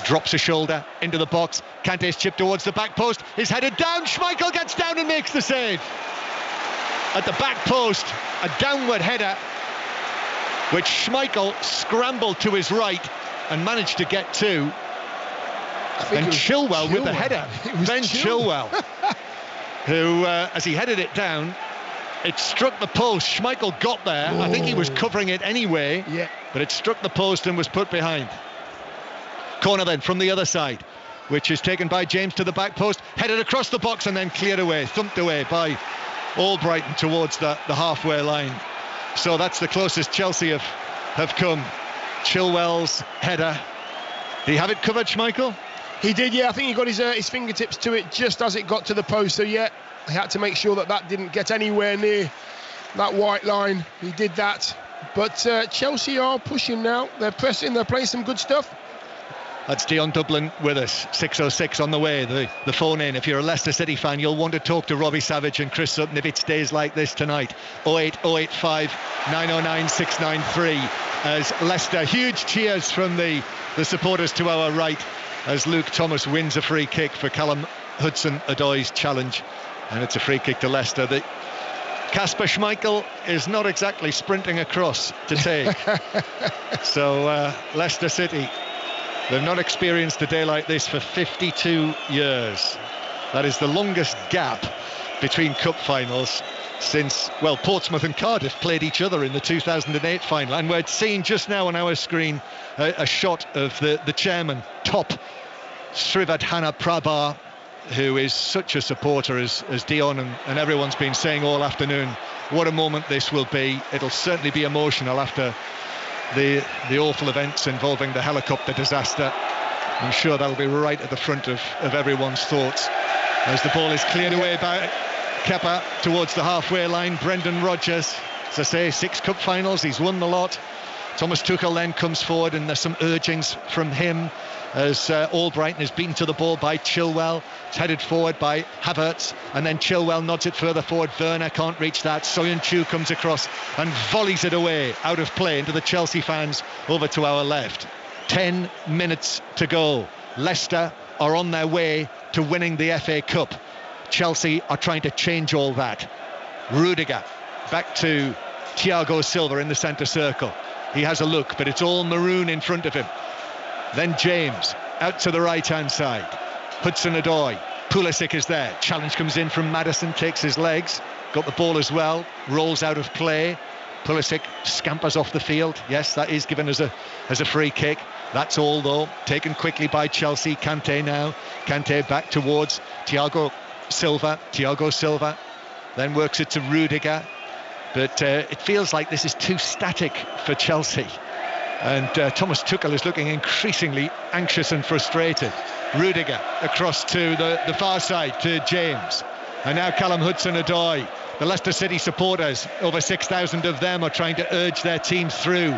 drops a shoulder into the box. Kante's chipped towards the back post, is headed down. Schmeichel gets down and makes the save. At the back post, a downward header, which Schmeichel scrambled to his right and managed to get to. And Chilwell with the header. Ben Chilwell. Who, as he headed it down, It struck the post. Schmeichel got there. I think he was covering it anyway. Yeah. But it struck the post and was put behind. Corner then from the other side, which is taken by James to the back post, headed across the box and then cleared away, thumped away by Albrighton towards the halfway line. So that's the closest Chelsea have come. Chilwell's header. Did he have it covered, Schmeichel? He did, yeah. I think he got his fingertips to it just as it got to the post. So, yeah, he had to make sure that didn't get anywhere near that white line. He did that. But Chelsea are pushing now. They're pressing. They're playing some good stuff. That's Dion Dublin with us. 6:06 on the way. The phone in. If you're a Leicester City fan, you'll want to talk to Robbie Savage and Chris Sutton if it stays like this tonight. 08085 909 693. As Leicester, huge cheers from the supporters to our right as Luke Thomas wins a free kick for Callum Hudson-Odoi's challenge. And it's a free kick to Leicester that Kasper Schmeichel is not exactly sprinting across to take. So Leicester City, they've not experienced a day like this for 52 years. That is the longest gap between cup finals since, well, Portsmouth and Cardiff played each other in the 2008 final. And we're seeing just now on our screen a shot of the chairman, top Srivadhana Prabha, who is such a supporter as Dion and everyone's been saying all afternoon. What a moment this will be. It'll certainly be emotional after the awful events involving the helicopter disaster. I'm sure that'll be right at the front of everyone's thoughts as the ball is cleared away by Kepa towards the halfway line. Brendan Rodgers, as I say, 6 cup finals, he's won the lot. Thomas Tuchel then comes forward and there's some urgings from him as Albrighton is beaten to the ball by Chilwell. It's headed forward by Havertz, and then Chilwell nods it further forward. Werner can't reach that. Soyuncu comes across and volleys it away out of play into the Chelsea fans over to our left. 10 minutes to go. Leicester are on their way to winning the FA Cup. Chelsea are trying to change all that. Rudiger back to Thiago Silva in the centre circle. He has a look, but it's all maroon in front of him. Then James out to the right-hand side. Hudson-Odoi. Pulisic is there. Challenge comes in from Maddison, takes his legs. Got the ball as well. Rolls out of play. Pulisic scampers off the field. Yes, that is given as a free kick. That's all, though. Taken quickly by Chelsea. Kante now. Kante back towards Thiago Silva. Thiago Silva then works it to Rudiger. But it feels like this is too static for Chelsea. And Thomas Tuchel is looking increasingly anxious and frustrated. Rudiger across to the far side to James. And now Callum Hudson-Odoi. The Leicester City supporters, over 6,000 of them, are trying to urge their team through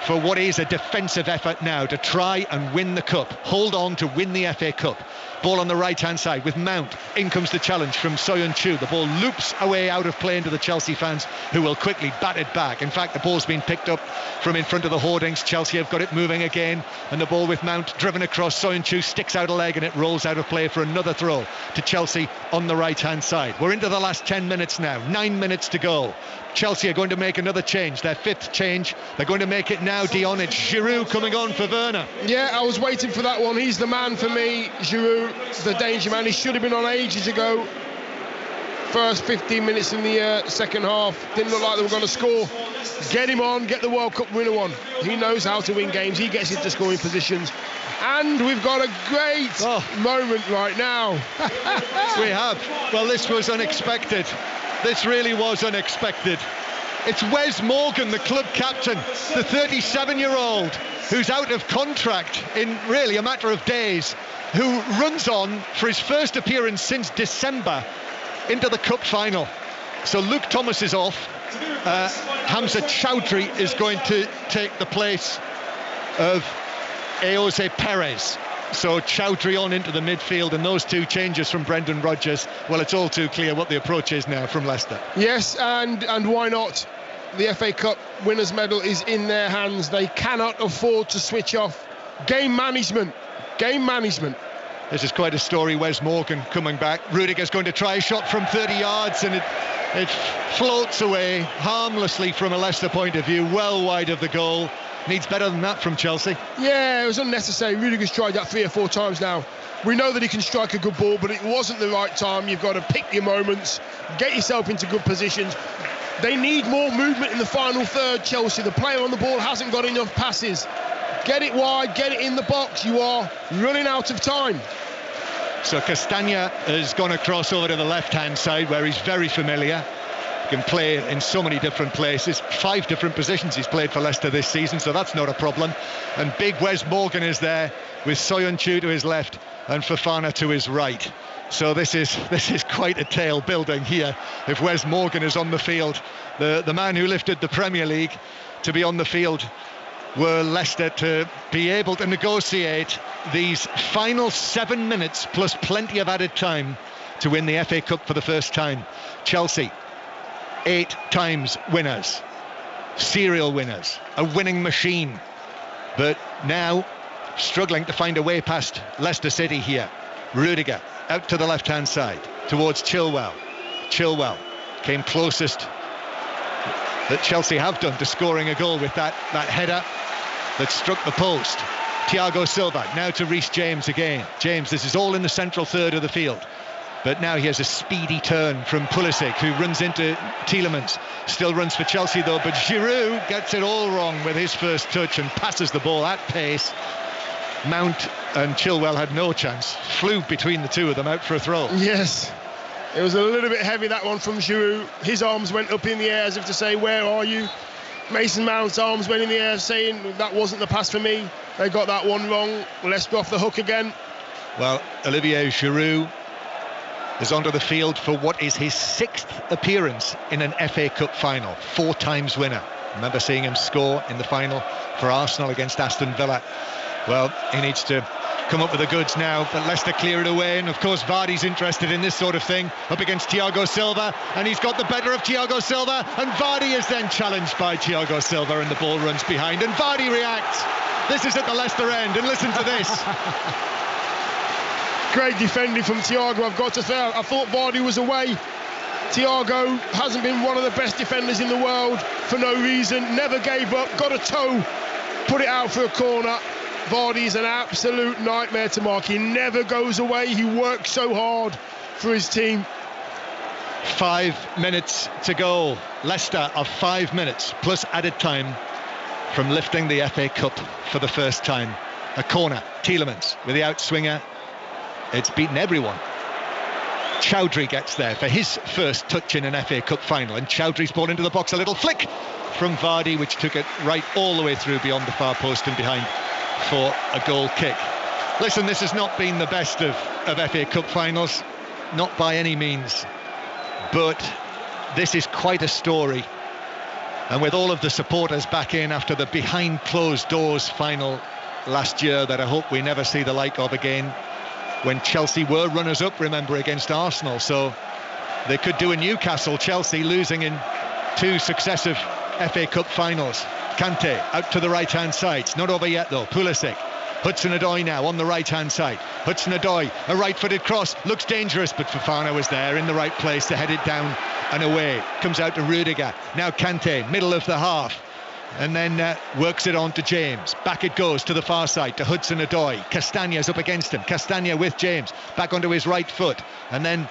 for what is a defensive effort now to try and win the cup. Hold on to win the FA Cup. Ball on the right-hand side with Mount. In comes the challenge from Soyuncu. The ball loops away out of play into the Chelsea fans, who will quickly bat it back. In fact, the ball's been picked up from in front of the hoardings. Chelsea have got it moving again, and the ball with Mount driven across. Soyuncu sticks out a leg and it rolls out of play for another throw to Chelsea on the right-hand side. We're into the last 10 minutes now. 9 minutes to go. Chelsea are going to make another change, their 5th change. They're going to make it now, Dion. It's Giroud coming on for Werner. Yeah, I was waiting for that one. He's the man for me, Giroud, the danger man. He should have been on ages ago. First 15 minutes in the second half, didn't look like they were going to score. Get him on, get the World Cup winner on. He knows how to win games. He gets into scoring positions. And we've got a great moment right now. We have. Well, this was unexpected. This really was unexpected. It's Wes Morgan, the club captain, the 37-year-old who's out of contract in really a matter of days, who runs on for his first appearance since December into the cup final. So Luke Thomas is off. Hamza Chowdhury is going to take the place of Eose Perez. So Chowdhury on into the midfield, and those 2 changes from Brendan Rodgers. Well, it's all too clear what the approach is now from Leicester. Yes, and why not? The FA Cup winners' medal is in their hands. They cannot afford to switch off. Game management. This is quite a story. Wes Morgan coming back. Rudiger's going to try a shot from 30 yards, and it floats away harmlessly from a Leicester point of view, well wide of the goal. Needs better than that from Chelsea. Yeah, it was unnecessary. Rudiger's tried that 3 or 4 times now. We know that he can strike a good ball, but it wasn't the right time. You've got to pick your moments, get yourself into good positions. They need more movement in the final third, Chelsea. The player on the ball hasn't got enough passes. Get it wide, get it in the box. You are running out of time. So Castagna has gone across over to the left-hand side where he's very familiar. Can play in so many different places. 5 different positions he's played for Leicester this season, so that's not a problem. And big Wes Morgan is there with Soyuncu to his left and Fofana to his right. So this is quite a tale building here. If Wes Morgan is on the field, the man who lifted the Premier League to be on the field, were Leicester to be able to negotiate these final 7 minutes plus plenty of added time to win the FA Cup for the first time. Chelsea, 8 times winners, serial winners, a winning machine, but now struggling to find a way past Leicester City here. Rudiger out to the left-hand side towards Chilwell. Chilwell came closest that Chelsea have done to scoring a goal with that header that struck the post. Thiago Silva now to Reece James again. James, this is all in the central third of the field. But now he has a speedy turn from Pulisic, who runs into Tielemans. Still runs for Chelsea though, but Giroud gets it all wrong with his first touch and passes the ball at pace. Mount and Chilwell had no chance. Flew between the two of them out for a throw. Yes, it was a little bit heavy, that one from Giroud. His arms went up in the air as if to say, where are you? Mason Mount's arms went in the air saying, that wasn't the pass for me. They got that one wrong. Leicester off the hook again. Well, Olivier Giroud is onto the field for what is his 6th appearance in an FA Cup final. 4 times winner. Remember seeing him score in the final for Arsenal against Aston Villa. Well, he needs to come up with the goods now, but Leicester clear it away, and of course Vardy's interested in this sort of thing, up against Thiago Silva, and he's got the better of Thiago Silva, and Vardy is then challenged by Thiago Silva, and the ball runs behind, and Vardy reacts. This is at the Leicester end, and listen to this. Great defending from Thiago, I've got to say. I thought Vardy was away. Thiago hasn't been one of the best defenders in the world for no reason, never gave up, got a toe, put it out for a corner. Vardy's an absolute nightmare to mark. He never goes away. He works so hard for his team. 5 minutes to go. Leicester are 5 minutes plus added time from lifting the FA Cup for the first time. A corner, Tielemans with the outswinger. It's beaten everyone. Chowdhury gets there for his first touch in an FA Cup final, and Chowdhury's ball into the box. A little flick from Vardy, which took it right all the way through beyond the far post and behind for a goal kick. Listen, this has not been the best of FA Cup finals, not by any means, but this is quite a story. And with all of the supporters back in after the behind closed doors final last year that I hope we never see the like of again, when Chelsea were runners-up, remember, against Arsenal, so they could do a Newcastle. Chelsea losing in 2 successive FA Cup finals. Kante out to the right-hand side. It's not over yet though. Pulisic. Hudson-Odoi now on the right-hand side. Hudson-Odoi, a right-footed cross, looks dangerous, but Fofana was there in the right place to head it down and away. Comes out to Rudiger. Now Kante, middle of the half, and then works it on to James. Back it goes to the far side to Hudson-Odoi. Castagna's up against him. Castagna with James, back onto his right foot, and then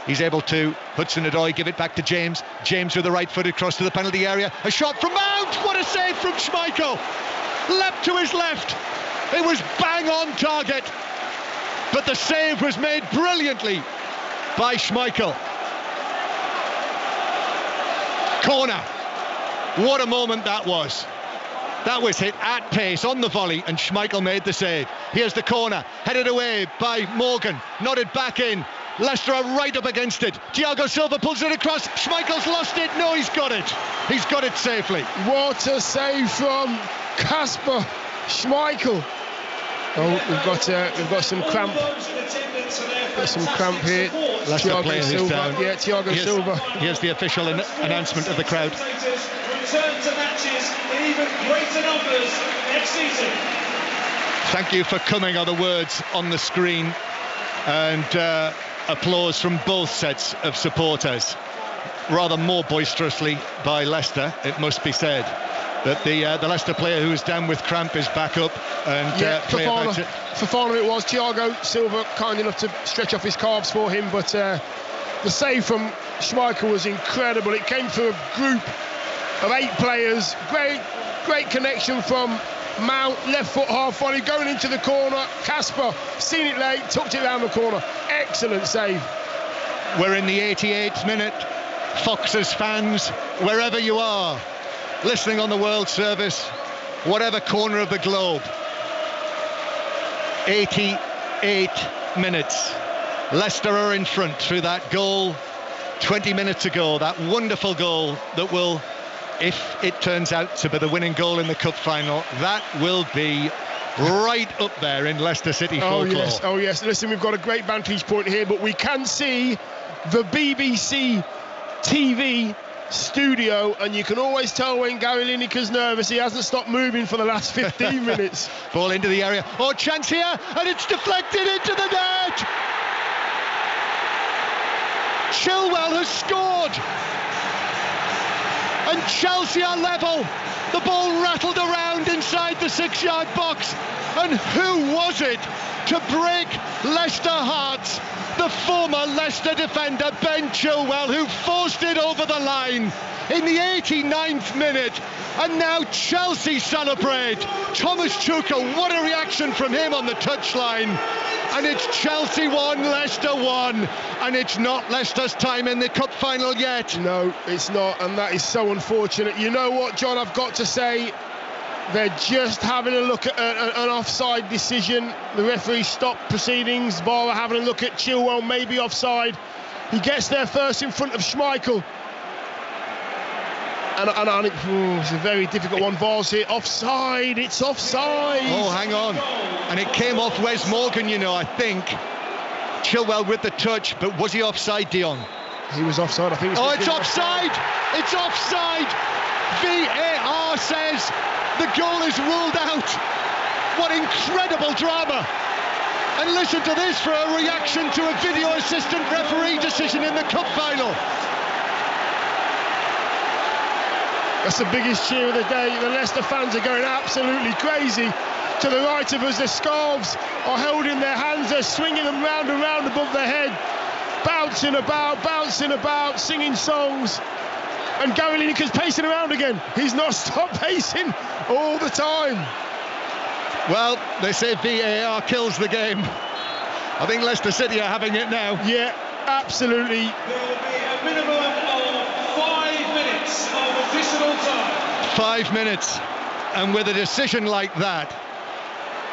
he's able to, Hudson-Odoi, give it back to James. James with a right-footed cross to the penalty area. A shot from Mount! What a save from Schmeichel! Leapt to his left. It was bang on target. But the save was made brilliantly by Schmeichel. Corner. What a moment that was. That was hit at pace on the volley, and Schmeichel made the save. Here's the corner, headed away by Morgan, nodded back in. Leicester are right up against it. Thiago Silva pulls it across. Schmeichel's lost it. No, he's got it. He's got it safely. What a save from Kasper Schmeichel. Oh, we've got some cramp. Got some cramp here. Leicester player who's down. Yeah, Thiago Silva. Here's the official announcement of the crowd. Return to matches in even greater numbers next season. Thank you for coming are the words on the screen, and applause from both sets of supporters, rather more boisterously by Leicester, it must be said. that the Leicester player who was down with cramp is back up and Fofana it was. Thiago Silva kind enough to stretch off his calves for him, but the save from Schmeichel was incredible. It came through a group of 8 players. Great connection from Mount, left foot half volley going into the corner. Kasper seen it late, tucked it round the corner. Excellent save. We're in the 88th minute. Foxes fans, wherever you are, listening on the World Service, whatever corner of the globe. 88 minutes. Leicester are in front through that goal 20 minutes ago, that wonderful goal that will, if it turns out to be the winning goal in the cup final, that will be right up there in Leicester City folklore. Oh yes. Listen, we've got a great vantage point here, but we can see the BBC TV studio, and you can always tell when Gary Lineker's nervous. He hasn't stopped moving for the last 15 minutes. Ball into the area. Oh, chance here, and it's deflected into the net. Chilwell has scored, and Chelsea are level. The ball rattled around inside the 6-yard box, and who was it to break Leicester hearts? The former Leicester defender Ben Chilwell, who forced it over the line in the 89th minute. And now Chelsea celebrate. Thomas Tuchel, what a reaction from him on the touchline. And it's Chelsea 1, Leicester 1. And it's not Leicester's time in the cup final yet. No, it's not, and that is so unfortunate. You know what, John, I've got to say, they're just having a look at an offside decision. The referee stopped proceedings. VAR having a look at Chilwell, maybe offside. He gets there first in front of Schmeichel. And it's a very difficult one. VAR's here. Offside. It's offside. Oh, hang on. And it came off Wes Morgan, you know, I think. Chilwell with the touch, but was he offside, Dion? He was offside, I think. It's offside. It's offside. VAR says the goal is ruled out. What incredible drama. And listen to this for a reaction to a video assistant referee decision in the cup final. That's the biggest cheer of the day. The Leicester fans are going absolutely crazy. To the right of us, their scarves are held in their hands. They're swinging them round and round above their head, bouncing about, singing songs. And Gary Lineker's pacing around again. He's not stopped pacing all the time. Well, they say VAR kills the game. I think Leicester City are having it now. Yeah, absolutely. There will be a minimum of 5 minutes of additional time. 5 minutes. And with a decision like that,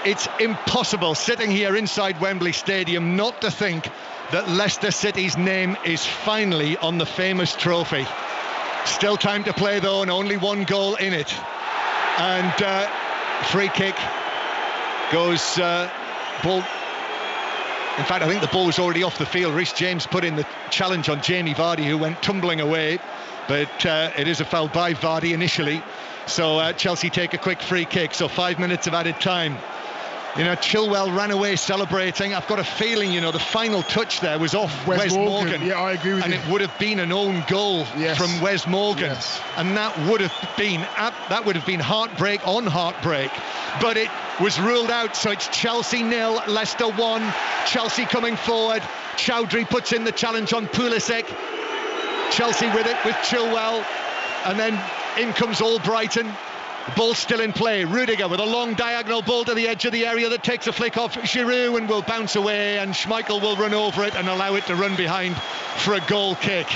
it's impossible, sitting here inside Wembley Stadium, not to think that Leicester City's name is finally on the famous trophy. Still time to play though, and only one goal in it. And free kick goes ball. In fact, I think the ball was already off the field. Reece James put in the challenge on Jamie Vardy, who went tumbling away, but it is a foul by Vardy initially. So Chelsea take a quick free kick. So 5 minutes of added time. You know, Chilwell ran away celebrating. I've got a feeling, you know, the final touch there was off Wes Morgan. Yeah, I agree with you. And it would have been an own goal from Wes Morgan. Yes. And that would have been heartbreak on heartbreak. But it was ruled out, so it's Chelsea 0, Leicester 1. Chelsea coming forward. Chowdhury puts in the challenge on Pulisic. Chelsea with it with Chilwell. And then in comes Albrighton. The ball's still in play. Rudiger with a long diagonal ball to the edge of the area that takes a flick off Giroud and will bounce away, and Schmeichel will run over it and allow it to run behind for a goal kick.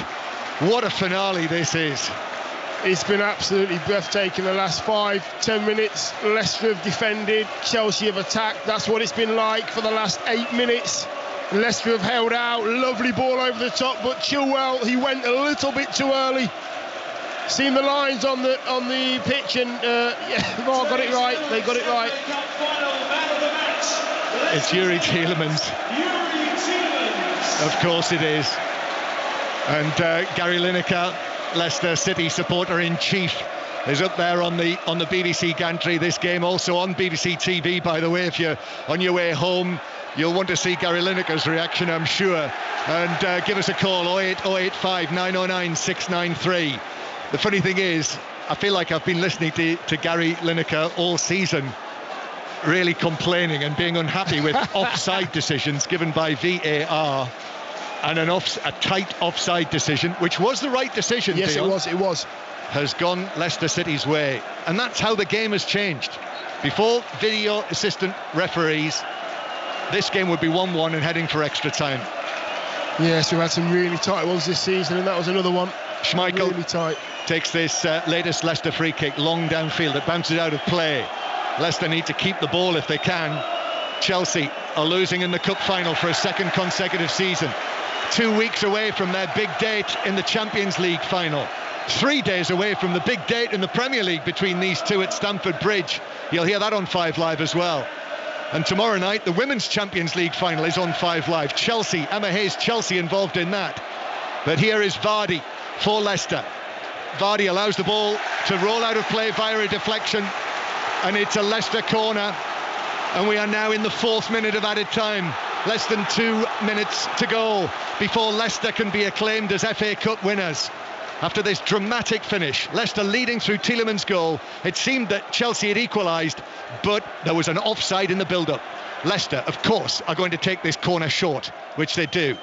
What a finale this is. It's been absolutely breathtaking the last 5-10 minutes. Leicester have defended, Chelsea have attacked. That's what it's been like for the last 8 minutes. Leicester have held out. Lovely ball over the top, but Chilwell, he went a little bit too early. Seen the lines on the pitch, and VAR got it right. They got it right. It's Youri Tielemans. Of course it is. And Gary Lineker, Leicester City supporter-in-chief, is up there on the BBC gantry. This game also on BBC TV, by the way. If you're on your way home, you'll want to see Gary Lineker's reaction, I'm sure. And give us a call, 08085 909 693. The funny thing is, I feel like I've been listening to Gary Lineker all season, really complaining and being unhappy with offside decisions given by VAR, and a tight offside decision, which was the right decision. Yes, Dion, it was. Has gone Leicester City's way, and that's how the game has changed. Before video assistant referees, this game would be 1-1 and heading for extra time. Yes, we've had some really tight ones this season, and that was another one. Schmeichel really tight. Takes this latest Leicester free kick long downfield. It bounces out of play. Leicester need to keep the ball if they can. Chelsea are losing in the cup final for a second consecutive season. 2 weeks away from their big date in the Champions League final. 3 days away from the big date in the Premier League between these two at Stamford Bridge. You'll hear that on 5 Live as well. And tomorrow night, the Women's Champions League final is on 5 Live. Chelsea, Emma Hayes, Chelsea involved in that. But here is Vardy for Leicester. Vardy allows the ball to roll out of play via a deflection, and it's a Leicester corner. And we are now in the 4th minute of added time. Less than 2 minutes to go before Leicester can be acclaimed as FA Cup winners. After this dramatic finish, Leicester leading through Tielemans' goal. It seemed that Chelsea had equalised, but there was an offside in the build-up. Leicester, of course, are going to take this corner short, which they do.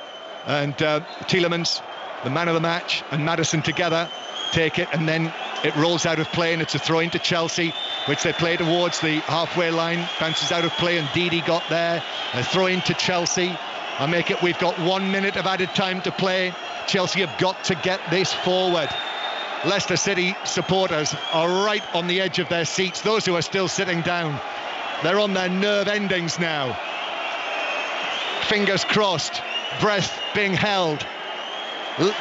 And Tielemans, the man of the match, and Maddison together take it, and then it rolls out of play, and it's a throw into Chelsea, which they play towards the halfway line, bounces out of play, and Didi got there. A throw into Chelsea. We've got 1 minute of added time to play. Chelsea have got to get this forward. Leicester City supporters are right on the edge of their seats. Those who are still sitting down, they're on their nerve endings now. Fingers crossed, breath being held.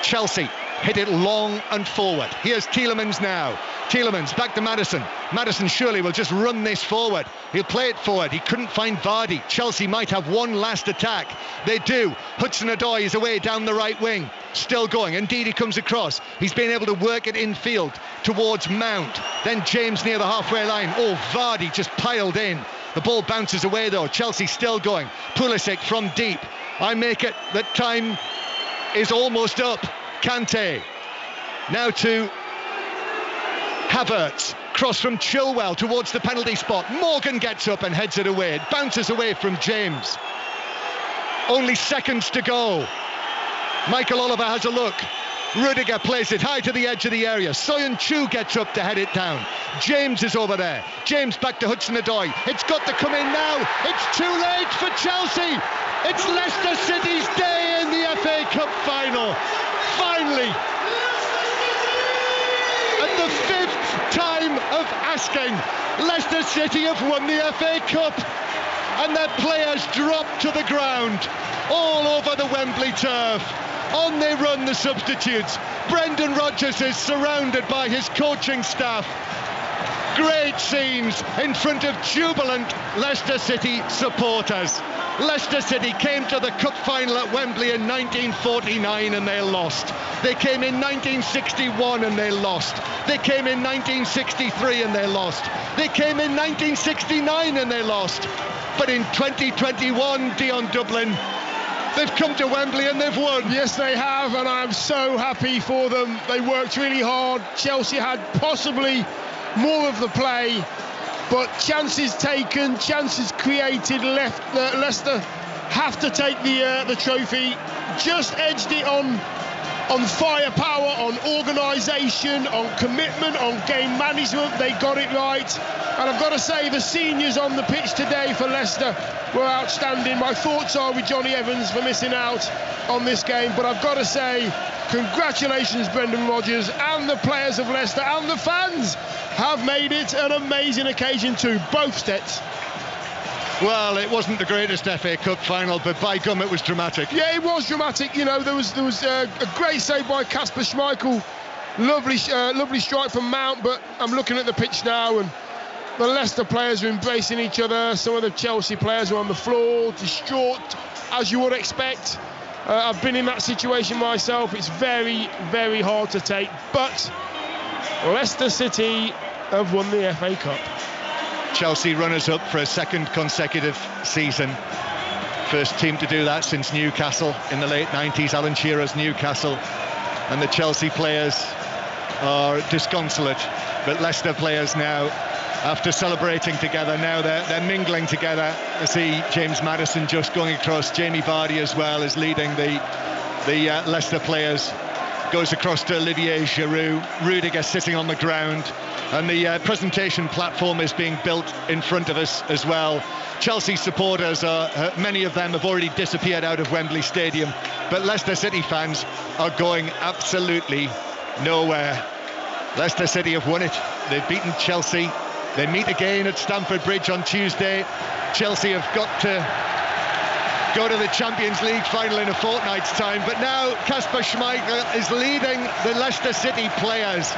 Chelsea hit it long and forward. Here's Tielemans now. Tielemans back to Maddison. Maddison surely will just run this forward. He'll play it forward. He couldn't find Vardy. Chelsea might have one last attack. They do. Hudson-Odoi is away down the right wing. Still going. Indeed, he comes across. He's been able to work it infield towards Mount. Then James near the halfway line. Oh, Vardy just piled in. The ball bounces away though. Chelsea still going. Pulisic from deep. I make it that time is almost up. Kante now to Havertz, cross from Chilwell towards the penalty spot. Morgan gets up and heads it away. It bounces away from James. Only seconds to go. Michael Oliver has a look. Rudiger plays it high to the edge of the area. Soyuncu gets up to head it down. James is over there. James back to Hudson-Odoi. It's got to come in now. It's too late for Chelsea. It's Leicester City's day in the FA Cup final. Finally, at the 5th time of asking, Leicester City have won the FA Cup, and their players drop to the ground all over the Wembley turf. On they run, the substitutes. Brendan Rodgers is surrounded by his coaching staff. Great scenes in front of jubilant Leicester City supporters. Leicester City came to the cup final at Wembley in 1949 and they lost. They came in 1961 and they lost. They came in 1963 and they lost. They came in 1969 and they lost. But in 2021, Dion Dublin, they've come to Wembley and they've won. Yes, they have, and I'm so happy for them. They worked really hard. Chelsea had possibly more of the play, but chances taken, chances created. Leicester have to take the trophy. Just edged it on firepower, on organisation, on commitment, on game management. They got it right. And I've got to say, the seniors on the pitch today for Leicester were outstanding. My thoughts are with Johnny Evans for missing out on this game, but I've got to say, congratulations Brendan Rodgers and the players of Leicester, and the fans have made it an amazing occasion too, both sets. Well, it wasn't the greatest FA Cup final, but by gum, it was dramatic. Yeah, it was dramatic. You know, there was a great save by Kasper Schmeichel. Lovely strike from Mount, but I'm looking at the pitch now, and the Leicester players are embracing each other. Some of the Chelsea players are on the floor, distraught, as you would expect. I've been in that situation myself. It's very, very hard to take, but Leicester City have won the FA Cup. Chelsea runners-up for a second consecutive season. First team to do that since Newcastle in the late 90s, Alan Shearer's Newcastle. And the Chelsea players are disconsolate But Leicester players now, after celebrating together, now they're mingling together. I see James Maddison just going across. Jamie Vardy as well is leading the Leicester players. Goes across to Olivier Giroud. Rudiger sitting on the ground. And the presentation platform is being built in front of us as well. Chelsea supporters, many of them have already disappeared out of Wembley Stadium. But Leicester City fans are going absolutely nowhere. Leicester City have won it. They've beaten Chelsea. They meet again at Stamford Bridge on Tuesday. Chelsea have got to go to the Champions League final in a fortnight's time. But now Kasper Schmeichel is leading the Leicester City players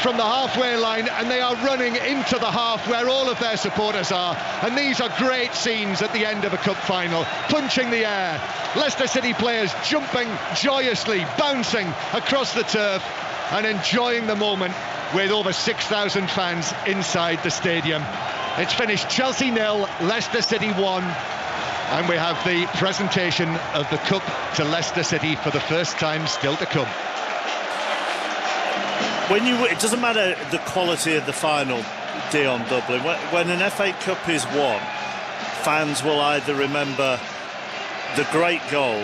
from the halfway line, and they are running into the half where all of their supporters are. And these are great scenes at the end of a cup final, punching the air. Leicester City players jumping joyously, bouncing across the turf and enjoying the moment with over 6,000 fans inside the stadium. It's finished Chelsea 0, Leicester City 1, and we have the presentation of the cup to Leicester City for the first time still to come. It doesn't matter the quality of the final, Dion Dublin. When an FA Cup is won, fans will either remember the great goal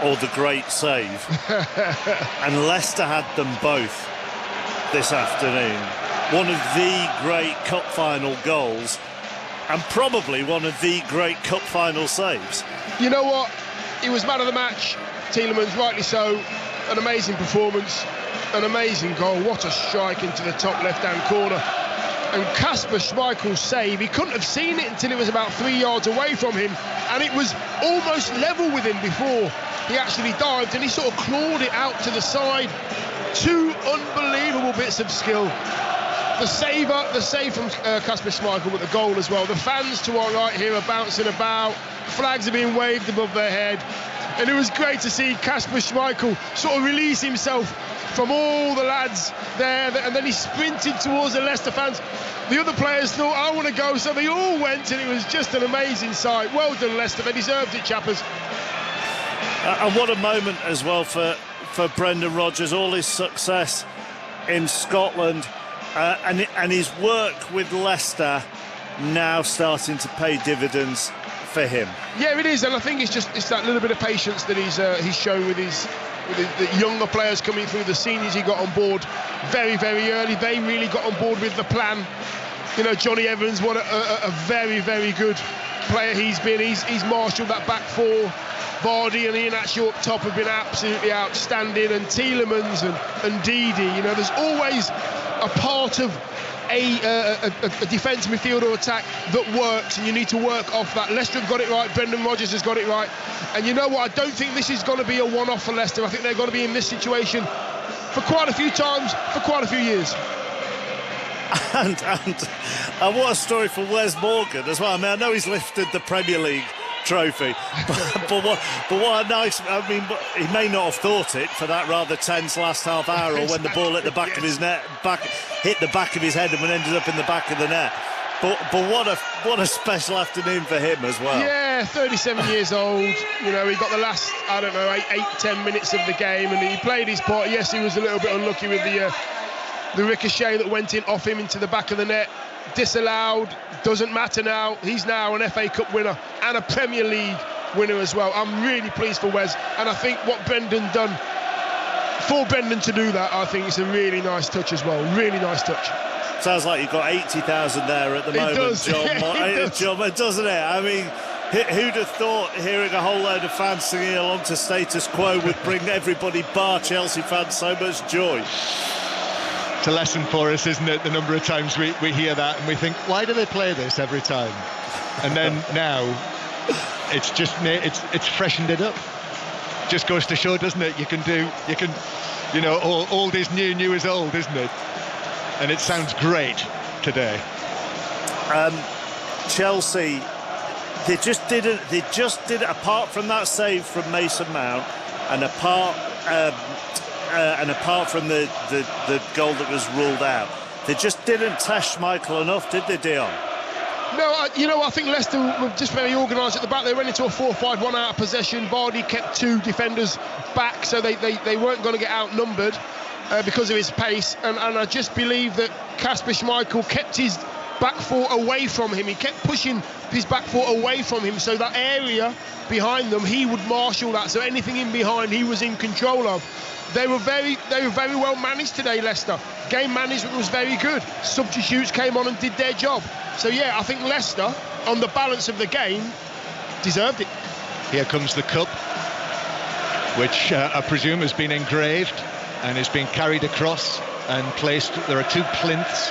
or the great save. And Leicester had them both this afternoon. One of the great cup final goals and probably one of the great cup final saves. You know what? He was man of the match. Tielemans, rightly so. An amazing performance. An amazing goal. What a strike into the top left-hand corner. And Kasper Schmeichel's save, he couldn't have seen it until it was about 3 yards away from him, and it was almost level with him before he actually dived, and he sort of clawed it out to the side. Two unbelievable bits of skill. The save from Kasper Schmeichel, but the goal as well. The fans to our right here are bouncing about. Flags are being waved above their head. And it was great to see Kasper Schmeichel sort of release himself from all the lads there, and then he sprinted towards the Leicester fans. The other players thought, I want to go, so they all went, and it was just an amazing sight. Well done, Leicester. They deserved it, chappers. And what a moment as well for Brendan Rodgers. All his success in Scotland and his work with Leicester now starting to pay dividends for him. Yeah, it is, and I think it's that little bit of patience that he's shown with the younger players coming through, the seniors he got on board very, very early. They really got on board with the plan. You know, Johnny Evans, what a very, very good player he's been. He's marshalled that back four. Vardy and Iheanacho up top have been absolutely outstanding, and Tielemans and Didi. You know, there's always a part of a defence, midfield or attack that works, and you need to work off that. Leicester have got it right, Brendan Rodgers has got it right, and you know what, I don't think this is going to be a one-off for Leicester. I think they're going to be in this situation for quite a few times, for quite a few years. And what a story for Wes Morgan as well. I mean, I know he's lifted the Premier League trophy, but what a nice, I mean, he may not have thought it for that rather tense last half hour, or when the ball hit the back of his net, hit the back of his head and ended up in the back of the net. But what a special afternoon for him as well. Yeah, 37 years old. You know, he got the last, I don't know, 8-10 minutes of the game, and he played his part. Yes, he was a little bit unlucky with the ricochet that went in off him into the back of the net. Disallowed, doesn't matter now. He's now an FA Cup winner and a Premier League winner as well. I'm really pleased for Wes, and I think what Brendan done, for Brendan to do that, I think it's a really nice touch as well. Really nice touch. Sounds like you've got 80,000 there at the moment, does. John. It does. Doesn't it? I mean, who'd have thought hearing a whole load of fans singing along to Status Quo would bring everybody bar Chelsea fans so much joy? It's a lesson for us, isn't it? The number of times we hear that and we think, why do they play this every time? And then now it's just it's freshened it up. Just goes to show, doesn't it? You can old is new is old, isn't it? And it sounds great today. Chelsea, they just did it apart from that save from Mason Mount, and apart from the goal that was ruled out, they just didn't test Schmeichel enough, did they, Dion? No, I think Leicester were just very organised at the back. They went into a 4-5-1 out of possession. Vardy kept 2 defenders back, so they weren't going to get outnumbered because of his pace. And I just believe that Kasper Schmeichel kept his back four away from him. He kept pushing his back foot away from him, so that area behind them, he would marshal that. So anything in behind, he was in control of. They were very well managed today, Leicester. Game management was very good. Substitutes came on and did their job. So yeah, I think Leicester, on the balance of the game, deserved it. Here comes the cup, which I presume has been engraved and is being carried across and placed. There are 2 plinths.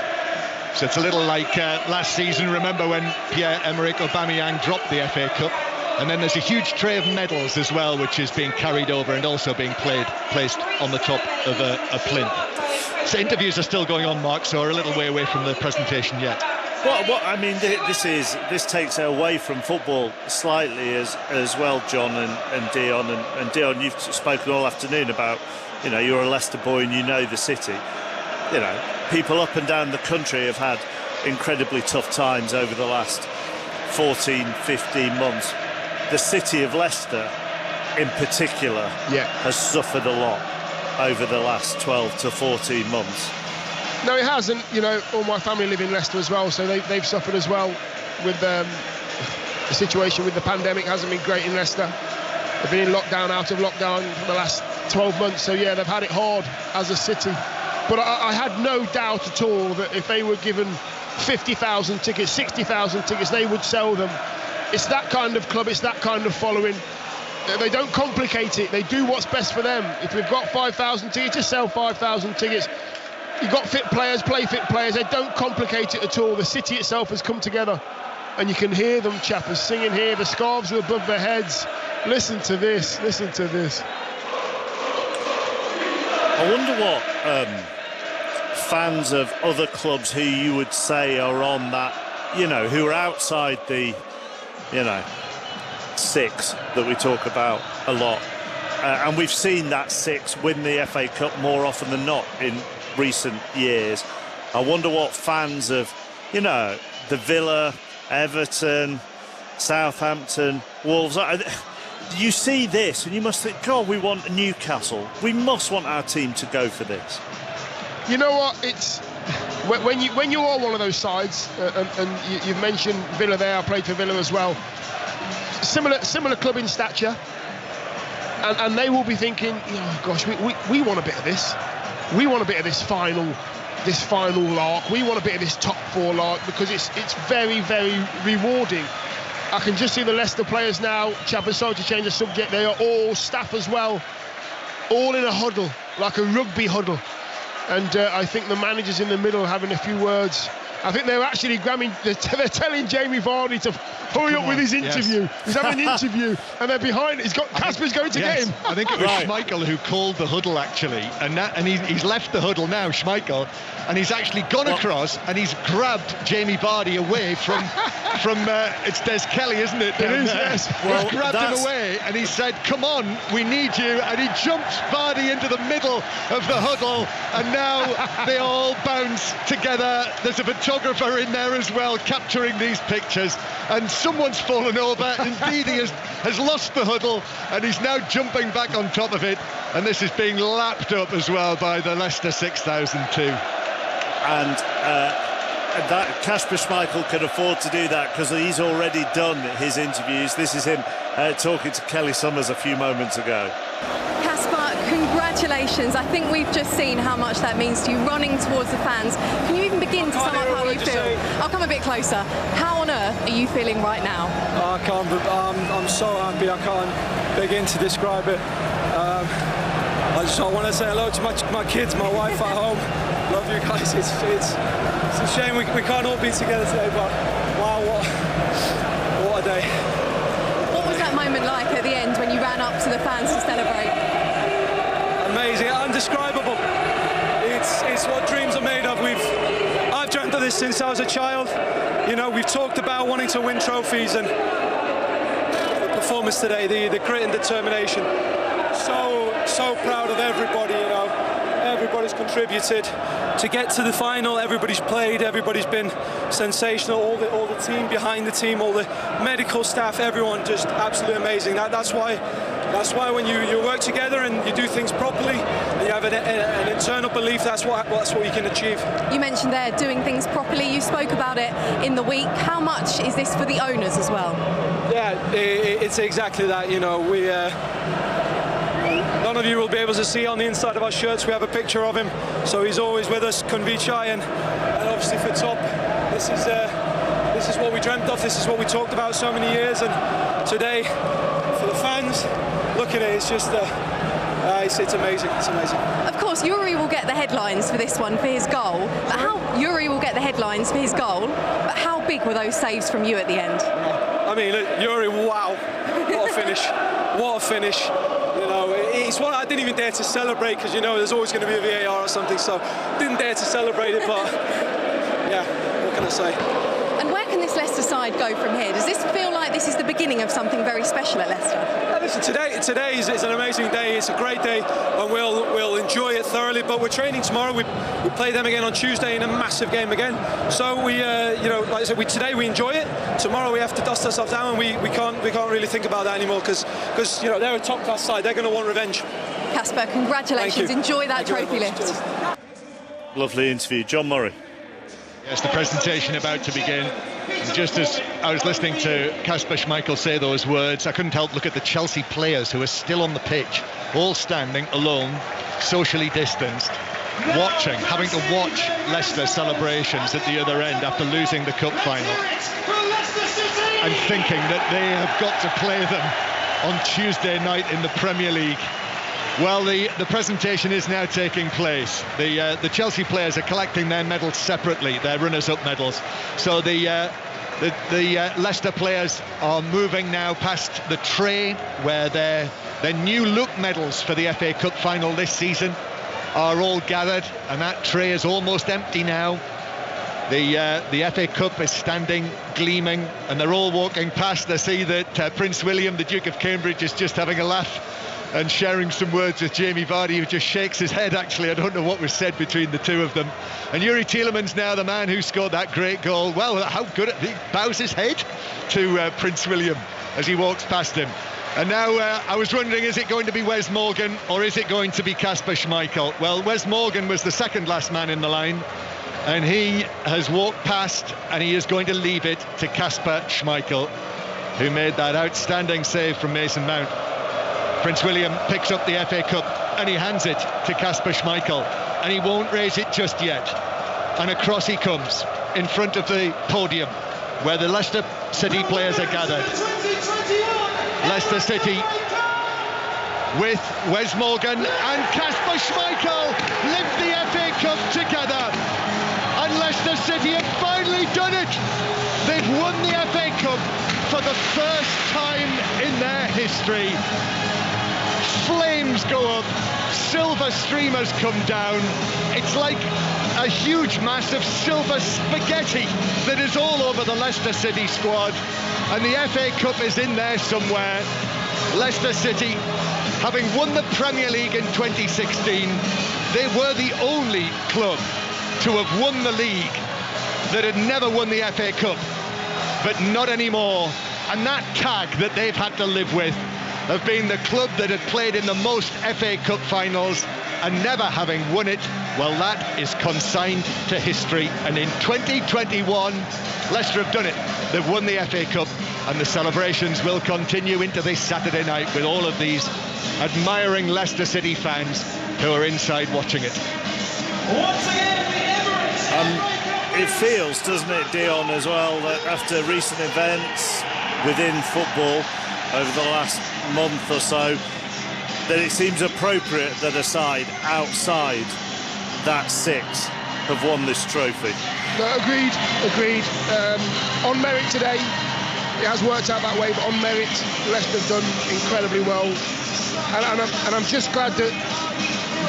So it's a little like last season. Remember when Pierre-Emerick Aubameyang dropped the FA Cup? And then there's a huge tray of medals as well, which is being carried over and also being placed on the top of a plinth. So interviews are still going on, Mark, so we're a little way away from the presentation yet. What I mean, this takes it away from football slightly as well, John and Dion. And Dion, you've spoken all afternoon about, you're a Leicester boy and you know the city. People up and down the country have had incredibly tough times over the last 14, 15 months. The city of Leicester, in particular, has suffered a lot over the last 12 to 14 months. No, it hasn't. All my family live in Leicester as well, so they've suffered as well with the situation with the pandemic. Hasn't been great in Leicester. They've been in lockdown, out of lockdown for the last 12 months, so yeah, they've had it hard as a city. But I had no doubt at all that if they were given 50,000 tickets, 60,000 tickets, they would sell them. It's that kind of club, it's that kind of following. They don't complicate it, they do what's best for them. If we've got 5,000 tickets, just sell 5,000 tickets. You've got fit players, play fit players. They don't complicate it at all. The city itself has come together. And you can hear them, chappers, singing here. The scarves are above their heads. Listen to this, listen to this. I wonder what fans of other clubs who you would say are on that, who are outside the, 6 that we talk about a lot. And we've seen that 6 win the FA Cup more often than not in recent years. I wonder what fans of, the Villa, Everton, Southampton, Wolves, you see this and you must think, God, we want Newcastle. We must want our team to go for this. You know what? It's when you are one of those sides, and you've mentioned Villa there. I played for Villa as well. Similar club in stature, and they will be thinking, gosh, we want a bit of this. We want a bit of this final lark. We want a bit of this top 4 lark because it's very, very rewarding. I can just see the Leicester players now, Chapman, sorry to change the subject, they are all staff as well, all in a huddle, like a rugby huddle. And I think the manager's in the middle having a few words. I think they're actually they're telling Jamie Vardy to hurry up with his interview. Yes. He's having an interview, and they're behind. Kasper's going to get him. I think it was Schmeichel who called the huddle, actually. And he's left the huddle now, Schmeichel, and he's actually gone across and he's grabbed Jamie Vardy away from it's Des Kelly, isn't it? It is, yes. Well, he's grabbed him away and he said, come on, we need you. And he jumped Vardy into the middle of the huddle, and now they all bounce together. There's a photographer in there as well capturing these pictures, and someone's fallen over. Indeed, he has lost the huddle and he's now jumping back on top of it, and this is being lapped up as well by the Leicester 6002. And that Kasper Schmeichel can afford to do that because he's already done his interviews. This is him talking to Kelly Summers a few moments ago. Kasper, congratulations. I think we've just seen how much that means to you, running towards the fans. Can you even begin to sum up how you feel? I'll come a bit closer. How on earth are you feeling right now? I can't, I'm so happy. I can't begin to describe it. I want to say hello to my kids, my wife at home. Love you guys. It's a shame we can't all be together today, but wow, what a day. What was that moment like at the end when you ran up to the fans to celebrate? Amazing, indescribable. It's what dreams are made of. I've dreamt of this since I was a child. We've talked about wanting to win trophies, and the performance today, the grit and determination. So proud of everybody. Everybody's contributed to get to the final, everybody's played, everybody's been sensational, all the team behind the team, all the medical staff, everyone just absolutely amazing. That's why when you work together and you do things properly, and you have an internal belief, that's what you can achieve. You mentioned there doing things properly. You spoke about it in the week. How much is this for the owners as well? Yeah, it's exactly that. You know, we none of you will be able to see on the inside of our shirts. We have a picture of him, so he's always with us, Kunvichai, and obviously for Top, this is what we dreamt of. This is what we talked about so many years, and today for the fans. Look at it, it's just it's amazing, it's amazing. Of course, Yuri will get the headlines for this one, for his goal. But Yuri will get the headlines for his goal, but how big were those saves from you at the end? I mean, look, Yuri, wow, what a finish, what a finish. You know, it's one I didn't even dare to celebrate, because you know there's always going to be a VAR or something, so didn't dare to celebrate it, but yeah, what can I say? And where can this Leicester side go from here? Does this feel like this is the beginning of something very special at Leicester? Listen, today is an amazing day. It's a great day, and we'll enjoy it thoroughly. But we're training tomorrow. We play them again on Tuesday in a massive game again. So we, like I said, today we enjoy it. Tomorrow we have to dust ourselves down, and we can't really think about that anymore because you know they're a top class side. They're going to want revenge. Kasper, congratulations. Enjoy that trophy lift. Lovely interview, John Murray. Yes, the presentation about to begin. And just as I was listening to Kasper Schmeichel say those words, I couldn't help look at the Chelsea players who are still on the pitch, all standing alone, socially distanced, having to watch Leicester celebrations at the other end after losing the cup final, and thinking that they have got to play them on Tuesday night in the Premier League. Well, the presentation is now taking place. The Chelsea players are collecting their medals separately, their runners-up medals. So the Leicester players are moving now past the tray where their new look medals for the FA Cup final this season are all gathered, and that tray is almost empty now. The FA Cup is standing gleaming, and they're all walking past. I see that Prince William, the Duke of Cambridge, is just having a laugh and sharing some words with Jamie Vardy, who just shakes his head. Actually, I don't know what was said between the two of them. And Yuri Tielemans, now the man who scored that great goal, well, how good he bows his head to Prince William as he walks past him. And now I was wondering, is it going to be Wes Morgan or is it going to be Kasper Schmeichel? Well, Wes Morgan was the second last man in the line, and he has walked past, and he is going to leave it to Kasper Schmeichel, who made that outstanding save from Mason Mount. Prince William picks up the FA Cup and he hands it to Kasper Schmeichel, and he won't raise it just yet. And across he comes in front of the podium where the Leicester City players are gathered. Leicester City with Wes Morgan and Kasper Schmeichel lift the FA Cup together, and Leicester City have finally done it. They've won the FA Cup for the first time in their history. Flames go up, silver streamers come down. It's like a huge mass of silver spaghetti that is all over the Leicester City squad, and the FA Cup is in there somewhere. Leicester City, having won the Premier League in 2016, they were the only club to have won the league that had never won the FA Cup, but not anymore. And that tag that they've had to live with of being the club that had played in the most FA Cup finals and never having won it, well, that is consigned to history. And in 2021, Leicester have done it. They've won the FA Cup, and the celebrations will continue into this Saturday night with all of these admiring Leicester City fans who are inside watching it. Once again, the Emirates. It feels, doesn't it, Dion, as well, that after recent events within football over the last month or so, that it seems appropriate that a side outside that six have won this trophy. No, agreed. On merit today, it has worked out that way, but on merit, Leicester have done incredibly well. And I'm just glad that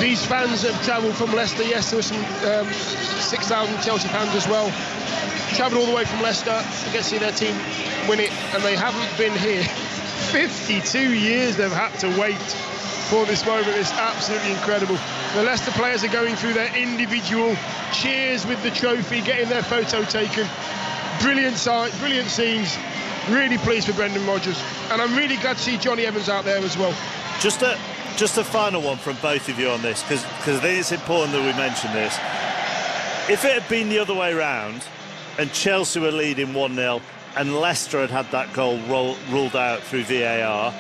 these fans have travelled from Leicester. Yes, there were some 6,000 Chelsea fans as well. Travelled all the way from Leicester to get to see their team win it, and they haven't been here. 52 years they've had to wait for this moment. It's absolutely incredible. The Leicester players are going through their individual cheers with the trophy, getting their photo taken. Brilliant sight, brilliant scenes. Really pleased for Brendan Rodgers, and I'm really glad to see Johnny Evans out there as well. Just a final one from both of you on this, because I think it's important that we mention this. If it had been the other way round and Chelsea were leading 1-0 and Leicester had that goal ruled out through VAR,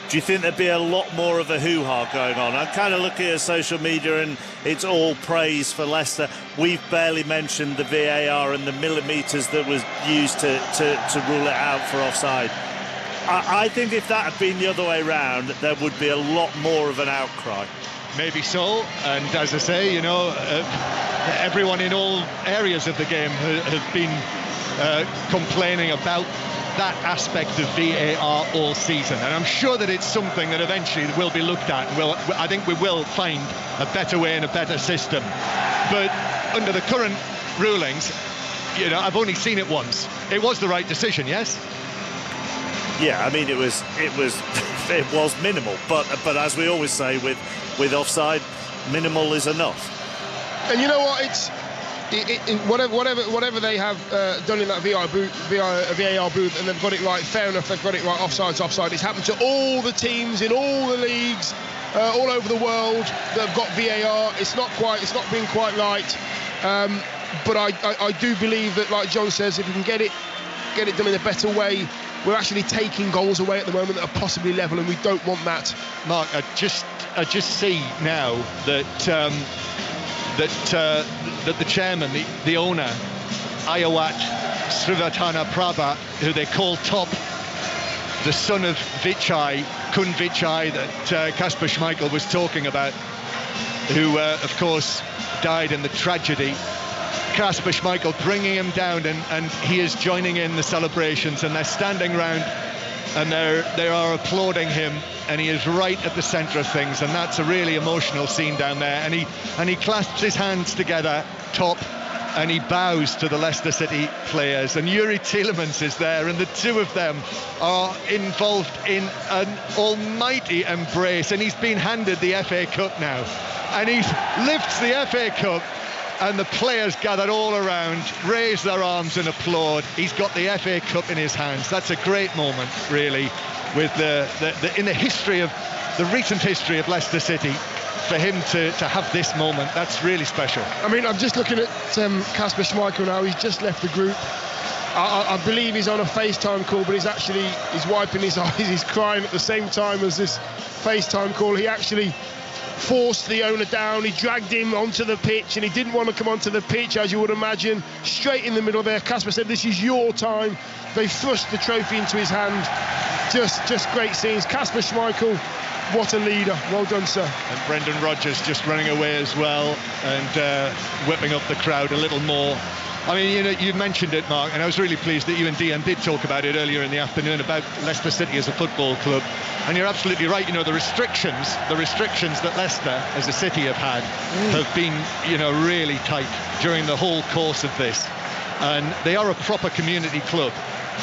do you think there'd be a lot more of a hoo-ha going on? I'm kind of looking at social media and it's all praise for Leicester. We've barely mentioned the VAR and the millimetres that was used to rule it out for offside. I think if that had been the other way round, there would be a lot more of an outcry. Maybe so, and as I say, you know, everyone in all areas of the game have been complaining about that aspect of VAR all season, and I'm sure that it's something that eventually will be looked at. I think we will find a better way and a better system, but under the current rulings, you know, I've only seen it once. It was the right decision, yes? Yeah, I mean, it was minimal, but as we always say with offside, minimal is enough. And you know what? Whatever they have done in that VAR booth, and they've got it right. Fair enough, they've got it right. Offside's offside. It's happened to all the teams in all the leagues all over the world that have got VAR. It's not been quite right. But I do believe that, like John says, if we can get it done in a better way. We're actually taking goals away at the moment that are possibly level, and we don't want that. Mark, I just see now that the chairman, the owner, Ayawat Srivatana Prabha, who they call Top, the son of Vichai, Kun Vichai, that Kasper Schmeichel was talking about, who of course died in the tragedy. Kasper Schmeichel bringing him down, and he is joining in the celebrations, and they're standing round and they are applauding him, and he is right at the centre of things, and that's a really emotional scene down there, and he clasps his hands together, Top, and he bows to the Leicester City players, and Yuri Tielemans is there, and the two of them are involved in an almighty embrace, and he's been handed the FA Cup now, and he lifts the FA Cup, and the players gathered all around, raise their arms and applaud. He's got the FA Cup in his hands. That's a great moment, really, with in the history of the recent history of Leicester City. For him to have this moment, that's really special. I mean, I'm just looking at Kasper Schmeichel now. He's just left the group. I believe he's on a FaceTime call, but he's wiping his eyes. He's crying at the same time as this FaceTime call. He actually forced the owner down. He dragged him onto the pitch, and he didn't want to come onto the pitch, as you would imagine. Straight in the middle there, Kasper said, "This is your time." They thrust the trophy into his hand. Just great scenes. Kasper Schmeichel, what a leader. Well done, sir. And Brendan Rodgers just running away as well, and whipping up the crowd a little more. I mean, you know, you mentioned it, Mark, and I was really pleased that you and Dion did talk about it earlier in the afternoon about Leicester City as a football club. And you're absolutely right. You know, the restrictions that Leicester as a city have had have been, you know, really tight during the whole course of this. And they are a proper community club.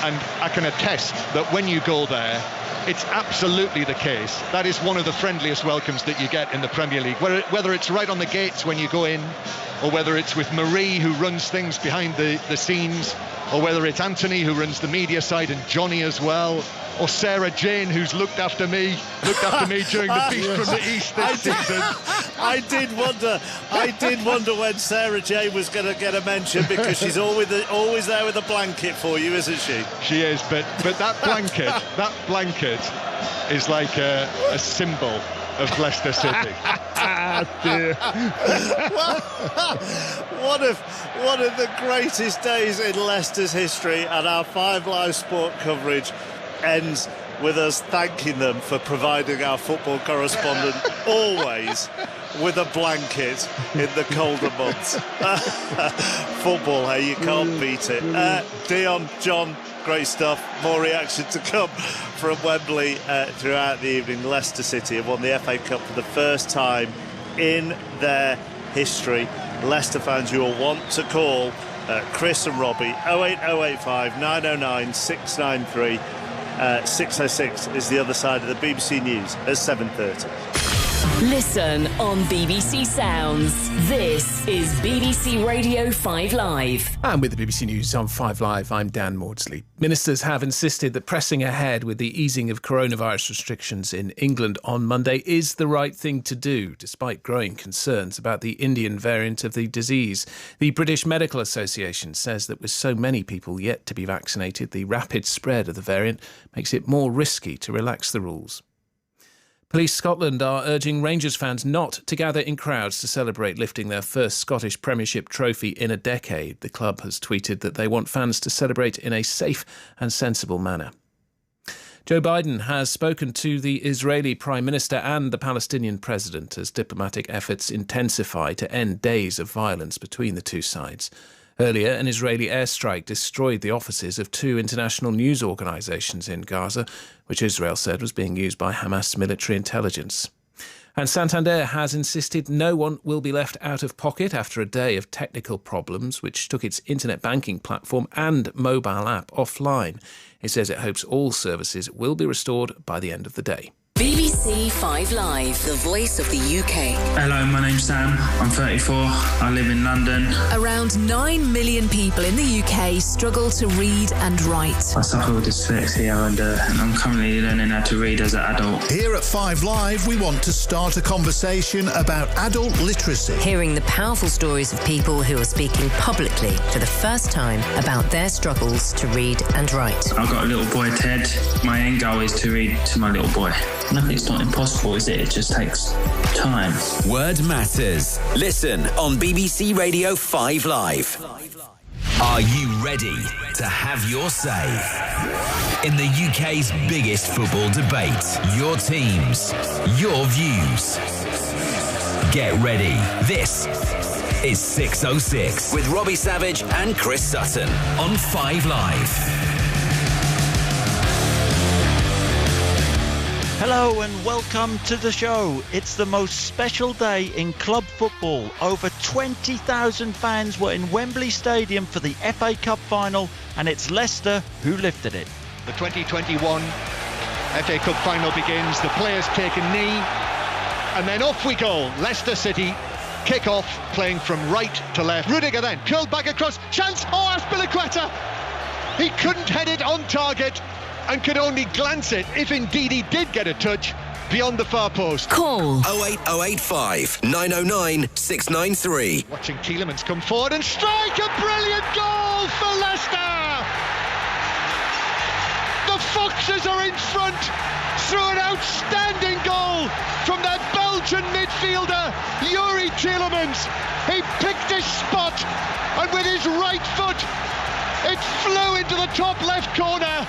And I can attest that when you go there, it's absolutely the case. That is one of the friendliest welcomes that you get in the Premier League. Whether it's right on the gates when you go in, or whether it's with Marie, who runs things behind the scenes, or whether it's Anthony, who runs the media side, and Johnny as well, or Sarah Jane, who's looked after me during the Beast from the East this season. I did wonder when Sarah Jane was going to get a mention, because she's always there with a blanket for you, isn't she? She is, but that blanket is like a symbol of Leicester City. Dear. One of the greatest days in Leicester's history, and our Five Live Sport coverage ends with us thanking them for providing our football correspondent always with a blanket in the colder months. Football, hey, you can't beat it. Dion, John, great stuff. More reaction to come from Wembley throughout the evening. Leicester City have won the FA Cup for the first time in their history. Leicester fans, you will want to call Chris and Robbie 08085 909 693. 606 is the other side of the BBC News at 7:30. Listen on BBC Sounds. This is BBC Radio 5 Live. And with the BBC News on 5 Live, I'm Dan Maudsley. Ministers have insisted that pressing ahead with the easing of coronavirus restrictions in England on Monday is the right thing to do, despite growing concerns about the Indian variant of the disease. The British Medical Association says that with so many people yet to be vaccinated, the rapid spread of the variant makes it more risky to relax the rules. Police Scotland are urging Rangers fans not to gather in crowds to celebrate lifting their first Scottish Premiership trophy in a decade. The club has tweeted that they want fans to celebrate in a safe and sensible manner. Joe Biden has spoken to the Israeli Prime Minister and the Palestinian President as diplomatic efforts intensify to end days of violence between the two sides. Earlier, an Israeli airstrike destroyed the offices of 2 international news organisations in Gaza, which Israel said was being used by Hamas military intelligence. And Santander has insisted no one will be left out of pocket after a day of technical problems, which took its internet banking platform and mobile app offline. It says it hopes all services will be restored by the end of the day. BBC 5 Live, the voice of the UK. Hello, my name's Sam. I'm 34. I live in London. Around 9 million people in the UK struggle to read and write. I suffer with dyslexia and I'm currently learning how to read as an adult. Here at 5 Live, we want to start a conversation about adult literacy. Hearing the powerful stories of people who are speaking publicly for the first time about their struggles to read and write. I've got a little boy, Ted. My end goal is to read to my little boy. Nothing's not impossible, is it? It just takes time. Word matters. Listen on BBC Radio 5 Live. Are you ready to have your say? In the UK's biggest football debate, your teams, your views. Get ready. This is 606 with Robbie Savage and Chris Sutton on 5 Live. Hello and welcome to the show. It's the most special day in club football. Over 20,000 fans were in Wembley Stadium for the FA Cup final, and it's Leicester who lifted it. The 2021 FA Cup final begins. The players take a knee, and then off we go. Leicester City kick off, playing from right to left. Rudiger then curled back across. Chance. Oh, Azpilicueta. He couldn't head it on target, and could only glance it, if indeed he did get a touch, beyond the far post. Call 08085 909 693. Watching Tielemans come forward and strike a brilliant goal for Leicester! The Foxes are in front through an outstanding goal from that Belgian midfielder, Youri Tielemans. He picked his spot, and with his right foot, it flew into the top left corner.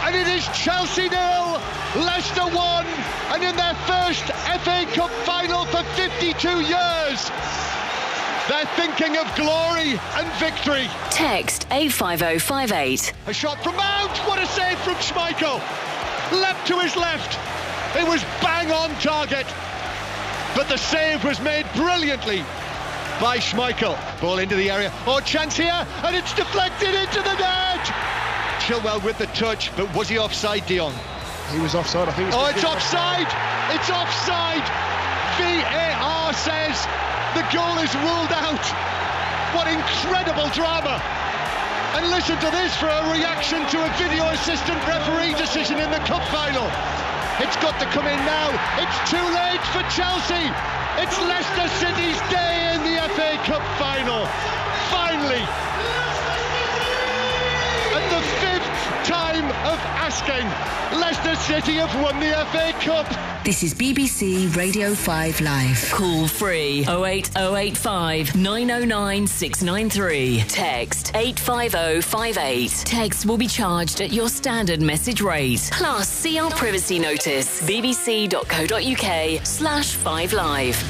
And it is Chelsea 0, Leicester 1, and in their first FA Cup final for 52 years. They're thinking of glory and victory. Text 85058. A shot from Mount, what a save from Schmeichel. Leapt to his left. It was bang on target, but the save was made brilliantly by Schmeichel. Ball into the area, oh, chance here, and it's deflected into the net. Chilwell with the touch, but was he offside, Dion? He was offside, I think. It's offside! It's offside! VAR says the goal is ruled out. What incredible drama! And listen to this for a reaction to a video assistant referee decision in the cup final. It's got to come in now. It's too late for Chelsea. It's Leicester City's day in the FA Cup final. Finally. And the 5th time of asking, Leicester City have won the FA Cup. This is BBC Radio 5 Live. Call free 08085 909 693. Text 85058. Text will be charged at your standard message rate. Plus, see our privacy notice. bbc.co.uk/5live.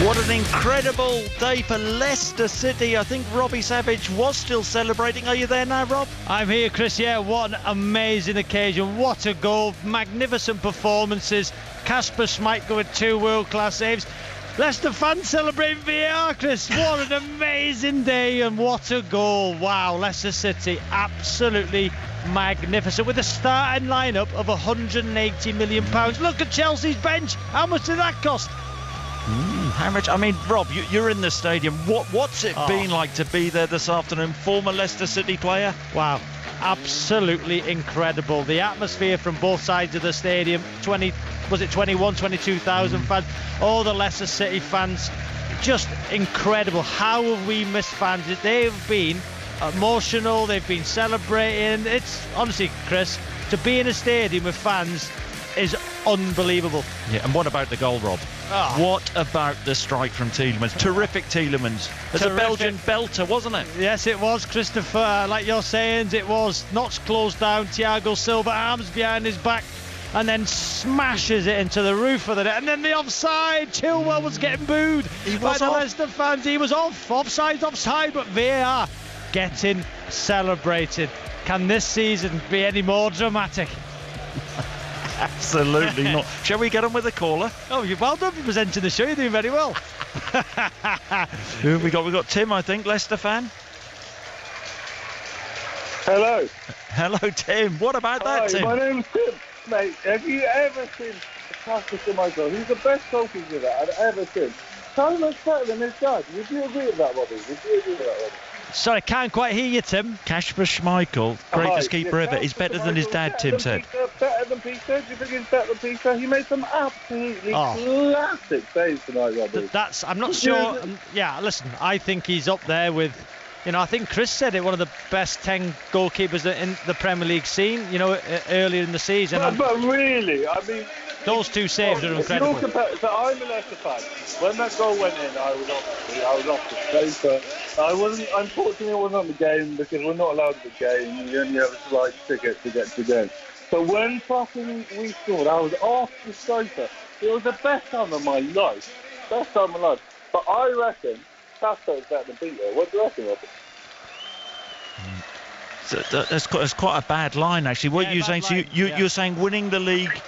What an incredible day for Leicester City. I think Robbie Savage was still celebrating. Are you there now, Rob? I'm here, Chris. Yeah, what an amazing occasion. What a goal. Magnificent performances. Kasper Schmeichel with 2 world-class saves. Leicester fans celebrating VAR, Chris. What an amazing day and what a goal. Wow, Leicester City absolutely magnificent, with a starting lineup of £180 million. Look at Chelsea's bench. How much did that cost? How much? I mean, Rob, you're in the stadium. What's it been like to be there this afternoon? Former Leicester City player? Wow, absolutely incredible. The atmosphere from both sides of the stadium. 22,000 fans. All the Leicester City fans, just incredible. How have we missed fans? They've been emotional. They've been celebrating. It's honestly, Chris, to be in a stadium with fans is unbelievable. Yeah, and what about the goal, Rob? What about the strike from Tielemans? Terrific Tielemans. It's a Belgian belter, wasn't it? Yes, it was, Christopher. Like you're saying, it was. Notch closed down, Thiago Silva, arms behind his back, and then smashes it into the roof of the net. And then the offside. Chilwell was getting booed by the Leicester fans. He was off. Offside, but VAR getting celebrated. Can this season be any more dramatic? Absolutely not. Shall we get on with the caller? Oh, you're well done for presenting the show. You're doing very well. Who have we got? We've got Tim, I think, Leicester fan. Hello. Hello, Tim. What about that, Tim? My name's Tim. Mate, have you ever seen Kasper Schmeichel? He's the best goalkeeper that I've ever seen. So much better than his dad. Would you agree with that, Robbie? Sorry, I can't quite hear you, Tim. Kasper Schmeichel, greatest keeper ever. He's better than his dad, Tim said. Better than Peter? Do you think he's better than Peter? He made some absolutely classic saves tonight, Robbie. I'm not sure. Yeah, listen, I think he's up there with, I think Chris said it, one of the best 10 goalkeepers in the Premier League scene, earlier in the season. But really, I mean, those two saves are incredible. So I'm a Leicester fan. When that goal went in, I was off the sofa. Unfortunately, I wasn't on the game because we're not allowed to the game. You only have a slight ticket to get to the game. So when fucking we scored, I was off the sofa. It was the best time of my life. Best time of my life. But I reckon Kasper is better than Peter. What do you reckon, Robert? That's quite a bad line, actually. What you're saying? So you're saying winning the league,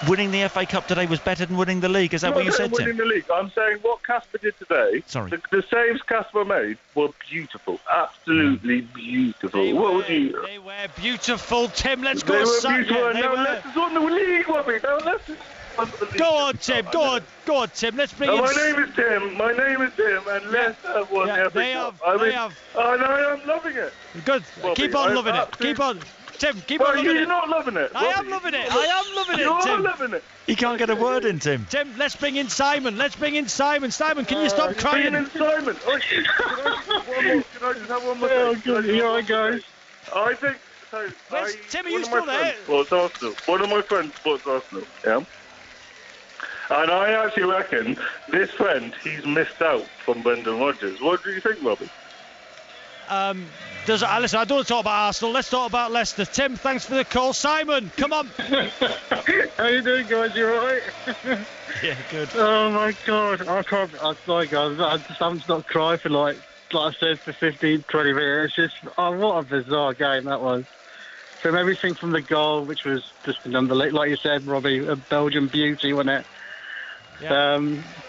winning the FA Cup today was better than winning the league. Is that what you said, Tim? Winning the league. I'm saying what Kasper did today. Sorry. The saves Kasper made were beautiful, absolutely beautiful. They were beautiful, Tim. Let's go. They were beautiful. Now Leicester's won the league, Robbie. Now Leicester's won the league. Go on, Tim. Go on, Tim. Let's bring in. My name is Tim, and Leicester won the FA Cup. They have. Oh no, I'm loving it. Good. Robbie, keep on loving it. Keep on. Tim, keep on loving it. You're not loving it. I am loving it. You're loving it. He can't get a word in, Tim. Tim, let's bring in Simon. Simon, can you stop crying? Bring in Simon. Can I just have one more thing? You all right, guys? I think... Tim, are you still there? One of my friends supports Arsenal, yeah? And I actually reckon this friend, he's missed out from Brendan Rodgers. What do you think, Robbie? Listen, I don't want to talk about Arsenal. Let's talk about Leicester. Tim, thanks for the call. Simon, come on. How you doing, guys? You all right? Yeah, good. Oh my God, I can't. I'm sorry, guys. I just haven't stopped crying for like I said, for 15, 20 minutes. It's just what a bizarre game that was. From everything from the goal, which was just an unbelievable, like you said, Robbie, a Belgian beauty, wasn't it? Yeah.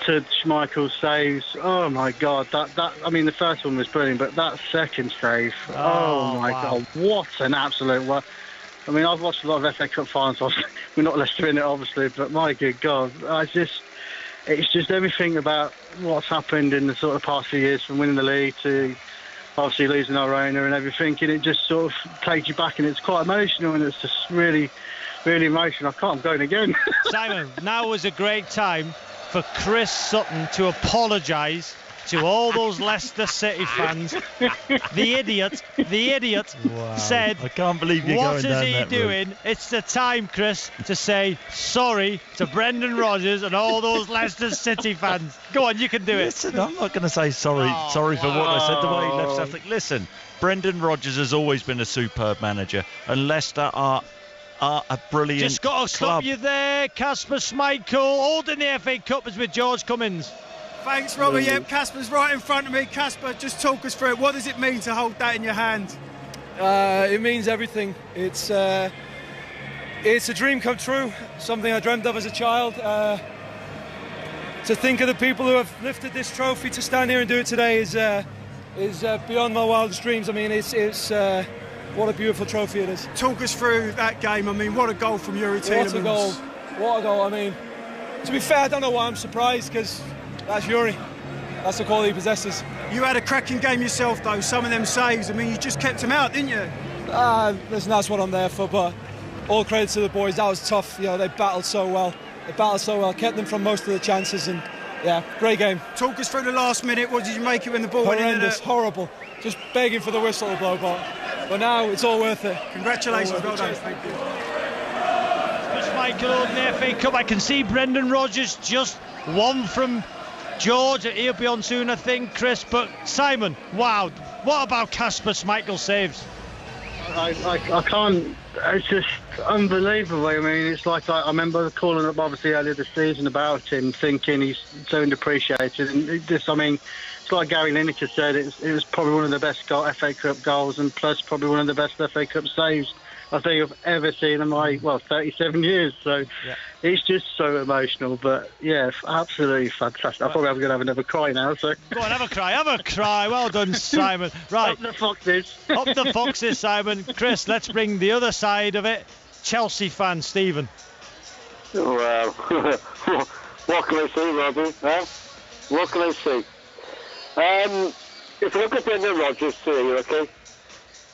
To Schmeichel's saves. Oh my God, that I mean, the first one was brilliant, but that second save, oh my God, what an absolute work. I mean, I've watched a lot of FA Cup finals. We're not Leicester in it, obviously, but my good God, it's just everything about what's happened in the sort of past few years, from winning the league to obviously losing our owner and everything, and it just sort of takes you back, and it's quite emotional, and it's just really, really emotional. I'm going again. Simon, now was a great time for Chris Sutton to apologise to all those Leicester City fans. The idiot said, I can't believe you're what going is down he that doing? route. It's the time, Chris, to say sorry to Brendan Rodgers and all those Leicester City fans. Go on, you can do it. Listen, I'm not going to say sorry for what I said, the way he left Southwick. Listen, Brendan Rodgers has always been a superb manager, and Leicester are a brilliant Just got to stop club. you there. Kasper Schmeichel holding the FA Cup is with George Cummins. Thanks, Robbie. Yep, Kasper's right in front of me. Kasper, just talk us through it. What does it mean to hold that in your hand? It means everything. It's a dream come true, something I dreamt of as a child. To think of the people who have lifted this trophy, to stand here and do it today is beyond my wildest dreams. I mean, it's what a beautiful trophy it is. Talk us through that game. I mean, what a goal from Yuri Tielemans. What a goal. I mean, to be fair, I don't know why I'm surprised, because that's Yuri. That's the quality he possesses. You had a cracking game yourself, though. Some of them saves, I mean, you just kept him out, didn't you? Listen, that's what I'm there for, but all credit to the boys. That was tough. You know, they battled so well. Kept them from most of the chances, and yeah, great game. Talk us through the last minute. What did you make it when the ball went in? Horrendous, horrible. Just begging for the whistle to blow, but now it's all worth it. Congratulations, well done. Thank you. Just Michael Oden, the FA Cup. I can see Brendan Rodgers just one from George. He'll be on soon, I think, Chris. But Simon, wow, what about Kasper Schmeichel's saves? I can't. It's just unbelievable. I mean, it's like I remember calling up obviously earlier this season about him, thinking he's so underappreciated. And it's like Gary Lineker said, it was probably one of the best FA Cup goals, and plus probably one of the best FA Cup saves I think I've ever seen in my 37 years. So it's just so emotional. But yeah, absolutely fantastic. I'm probably going to have another cry now. So go on, have a cry. Well done, Simon. Right, up the Foxes. Up the Foxes, Simon. Chris, let's bring the other side of it. Chelsea fan Stephen. Well, what can I say, Robbie? What can I say? If you look at Brendan Rodgers today, okay,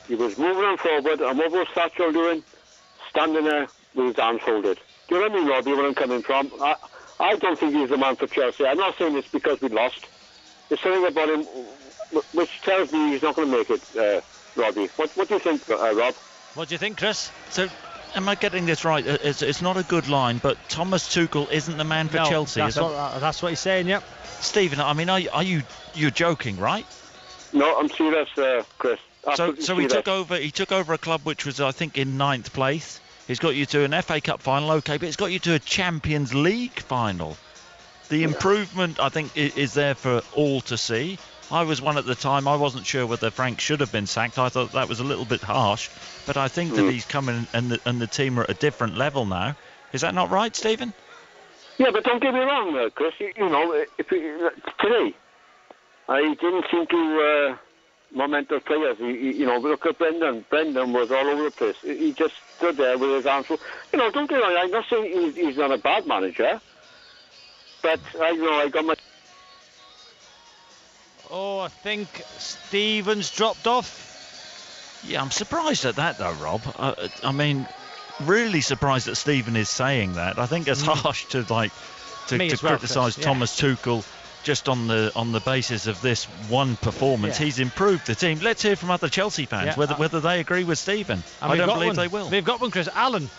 he was moving on forward, and what was Thatcher doing? Standing there with his arms folded. Do you know what I mean, Robbie, where I'm coming from? I don't think he's the man for Chelsea. I'm not saying this because we lost. There's something about him which tells me he's not going to make it, Robbie. What do you think, Rob? What do you think, Chris? So, am I getting this right? It's not a good line, but Thomas Tuchel isn't the man for Chelsea. That's what he's saying, yep. Stephen, I mean, you're joking, right? No, I'm serious, Chris. So he took over a club which was, I think, in 9th place. He's got you to an FA Cup final, okay, but it's got you to a Champions League final. The improvement, I think, is there for all to see. I was one at the time. I wasn't sure whether Frank should have been sacked. I thought that was a little bit harsh, but I think that he's coming and the team are at a different level now. Is that not right, Stephen? Yeah, but don't get me wrong, Chris. You know, today, I didn't seem to momentum players. You know, look at Brendan. Brendan was all over the place. He just stood there with his arms full. You know, don't get me wrong. I'm not saying he's not a bad manager, but I got my. Oh, I think Stephen's dropped off. Yeah, I'm surprised at that, though, Rob. I mean, really surprised that Stephen is saying that. I think it's harsh to criticise Thomas Tuchel just on the basis of this one performance. He's improved the team. Let's hear from other Chelsea fans whether they agree with Stephen. I don't believe they will. They've got one, Chris. Alan.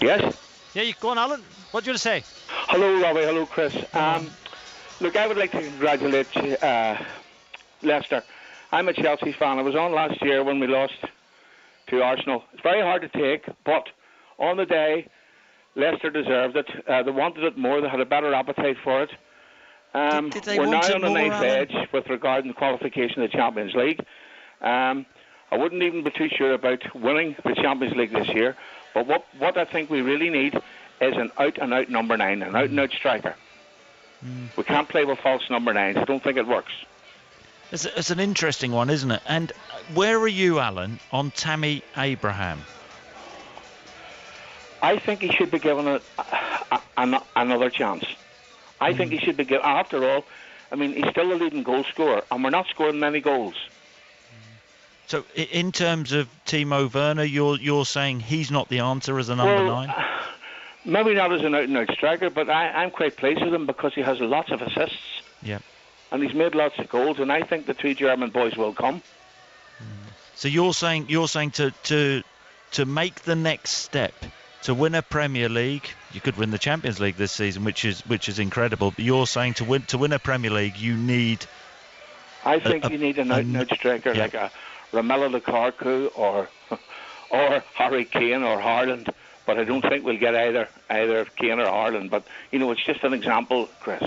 Yes? Yeah, you go on, Alan. What do you want to say? Hello, Robbie. Hello, Chris. Look, I would like to congratulate Leicester. I'm a Chelsea fan. I was on last year when we lost to Arsenal. It's very hard to take, but on the day, Leicester deserved it. They wanted it more. They had a better appetite for it. Did they we're want now it on the more, ninth Alan? edge with regard to the qualification of the Champions League. I wouldn't even be too sure about winning the Champions League this year. But what I think we really need is an out-and-out number 9, an out-and-out striker. We can't play with false number 9s. I don't think it works. It's an interesting one, isn't it? And where are you, Alan, on Tammy Abraham? I think he should be given another chance. I think he should be given. After all, I mean, he's still the leading goal scorer, and we're not scoring many goals. So, in terms of Timo Werner, you're saying he's not the answer as a number 9? Maybe not as an out-and-out striker, but I'm quite pleased with him because he has lots of assists. Yeah. And he's made lots of goals, and I think the 2 German boys will come. So you're saying to make the next step, to win a Premier League, you could win the Champions League this season, which is incredible. But you're saying to win a Premier League, you need. I think you need an out-and-out striker like a Romelu Lukaku or Harry Kane or Haaland. but I don't think we'll get either Kane or Haaland. But, it's just an example, Chris.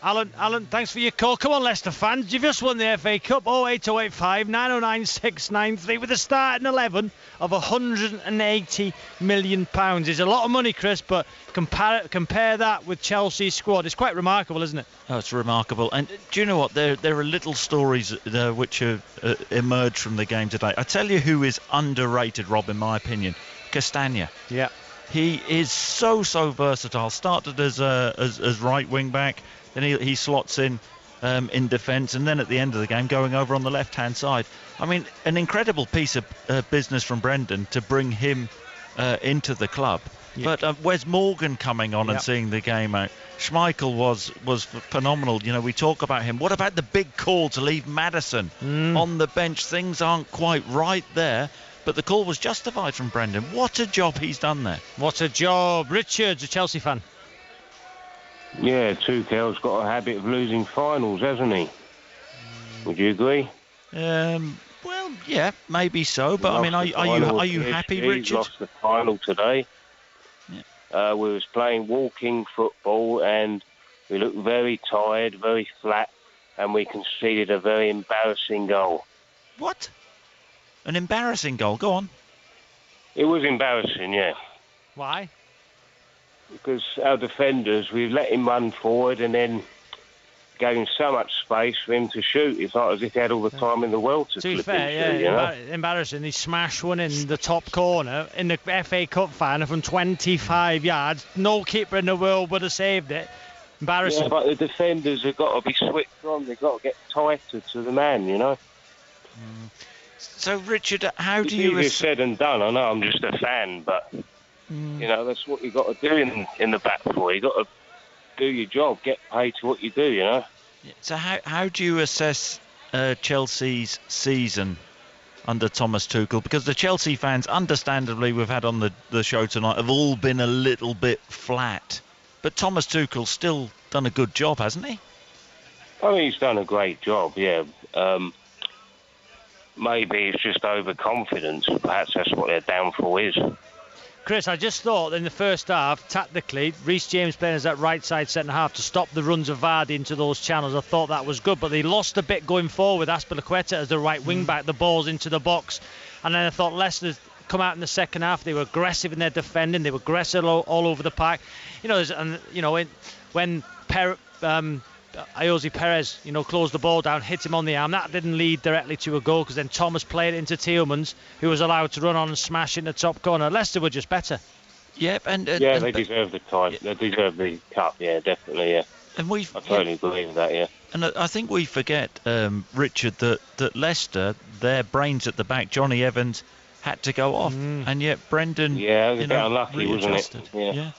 Alan, thanks for your call. Come on, Leicester fans. You've just won the FA Cup. 08085 909 693 with a starting 11 of £180 million. It's a lot of money, Chris, but compare that with Chelsea's squad. It's quite remarkable, isn't it? Oh, it's remarkable. And do you know what? There are little stories which have emerged from the game today. I tell you who is underrated, Rob, in my opinion. Castagna. Yeah. He is so versatile. Started as right wing back, then he slots in defence, and then at the end of the game going over on the left hand side. I mean, an incredible piece of business from Brendan to bring him into the club. Yeah. But Wes Morgan coming on and seeing the game out. Schmeichel was phenomenal. We talk about him. What about the big call to leave Maddison on the bench? Things aren't quite right there. But the call was justified from Brendan. What a job he's done there. What a job. Richard's a Chelsea fan. Yeah, Tuchel's got a habit of losing finals, hasn't he? Would you agree? Well, yeah, maybe so. But I mean, are you happy, Richard? He lost the final today. Yeah. We was playing walking football, and we looked very tired, very flat, and we conceded a very embarrassing goal. What? An embarrassing goal. Go on. It was embarrassing, yeah. Why? Because our defenders, we've let him run forward and then gave him so much space for him to shoot. It's like as if he had all the time in the world to be fair, shoot, embarrassing. He smashed one in the top corner in the FA Cup final from 25 yards. No keeper in the world would have saved it. Embarrassing. Yeah, but the defenders have got to be switched on. They've got to get tighter to the man, So, Richard, how do you... It's easier said and done. I know I'm just a fan, but, that's what you've got to do in the back four. You've got to do your job, get paid to what you do, So how do you assess Chelsea's season under Thomas Tuchel? Because the Chelsea fans, understandably, we've had on the show tonight, have all been a little bit flat. But Thomas Tuchel's still done a good job, hasn't he? I mean, he's done a great job, yeah. Maybe it's just overconfidence. Perhaps that's what their downfall is. Chris, I just thought in the first half, tactically, Reece James playing as that right side centre half to stop the runs of Vardy into those channels. I thought that was good, but they lost a bit going forward. Azpilicueta as the right wing back, the ball's into the box, and then I thought Leicester come out in the second half. They were aggressive in their defending. They were aggressive all over the park. When Ayoze Perez, closed the ball down, hit him on the arm. That didn't lead directly to a goal because then Thomas played it into Tielemans, who was allowed to run on and smash in the top corner. Leicester were just better. Yep, they deserve the tie. They deserve the cup. Yeah, definitely. Yeah, and I totally believe that. Yeah, and I think we forget, Richard, that Leicester, their brains at the back, Johnny Evans, had to go off, and yet Brendan, it was a bit unlucky, wasn't it? Yeah.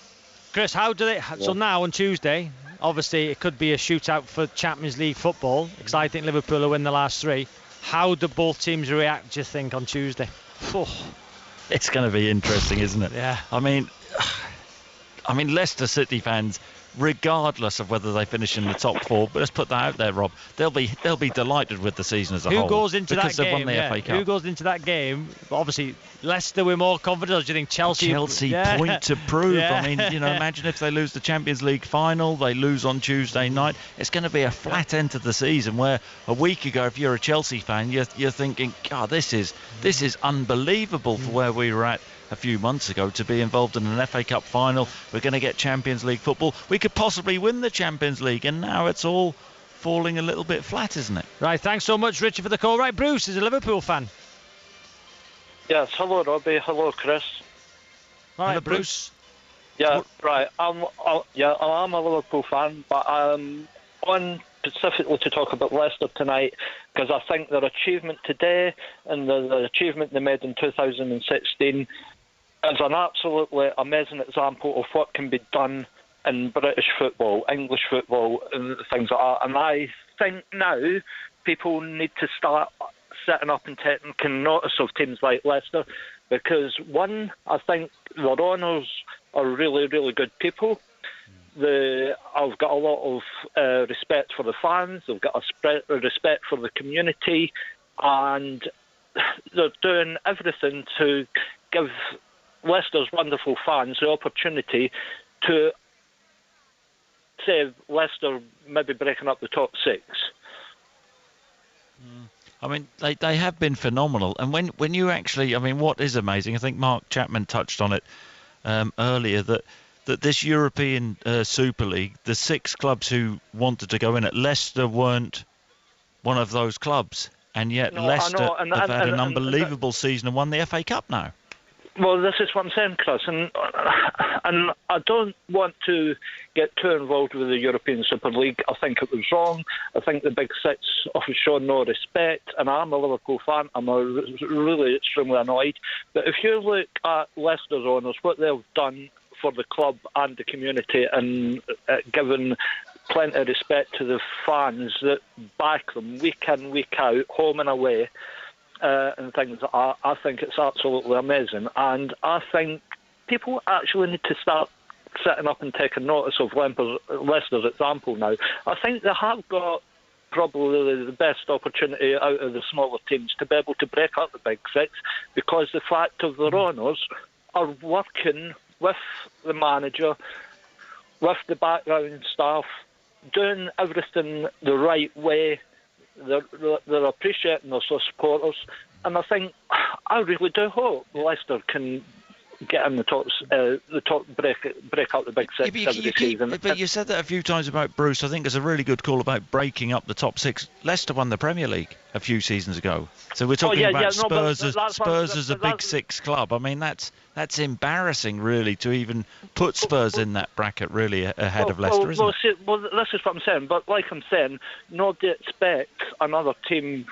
Chris, how do they? So now on Tuesday. Obviously, it could be a shootout for Champions League football because I think Liverpool will win the last three. How do both teams react, do you think, on Tuesday? It's going to be interesting, isn't it? Yeah. I mean, Leicester City fans, regardless of whether they finish in the top four, but let's put that out there, Rob. They'll be delighted with the season as a whole. Who goes into that game? Won the FA Cup. Who goes into that game? Obviously, Leicester were more confident. Or do you think Chelsea? Point to prove. Yeah. I mean, imagine if they lose the Champions League final, they lose on Tuesday night. It's going to be a flat end to the season. Where a week ago, if you're a Chelsea fan, you're thinking, God, this is unbelievable for where we were at a few months ago to be involved in an FA Cup final. We're going to get Champions League football. We could possibly win the Champions League, and now it's all falling a little bit flat, isn't it? Right, thanks so much, Richard, for the call. Right, Bruce is a Liverpool fan. Yes, hello, Robbie. Hello, Chris. All right, hello, Bruce. Yeah, right. I'm a Liverpool fan, but I'm on specifically to talk about Leicester tonight because I think their achievement today and the achievement they made in 2016 is an absolutely amazing example of what can be done in British football, English football, and things like that. And I think now people need to start setting up and taking notice of teams like Leicester because, one, I think their owners are really, really good people. I've got a lot of respect for the fans. They've got a respect for the community, and they're doing everything to give Leicester's wonderful fans the opportunity to save Leicester maybe breaking up the top 6. I mean, they have been phenomenal. And when you actually, I mean, what is amazing, I think Mark Chapman touched on it earlier, that this European Super League, the 6 clubs who wanted to go in it, Leicester weren't one of those clubs. And yet Leicester have had an unbelievable season and won the FA Cup now. Well, this is what I'm saying, Chris, and I don't want to get too involved with the European Super League. I think it was wrong. I think the Big 6 have shown no respect, and I'm a Liverpool fan. I'm really extremely annoyed. But if you look at Leicester's owners, what they've done for the club and the community, and given plenty of respect to the fans that back them week in, week out, home and away, and things, I think it's absolutely amazing. And I think people actually need to start setting up and taking notice of Leicester's example now. I think they have got probably the best opportunity out of the smaller teams to be able to break up the Big 6, because the fact of their owners are working with the manager, with the background staff, doing everything the right way. They're appreciating their supporters, and I really do hope Leicester can get in the top, break out the Big 6 every season. But you said that a few times about Bruce. I think it's a really good call about breaking up the top 6. Leicester won the Premier League a few seasons ago, so we're talking about Spurs as a Big 6 club. I mean, that's embarrassing, really, to even put Spurs in that bracket, really, ahead of Leicester, isn't it? Well, this is what I'm saying. But like I'm saying, nobody expects another team,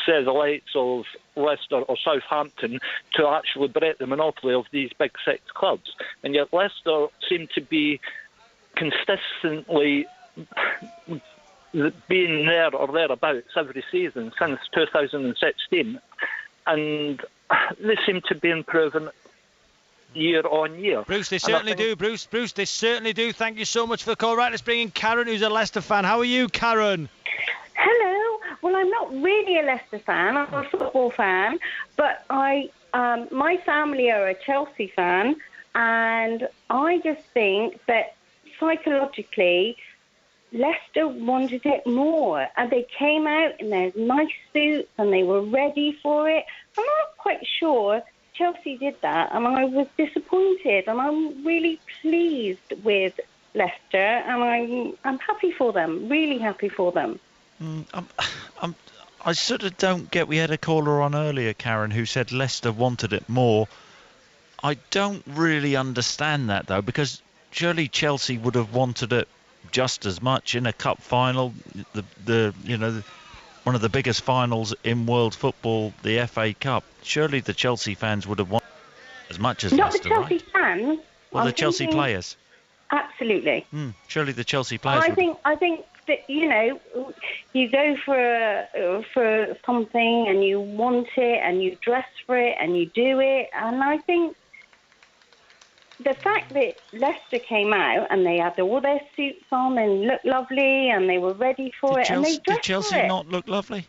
say the likes of Leicester or Southampton, to actually break the monopoly of these Big 6 clubs. And yet Leicester seem to be consistently being there or thereabouts every season since 2016. And they seem to be improving year on year. Bruce, they certainly do. Bruce, they certainly do. Thank you so much for the call. Right, let's bring in Karen, who's a Leicester fan. How are you, Karen? Hello. Well, I'm not really a Leicester fan. I'm a football fan, but my family are a Chelsea fan, and I just think that psychologically, Leicester wanted it more, and they came out in their nice suits and they were ready for it. I'm not quite sure Chelsea did that, and I was disappointed, and I'm really pleased with Leicester, and I'm happy for them, really happy for them. I sort of don't get. We had a caller on earlier, Karen, who said Leicester wanted it more. I don't really understand that, though, because surely Chelsea would have wanted it just as much in a cup final. One of the biggest finals in world football, the FA Cup. Surely the Chelsea fans would have wanted as much as not Leicester, the Chelsea right? fans. Well, the Chelsea players. Absolutely. Surely the Chelsea players. I think that you go for something and you want it and you dress for it and you do it, and I think the fact that Leicester came out and they had all their suits on and looked lovely and they were ready for it, and they dressed for it. Did Chelsea not look lovely?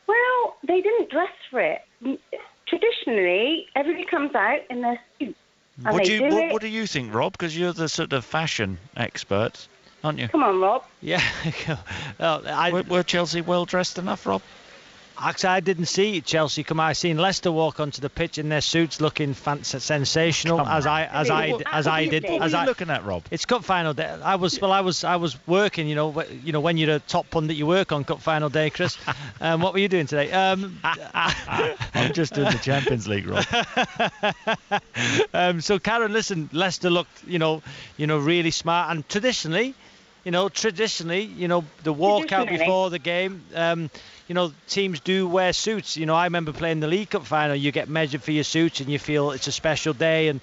Well, they didn't dress for it. Traditionally, everybody comes out in their suits. What do you think, Rob? Because you're the sort of fashion expert, aren't you? Come on, Rob. Yeah. Were Chelsea well dressed enough, Rob? Actually, I didn't see Chelsea come out. I seen Leicester walk onto the pitch in their suits, looking sensational. What are you looking at, Rob? It's cup final day. I was working. When you're a top pundit, you work on cup final day, Chris. What were you doing today? I'm just doing the Champions League, Rob. So Karen, listen, Leicester looked, really smart, and traditionally, the walkout before the game. Teams do wear suits. I remember playing the League Cup final. You get measured for your suits and you feel it's a special day. And,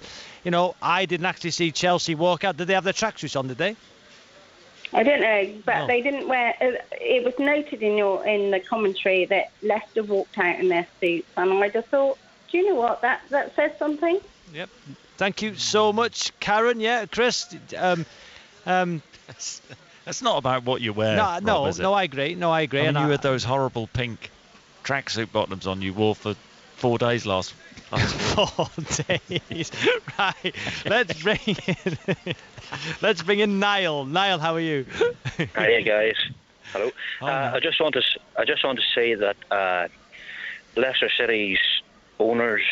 I didn't actually see Chelsea walk out. Did they have their tracksuits on, did they? I don't know, but they didn't wear... It was noted in the commentary that Leicester walked out in their suits. And I just thought, do you know what? That says something. Yep. Thank you so much, Karen. Yeah, Chris... That's not about what you wear. No, I agree. I mean, you had those horrible pink tracksuit bottoms on you wore for 4 days last. 4 days. Right. Let's bring in Niall. Niall, how are you? Hi guys. Hello. I just want to say that Leicester City's owners,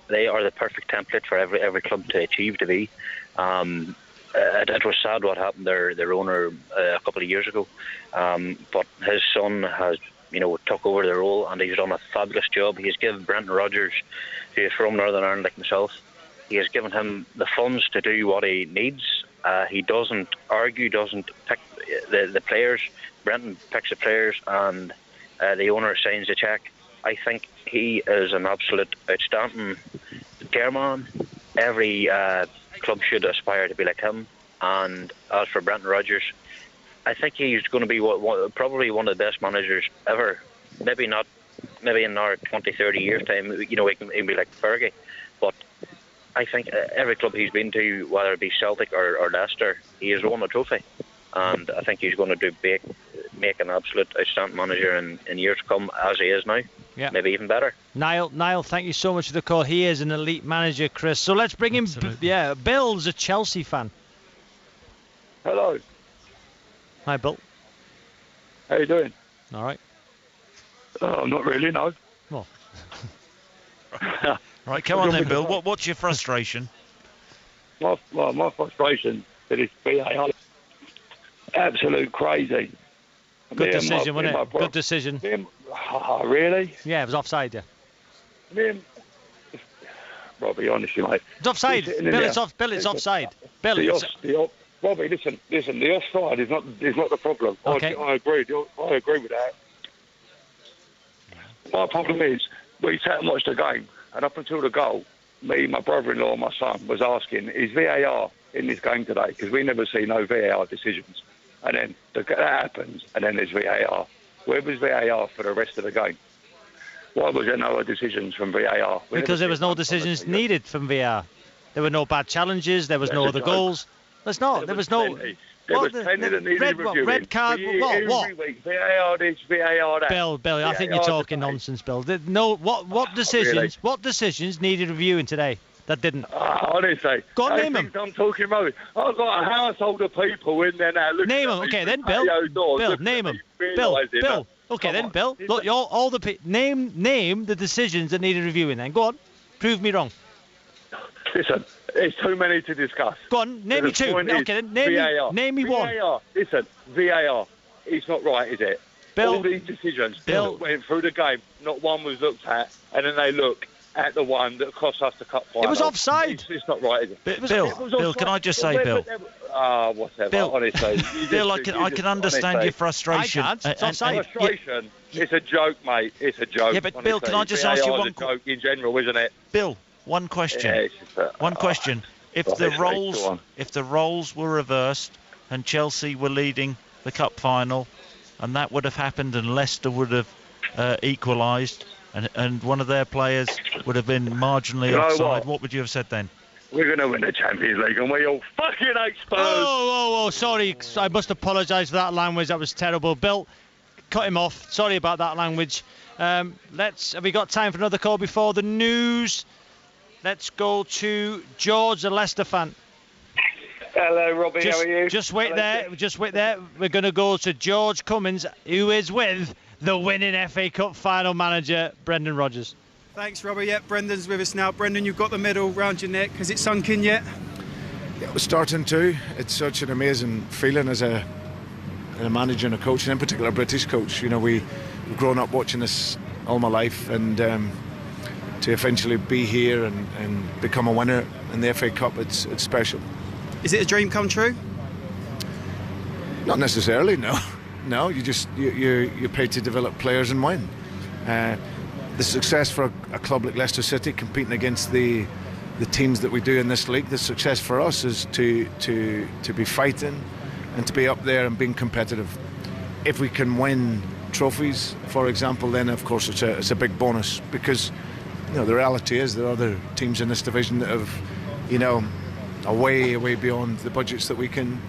they are the perfect template for every club to achieve to be. It was sad what happened their owner a couple of years ago, but his son has took over the role, and he's done a fabulous job. He's given Brendan Rodgers, who is from Northern Ireland like myself, he has given him the funds to do what he needs. He doesn't argue, doesn't pick the players. Brendan picks the players, and the owner signs the cheque. I think he is an absolute outstanding chairman. Every club should aspire to be like him. And as for Brendan Rodgers, I think he's going to be probably one of the best managers ever. Maybe in our 20, 30 years' time, he can be like Fergie. But I think every club he's been to, whether it be Celtic or Leicester, he has won a trophy. And I think he's going to make an absolute outstanding manager in years to come, as he is now. Yeah. Maybe even better. Niall, thank you so much for the call. He is an elite manager, Chris. So let's bring him. Bill's a Chelsea fan. Hello. Hi, Bill. How you doing? All right. Not really, no. Well. Right, come on then, Bill. What's your frustration? My frustration that it's VAR. Absolute crazy. Good decision, wasn't it? Good decision. Really? Yeah, it was offside, yeah. Robbie, honestly, mate. It's offside. Bill, it's offside. Bill, Robbie, listen. The offside is not the problem. Okay. I agree with that. My problem is we sat and watched the game, and up until the goal, me, my brother-in-law, and my son was asking, "Is VAR in this game today?" Because we never see no VAR decisions. And then that happens, and then there's VAR. Where was VAR for the rest of the game? Why was there no decisions from VAR? Because there was no decisions needed from VAR. There were no bad challenges. There was no other goals. There's not. There was no. There was plenty that needed reviewing. Red card. What? Every week, VAR this, VAR that. Bill, I think you're talking nonsense, Bill. No. What decisions? Really? What decisions needed reviewing today? That didn't. Honestly. Go on, name them. I'm talking about. I've got a household of people in there now. Name them. Okay, then, Bill. Bill, name them. Bill. Okay, then, Bill. Look, all the name the decisions that needed reviewing. Then go on. Prove me wrong. Listen, it's too many to discuss. Go on, name me two. Okay, then name me one. VAR. Listen, VAR. It's not right, is it? Bill. All these decisions that went through the game, not one was looked at, and then they look at the one that cost us the cup final. It was offside. It's not right, is it? Bill, can I just say, Bill? Whatever. Bill, honestly. Bill, I can understand your frustration. I can't. It's offside. Frustration. It's a joke, mate. It's a joke. Yeah, but Bill, can I just ask you one question? Joke in general, isn't it? Bill, one question. Yeah, one question. If the roles were reversed and Chelsea were leading the cup final, and that would have happened, and Leicester would have equalised, and one of their players would have been marginally offside, what would you have said then? We're going to win the Champions League, and we all fucking hate Spurs. Oh, sorry. I must apologise for that language. That was terrible. Bill, cut him off. Sorry about that language. Have we got time for another call before the news? Let's go to George, a Leicester fan. Hello, Robbie. How are you? Just wait there. We're going to go to George Cummins, who is with the winning FA Cup final manager, Brendan Rodgers. Thanks, Robbie. Yeah, Brendan's with us now. Brendan, you've got the medal round your neck. Has it sunk in yet? Yeah, we're starting to. It's such an amazing feeling as a manager and a coach, and in particular a British coach. You know, we've grown up watching this all my life, and to eventually be here and become a winner in the FA Cup, it's special. Is it a dream come true? Not necessarily, no. No, you're paid to develop players and win. The success for a club like Leicester City competing against the teams that we do in this league, the success for us is to be fighting and to be up there and being competitive. If we can win trophies, for example, then of course it's a big bonus, because the reality is there are other teams in this division that have are way beyond the budgets that we can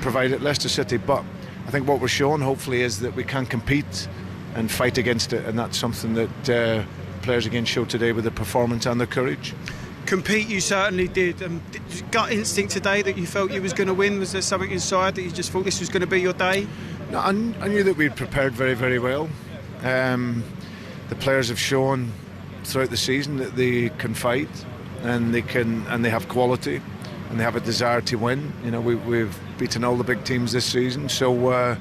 provide at Leicester City. But I think what we're showing hopefully is that we can compete and fight against it, and that's something that players again showed today with their performance and their courage. Compete, you certainly did. Gut instinct today that you felt you was going to win? Was there something inside that you just thought this was going to be your day? No, I knew that we'd prepared very, very well. The players have shown throughout the season that they can fight, and they have quality, and they have a desire to win. You know, we've beaten all the big teams this season, so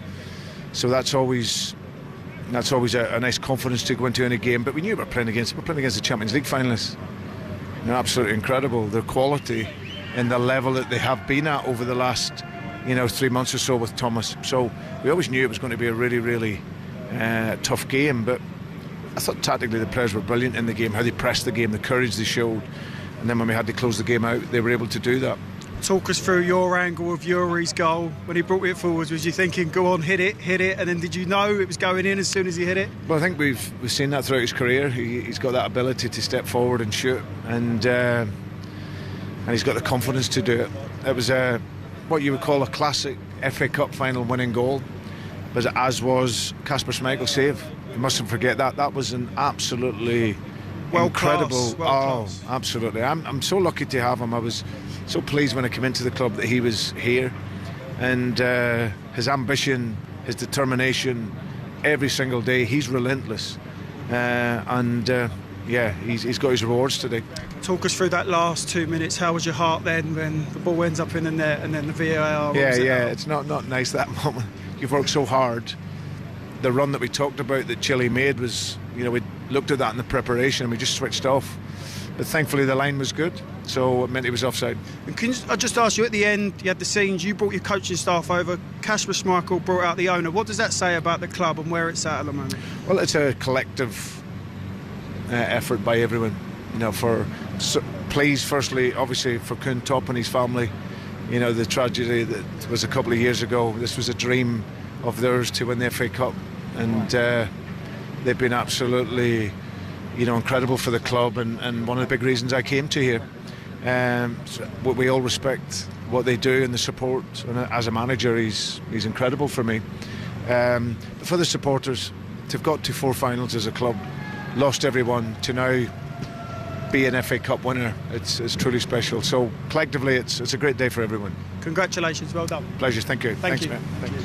that's always a nice confidence to go into any game. But we knew we're playing against the Champions League finalists. They're absolutely incredible. Their quality and the level that they have been at over the last 3 months or so with Thomas. So we always knew it was going to be a really, really tough game. But I thought tactically the players were brilliant in the game, how they pressed the game, the courage they showed. And then when we had to close the game out, they were able to do that. Talk us through your angle of Yuri's goal. When he brought it forwards, was you thinking, go on, hit it, and then did you know it was going in as soon as he hit it? Well, I think we've seen that throughout his career. He's got that ability to step forward and shoot, and he's got the confidence to do it. It was what you would call a classic FA Cup final winning goal, but as was Kasper Schmeichel's save. You mustn't forget that. That was an absolutely incredible. Class. Absolutely. I'm so lucky to have him. I was so pleased when I came into the club that he was here, and his ambition, his determination, every single day, he's relentless, he's got his rewards today. Talk us through that last 2 minutes. How was your heart then when the ball ends up in the net and then the VAR? It's not nice, that moment. You've worked so hard. The run that we talked about that Chile made was, we looked at that in the preparation and we just switched off. But thankfully the line was good, so it meant it was offside. And I just ask you, at the end, you had the scenes, you brought your coaching staff over, Kasper Schmeichel brought out the owner. What does that say about the club and where it's at the moment? Well, it's a collective effort by everyone, please, firstly, obviously, for Kuhn Top and his family. The tragedy that was a couple of years ago, this was a dream of theirs to win the FA Cup, and they've been absolutely incredible for the club, and one of the big reasons I came to here. We all respect what they do and the support, and as a manager he's incredible for me. But for the supporters, to have got to 4 finals as a club, lost everyone, to now be an FA Cup winner, it's truly special. So collectively it's a great day for everyone. Congratulations, well done. Pleasure, thank you. Thanks, man. Thanks.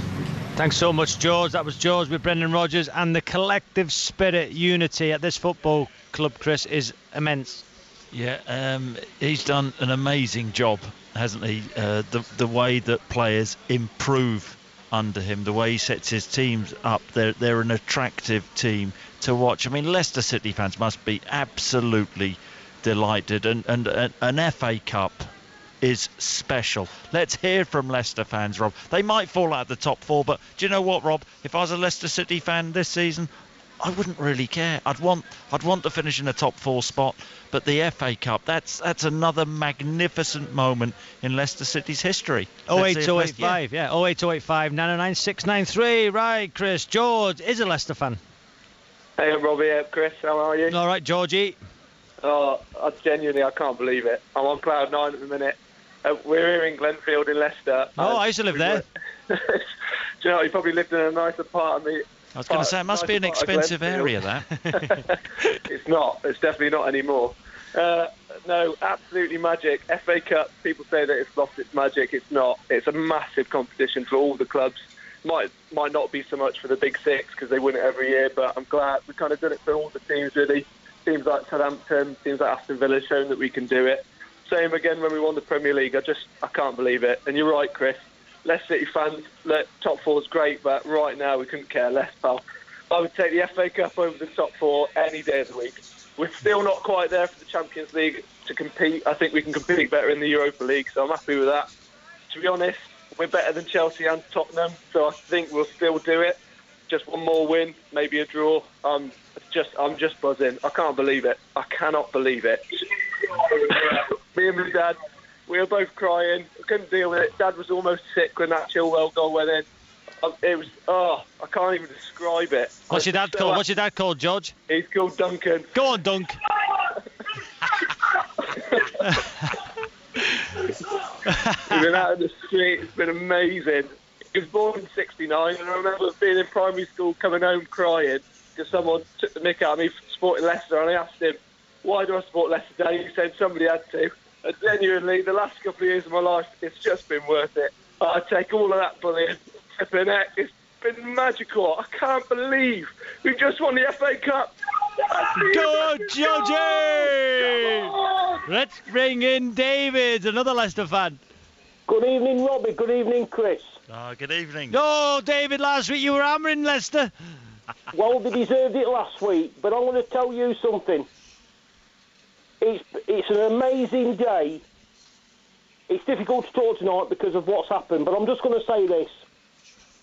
Thanks so much, George. That was George with Brendan Rodgers, and the collective spirit, unity at this football club, Chris, is immense. Yeah, he's done an amazing job, hasn't he? The way that players improve under him, the way he sets his teams up, they're an attractive team to watch. I mean, Leicester City fans must be absolutely delighted, and an FA Cup is special. Let's hear from Leicester fans, Rob. They might fall out of the top 4, but do you know what, Rob? If I was a Leicester City fan this season, I wouldn't really care. I'd want to finish in a top 4 spot, but the FA Cup, that's another magnificent moment in Leicester City's history. 08085, 08085 909 693. Right, Chris. George is a Leicester fan. Hey, I'm Robbie. Chris, how are you? All right, Georgie. Oh, I can't believe it. I'm on cloud 9 at the minute. We're here in Glenfield in Leicester. Oh, I used to live there. Do you know, you probably lived in a nicer part of me. I was going to say, it must be an expensive area, that. It's not. It's definitely not anymore. No, absolutely magic. FA Cup, people say that it's lost its magic. It's not. It's a massive competition for all the clubs. Might not be so much for the big 6 because they win it every year, but I'm glad we've kind of done it for all the teams, really. Teams like Southampton, teams like Aston Villa shown that we can do it. Same again when we won the Premier League. I can't believe it. And you're right, Chris. Leicester City fans, top 4's great, but right now we couldn't care less, pal. I would take the FA Cup over the top 4 any day of the week. We're still not quite there for the Champions League to compete. I think we can compete better in the Europa League, so I'm happy with that. To be honest, we're better than Chelsea and Tottenham, so I think we'll still do it. Just one more win, maybe a draw. I'm just buzzing. I can't believe it. I cannot believe it. Me and my dad, we were both crying. I couldn't deal with it. Dad was almost sick when that Chilwell goal went in. It was, I can't even describe it. What's your dad called? What's your dad called, George? He's called Duncan. Go on, Dunk. We've been out in the street. It's been amazing. He was born in '69, and I remember being in primary school, coming home crying because someone took the mick out of me supporting Leicester, and I asked him, why do I support Leicester today? He said somebody had to. And genuinely, the last couple of years of my life, it's just been worth it. I take all of that bullying. It's been magical. I can't believe we just won the FA Cup. Go, Georgie! Let's bring in David, another Leicester fan. Good evening, Robbie. Good evening, Chris. Good evening. No, David, last week you were hammering Leicester. Well, they deserved it last week, but I'm going to tell you something. It's an amazing day. It's difficult to talk tonight because of what's happened, but I'm just going to say this.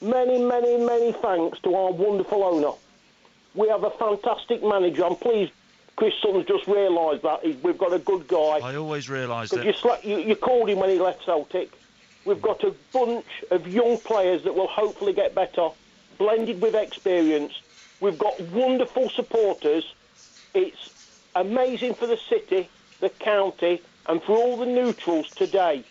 Many, many, many thanks to our wonderful owner. We have a fantastic manager. I'm pleased Chris Sutton's just realised that. We've got a good guy. I always realise that. You called him when he left Celtic. We've got a bunch of young players that will hopefully get better, blended with experience. We've got wonderful supporters. It's amazing for the city, the county, and for all the neutrals today.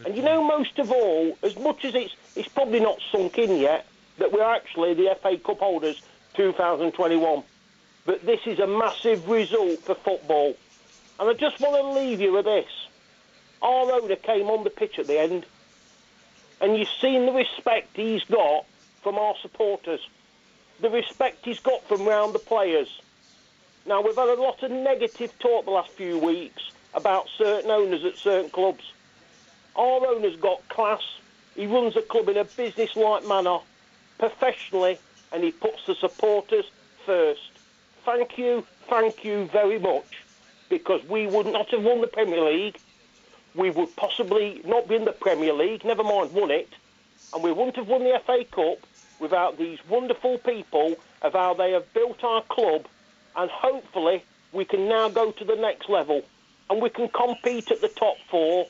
And you know, most of all, as much as it's probably not sunk in yet, that we're actually the FA Cup holders 2021. But this is a massive result for football. And I just want to leave you with this. Our owner came on the pitch at the end, and you've seen the respect he's got from our supporters, the respect he's got from round the players. Now, we've had a lot of negative talk the last few weeks about certain owners at certain clubs. Our owner's got class. He runs a club in a business-like manner, professionally, and he puts the supporters first. Thank you very much, because we would not have won the Premier League. We would possibly not be in the Premier League, never mind won it, and we wouldn't have won the FA Cup without these wonderful people of how they have built our club, and hopefully we can now go to the next level and we can compete at the top four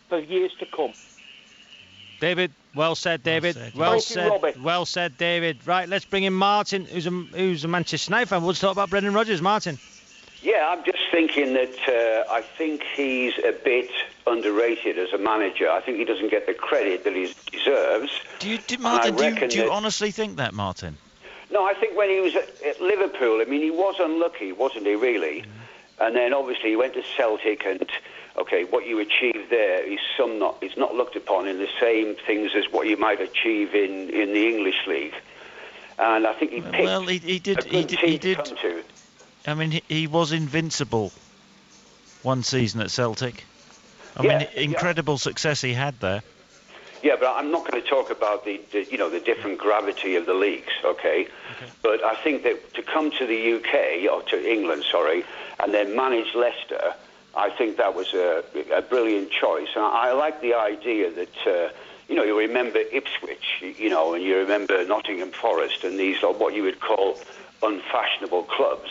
for years to come. David, well said, David. Well said, David. Right, let's bring in Martin, who's a Manchester United fan. We'll talk about Brendan Rodgers. Martin. Yeah, I'm just thinking that I think he's a bit underrated as a manager. I think he doesn't get the credit that he deserves. Do you honestly think that, Martin? No, I think when he was at Liverpool, I mean, he was unlucky, wasn't he, really? Mm. And then, obviously, he went to Celtic, and, OK, what you achieved there is it's not looked upon in the same things as what you might achieve in the English league. And I think he picked he did. To come to. I mean, he was invincible one season at Celtic. I mean, incredible success he had there. Yeah, but I'm not going to talk about the different gravity of the leagues, okay? But I think that to come to the UK, or to England, sorry, and then manage Leicester, I think that was a brilliant choice. And I like the idea that, you remember Ipswich, and you remember Nottingham Forest, and these are what you would call unfashionable clubs.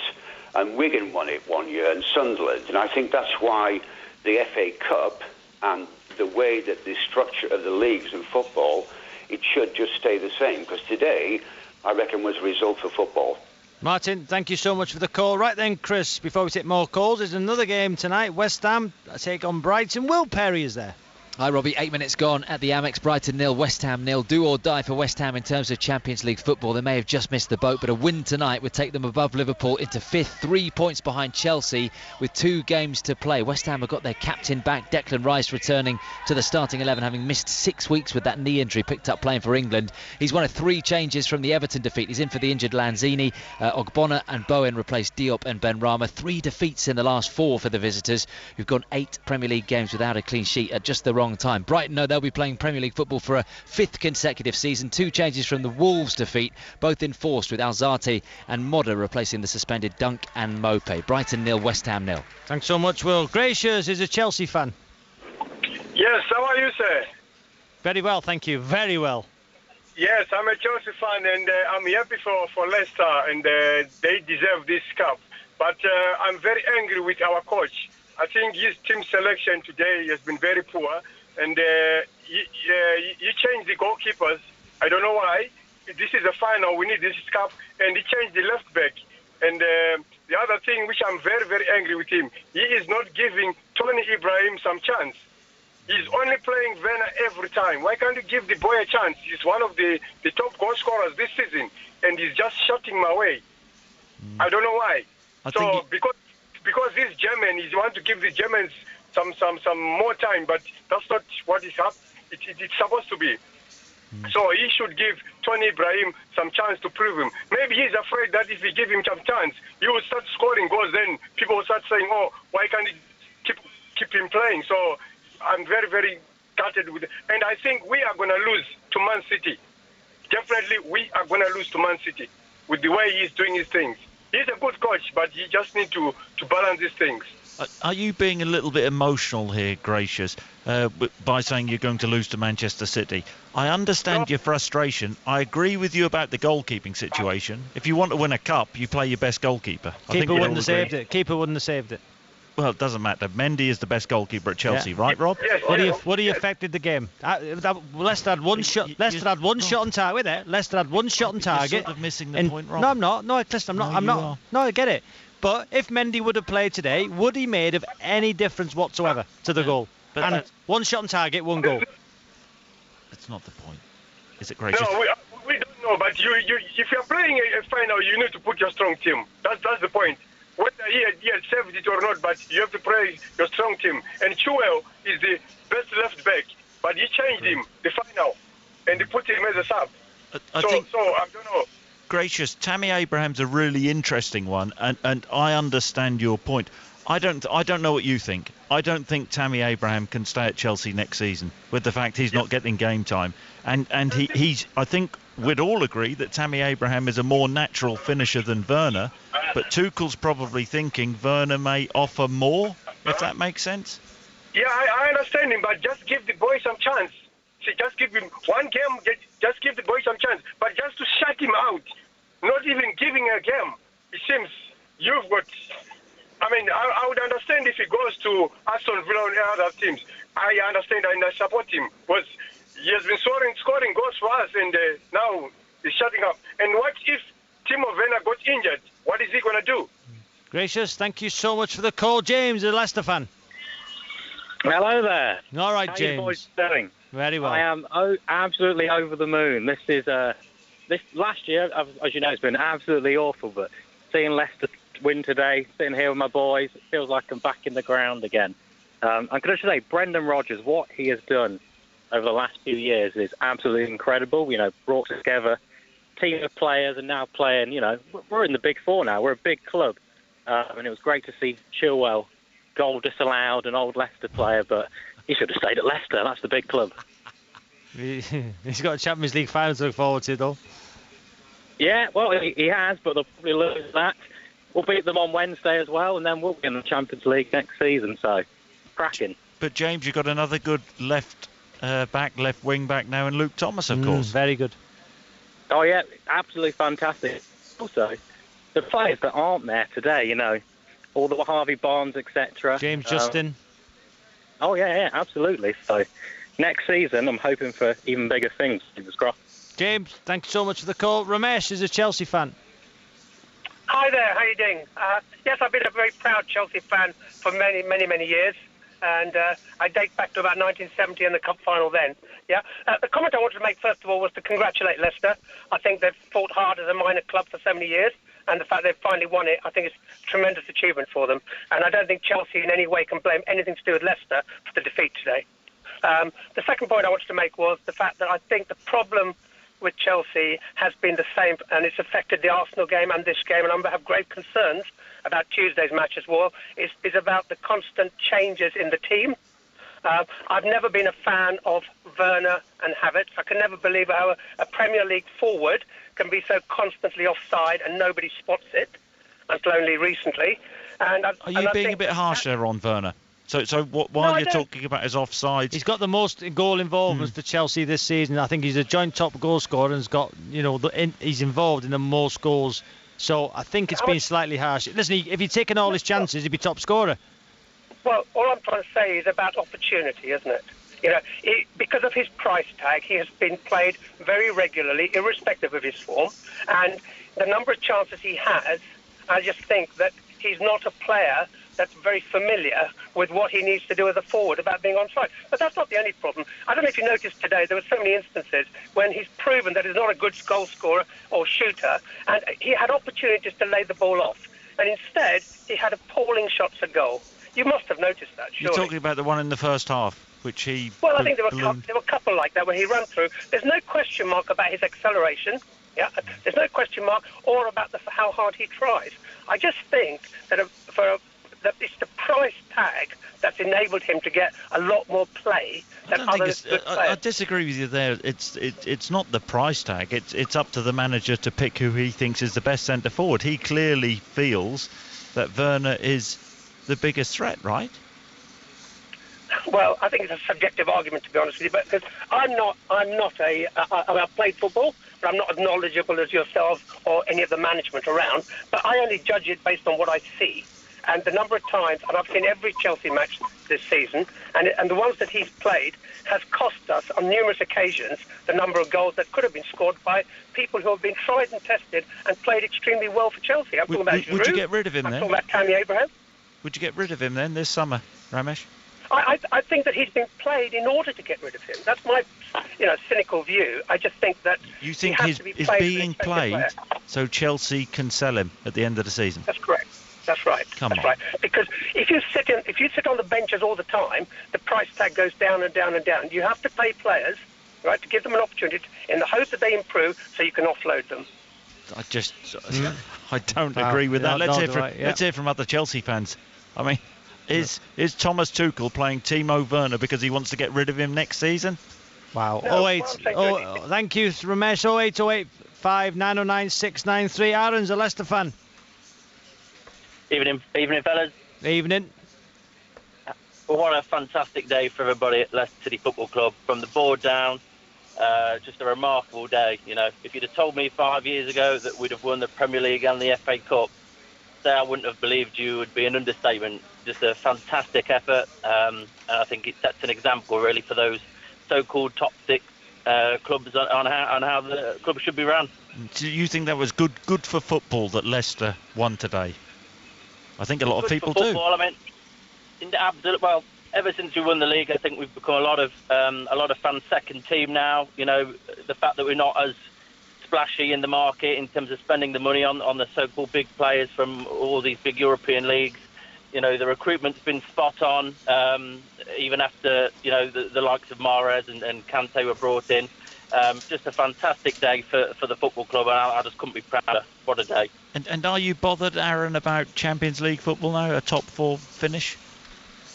And Wigan won it one year, and Sunderland. And I think that's why the FA Cup and the way that the structure of the leagues in football, it should just stay the same. Because today, I reckon, was a result for football. Martin, thank you so much for the call. Right then, Chris, before we take more calls, there's another game tonight. West Ham take on Brighton. Will Perry is there. Hi, Robbie. 8 minutes gone at the Amex. Brighton 0, West Ham 0. Do or die for West Ham in terms of Champions League football. They may have just missed the boat, but a win tonight would take them above Liverpool into 5th, 3 points behind Chelsea with 2 games to play. West Ham have got their captain back, Declan Rice, returning to the starting 11, having missed 6 weeks with that knee injury, picked up playing for England. He's one of 3 changes from the Everton defeat. He's in for the injured Lanzini. Ogbonna and Bowen replaced Diop and Benrahma. 3 defeats in the last 4 for the visitors, who've gone 8 Premier League games without a clean sheet at just the wrong time. Brighton, they'll be playing Premier League football for a 5th consecutive season. 2 changes from the Wolves defeat, both enforced, with Alzate and Modder replacing the suspended Dunk and Mope. Brighton 0, West Ham 0. Thanks so much, Will. Gracious is a Chelsea fan. Yes, how are you, sir? Very well, thank you. Very well. Yes, I'm a Chelsea fan, and I'm happy for Leicester, and they deserve this cup. But I'm very angry with our coach. I think his team selection today has been very poor. And you changed the goalkeepers. I don't know why. This is a final. We need this cup. And he changed the left back. And the other thing, which I'm very, very angry with him, he is not giving Tony Ibrahim some chance. He's only playing Werner every time. Why can't you give the boy a chance? He's one of the top goal scorers this season. And he's just shutting him away. I don't know why. Because this German, he wants to give the Germans some more time, but that's not what it's supposed to be. So he should give Tony Ibrahim some chance to prove him. Maybe he's afraid that if we give him some chance, he will start scoring goals. Then people will start saying, "Oh, why can't he keep him playing?" So I'm very, very gutted with it. And I think we are going to lose to Man City. Definitely, we are going to lose to Man City with the way he's doing his things. He's a good coach, but he just needs to balance these things. Are you being a little bit emotional here, Gracious, by saying you're going to lose to Manchester City? I understand your frustration. I agree with you about the goalkeeping situation. If you want to win a cup, you play your best goalkeeper. Keeper wouldn't have saved it. Keeper wouldn't have saved it. Well, it doesn't matter. Mendy is the best goalkeeper at Chelsea, right, Rob? Yes. What do you affected the game? Leicester had one shot. Leicester had one shot on target. Wait there. Leicester had one shot on target. You're sort of missing the point, Rob. No, I'm not. No, listen, I'm not. No, I get it. But if Mendy would have played today, would he made of any difference whatsoever to the goal? And one shot on target, one goal. That's not the point. Is it, Gracious? No, we don't know. But if you're playing a final, you need to put your strong team. That's the point. Whether he had saved it or not, but you have to play your strong team. And Chilwell is the best left back, but he changed him the final, and he put him as a sub. I don't know. Gracious, Tammy Abraham's a really interesting one, and I understand your point. I don't know what you think. I don't think Tammy Abraham can stay at Chelsea next season with the fact he's not getting game time. And he's I think we'd all agree that Tammy Abraham is a more natural finisher than Werner, but Tuchel's probably thinking Werner may offer more, if that makes sense. Yeah, I understand him, but just give the boy some chance. See, just give him one game, just give the boy some chance. But just to shut him out, not even giving a game, it seems you've got... I mean, I would understand if he goes to Aston Villa and other teams. I understand and I support him, because he has been scoring goals for us, and now he's shutting up. And what if Timo Werner got injured? What is he going to do? Gracious, thank you so much for the call. James, a Leicester fan. Hello there. All right, How James. are you boys doing? Very well. I am absolutely over the moon. This is this last year, as you know, it's been absolutely awful. But seeing Leicester win today, sitting here with my boys, it feels like I'm back in the ground again. I'm going to say, Brendan Rodgers, what he has done over the last few years is absolutely incredible. You know, brought together a team of players and now playing. You know, we're in the Big Four now. We're a big club, and it was great to see Chilwell goal disallowed, an old Leicester player, but he should have stayed at Leicester. That's the big club. He's got a Champions League final to look forward to, though. Yeah, well, he has, but they'll probably lose that. We'll beat them on Wednesday as well, and then we'll be in the Champions League next season, so cracking. But, James, you've got another good left wing back now in Luke Thomas, of course. Very good. Oh, yeah, absolutely fantastic. Also, the players that aren't there today, you know, all the Harvey Barnes, etc. James Justin. Oh, yeah, absolutely. So, next season, I'm hoping for even bigger things. Fingers crossed. James, thanks so much for the call. Ramesh is a Chelsea fan. Hi there, how are you doing? Yes, I've been a very proud Chelsea fan for many, many, many years. And I date back to about 1970 and the cup final then. Yeah. The comment I wanted to make, first of all, was to congratulate Leicester. I think they've fought hard as a minor club for so many years. And the fact they've finally won it, I think it's a tremendous achievement for them. And I don't think Chelsea in any way can blame anything to do with Leicester for the defeat today. The second point I wanted to make was the fact that I think the problem with Chelsea has been the same, and it's affected the Arsenal game and this game, and I have grave concerns about Tuesday's match as well, is about the constant changes in the team. I've never been a fan of Werner and Havertz. I can never believe how a Premier League forward can be so constantly offside and nobody spots it, until only recently. Are you being a bit harsh there on Werner? So while you're talking about his offside, he's got the most goal involvements for Chelsea this season. I think he's a joint top goal scorer and has got, you know, he's involved in the most goals. So I think it's been slightly harsh. Listen, if he'd taken all his chances, he'd be top scorer. Well, all I'm trying to say is about opportunity, isn't it? You know, because of his price tag, he has been played very regularly, irrespective of his form. And the number of chances he has, I just think that he's not a player that's very familiar with what he needs to do as a forward about being onside. But that's not the only problem. I don't know if you noticed today, there were so many instances when he's proven that he's not a good goal scorer or shooter, and he had opportunities to lay the ball off. and instead he had appalling shots at goal. You must have noticed that, surely. You're talking about the one in the first half, which he... Well, I think there were a couple like that when he ran through. There's no question mark about his acceleration. Yeah, there's no question mark, or about how hard he tries. I just think that that it's the price tag that's enabled him to get a lot more play than other good players. I disagree with you there. It's not the price tag. It's up to the manager to pick who he thinks is the best centre forward. He clearly feels that Werner is the biggest threat, right? Well, I think it's a subjective argument, to be honest with you, because I've played football, but I'm not as knowledgeable as yourself or any of the management around, but I only judge it based on what I see. And the number of times, and I've seen every Chelsea match this season, and the ones that he's played has cost us on numerous occasions the number of goals that could have been scored by people who have been tried and tested and played extremely well for Chelsea. I'm talking about Giroud. Would you get rid of him then? I'm talking about Tammy Abraham. Would you get rid of him then this summer, Ramesh? I think that he's been played in order to get rid of him. That's my, cynical view. I just think that you think he's being played so Chelsea can sell him at the end of the season. That's correct. That's right. That's right. Because if you sit on the benches all the time, the price tag goes down and down and down. You have to pay players, right, to give them an opportunity in the hope that they improve, so you can offload them. I don't agree with that. Let's hear from other Chelsea fans. I mean, is Thomas Tuchel playing Timo Werner because he wants to get rid of him next season? Wow. Thank you, Ramesh. 08085 909 693. Aaron's a Leicester fan. Evening, fellas. Evening. Well, what a fantastic day for everybody at Leicester City Football Club. From the board down, just a remarkable day. If you'd have told me 5 years ago that we'd have won the Premier League and the FA Cup, I wouldn't have believed you would be an understatement. Just a fantastic effort, and I think it sets an example really for those so-called top six clubs on how the club should be run. Do you think that was good for football that Leicester won today? I think a lot of people do. I mean, well, ever since we won the league, I think we've become a lot of fans' second team now. The fact that we're not as splashy in the market in terms of spending the money on the so-called big players from all these big European leagues. The recruitment's been spot on, even after, the likes of Mahrez and Kante were brought in. Just a fantastic day for the football club, and I just couldn't be prouder. What a day. And are you bothered, Aaron, about Champions League football now, a top four finish?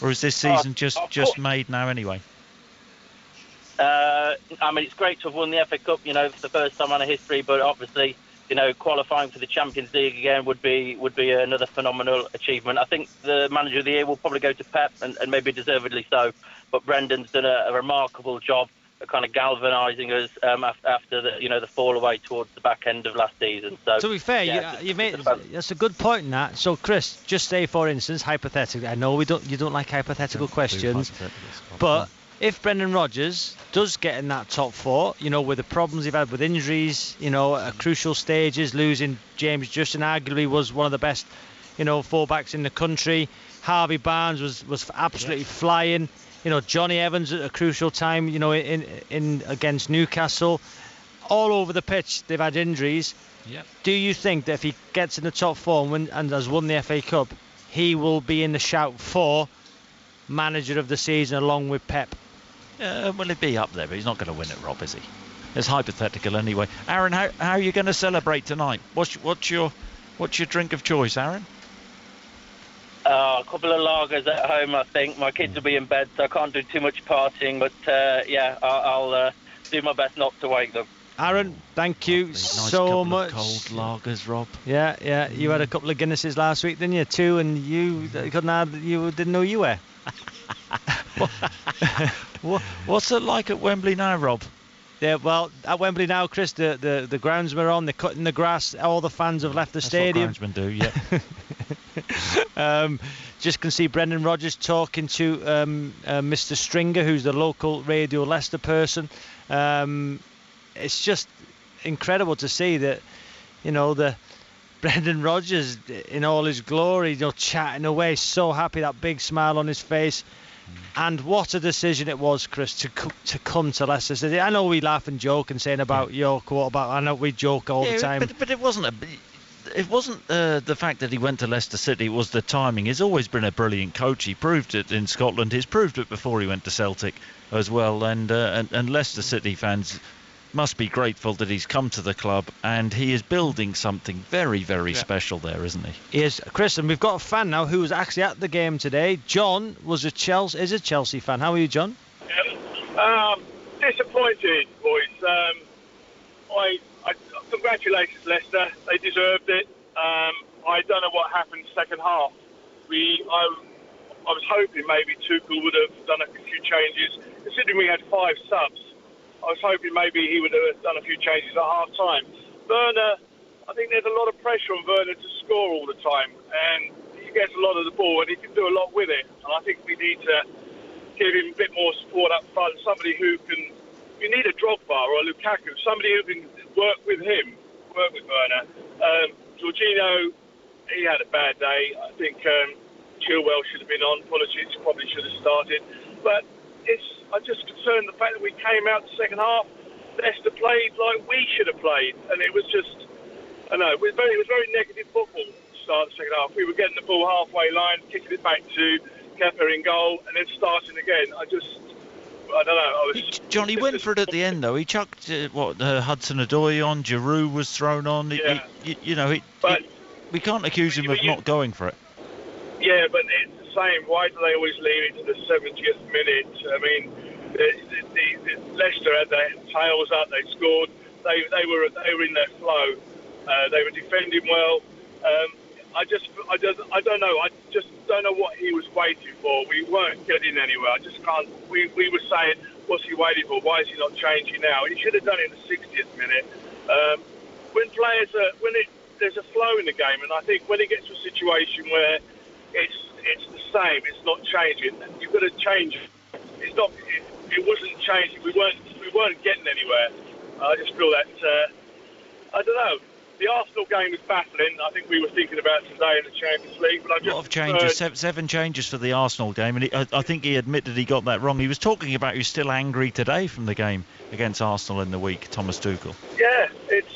Or is this season just made now anyway? I mean, it's great to have won the FA Cup, for the first time in our history, but obviously, qualifying for the Champions League again would be another phenomenal achievement. I think the Manager of the Year will probably go to Pep, and maybe deservedly so, but Brendan's done a remarkable job of kind of galvanising us after the fall away towards the back end of last season. So, to be fair, you made that's a good point in that. So, Chris, just say, for instance, hypothetically, I know you don't like hypothetical questions, but if Brendan Rodgers does get in that top four, with the problems he's had with injuries, at crucial stages, losing James Justin arguably was one of the best, fullbacks in the country. Harvey Barnes was absolutely flying. Johnny Evans at a crucial time, in against Newcastle. All over the pitch, they've had injuries. Yep. Do you think that if he gets in the top four and has won the FA Cup, he will be in the shout for Manager of the Season along with Pep? Well, he'd be up there, but he's not going to win it, Rob, is he? It's hypothetical anyway. Aaron, how are you going to celebrate tonight? What's your drink of choice, Aaron? A couple of lagers at home, I think. My kids will be in bed, so I can't do too much partying, but I'll do my best not to wake them. Aaron, thank you so much. Cold lagers, Rob. Yeah. You had a couple of Guinnesses last week, didn't you? Two, and you didn't know you were. What's it like at Wembley now, Rob? Yeah, well, at Wembley now, Chris, the groundsmen are on, they're cutting the grass, all the fans have left the stadium. That's what groundsmen do, yeah. Just can see Brendan Rodgers talking to Mr. Stringer, who's the local Radio Leicester person. It's just incredible to see that, the Brendan Rodgers in all his glory, chatting away, so happy, that big smile on his face. And what a decision it was, Chris, to come to Leicester City. I know we laugh and joke and saying about York, I know we joke all the time. But it wasn't it wasn't the fact that he went to Leicester City, it was the timing. He's always been a brilliant coach. He proved it in Scotland. He's proved it before he went to Celtic as well. And Leicester City fans must be grateful that he's come to the club, and he is building something very, very special there, isn't he? He is, Chris, and we've got a fan now who was actually at the game today. John is a Chelsea fan. How are you, John? Disappointed, boys. Congratulations, Leicester. They deserved it. I don't know what happened second half. I was hoping maybe Tuchel would have done a few changes. Considering we had 5 subs, I was hoping maybe he would have done a few changes at half time. Werner, I think there's a lot of pressure on Werner to score all the time, and he gets a lot of the ball and he can do a lot with it. And I think we need to give him a bit more support up front. Somebody who can. You need a Drogba or a Lukaku, somebody who can work with him, work with Werner. Jorginho, he had a bad day. I think Chilwell should have been on. Pulisic probably should have started. But I'm just concerned the fact that we came out the second half, Leicester played like we should have played, and it was just, I don't know, it was very negative football to start the second half. We were getting the ball halfway line, kicking it back to Kepa in goal, and then starting again. I don't know. Johnny went for it at the end, though. He chucked Hudson-Odoi on. Giroud was thrown on. Yeah. We can't accuse him of not going for it. Yeah, but it's the same. Why do they always leave it to the 70th minute? I mean, the Leicester had their tails up. They scored. They were in their flow. They were defending well. I don't know. I just don't know what he was waiting for. We weren't getting anywhere. I just can't. We were saying, what's he waiting for? Why is he not changing now? He should have done it in the 60th minute. When players there's a flow in the game, and I think when it gets to a situation where it's the same, it's not changing, you've got to change it. It wasn't changing. We weren't getting anywhere. I just feel that I don't know. The Arsenal game was baffling. I think we were thinking about today in the Champions League. But a lot of changes, 7 changes for the Arsenal game, and I think he admitted he got that wrong. He was talking about he was still angry today from the game against Arsenal in the week, Thomas Tuchel. Yeah, it's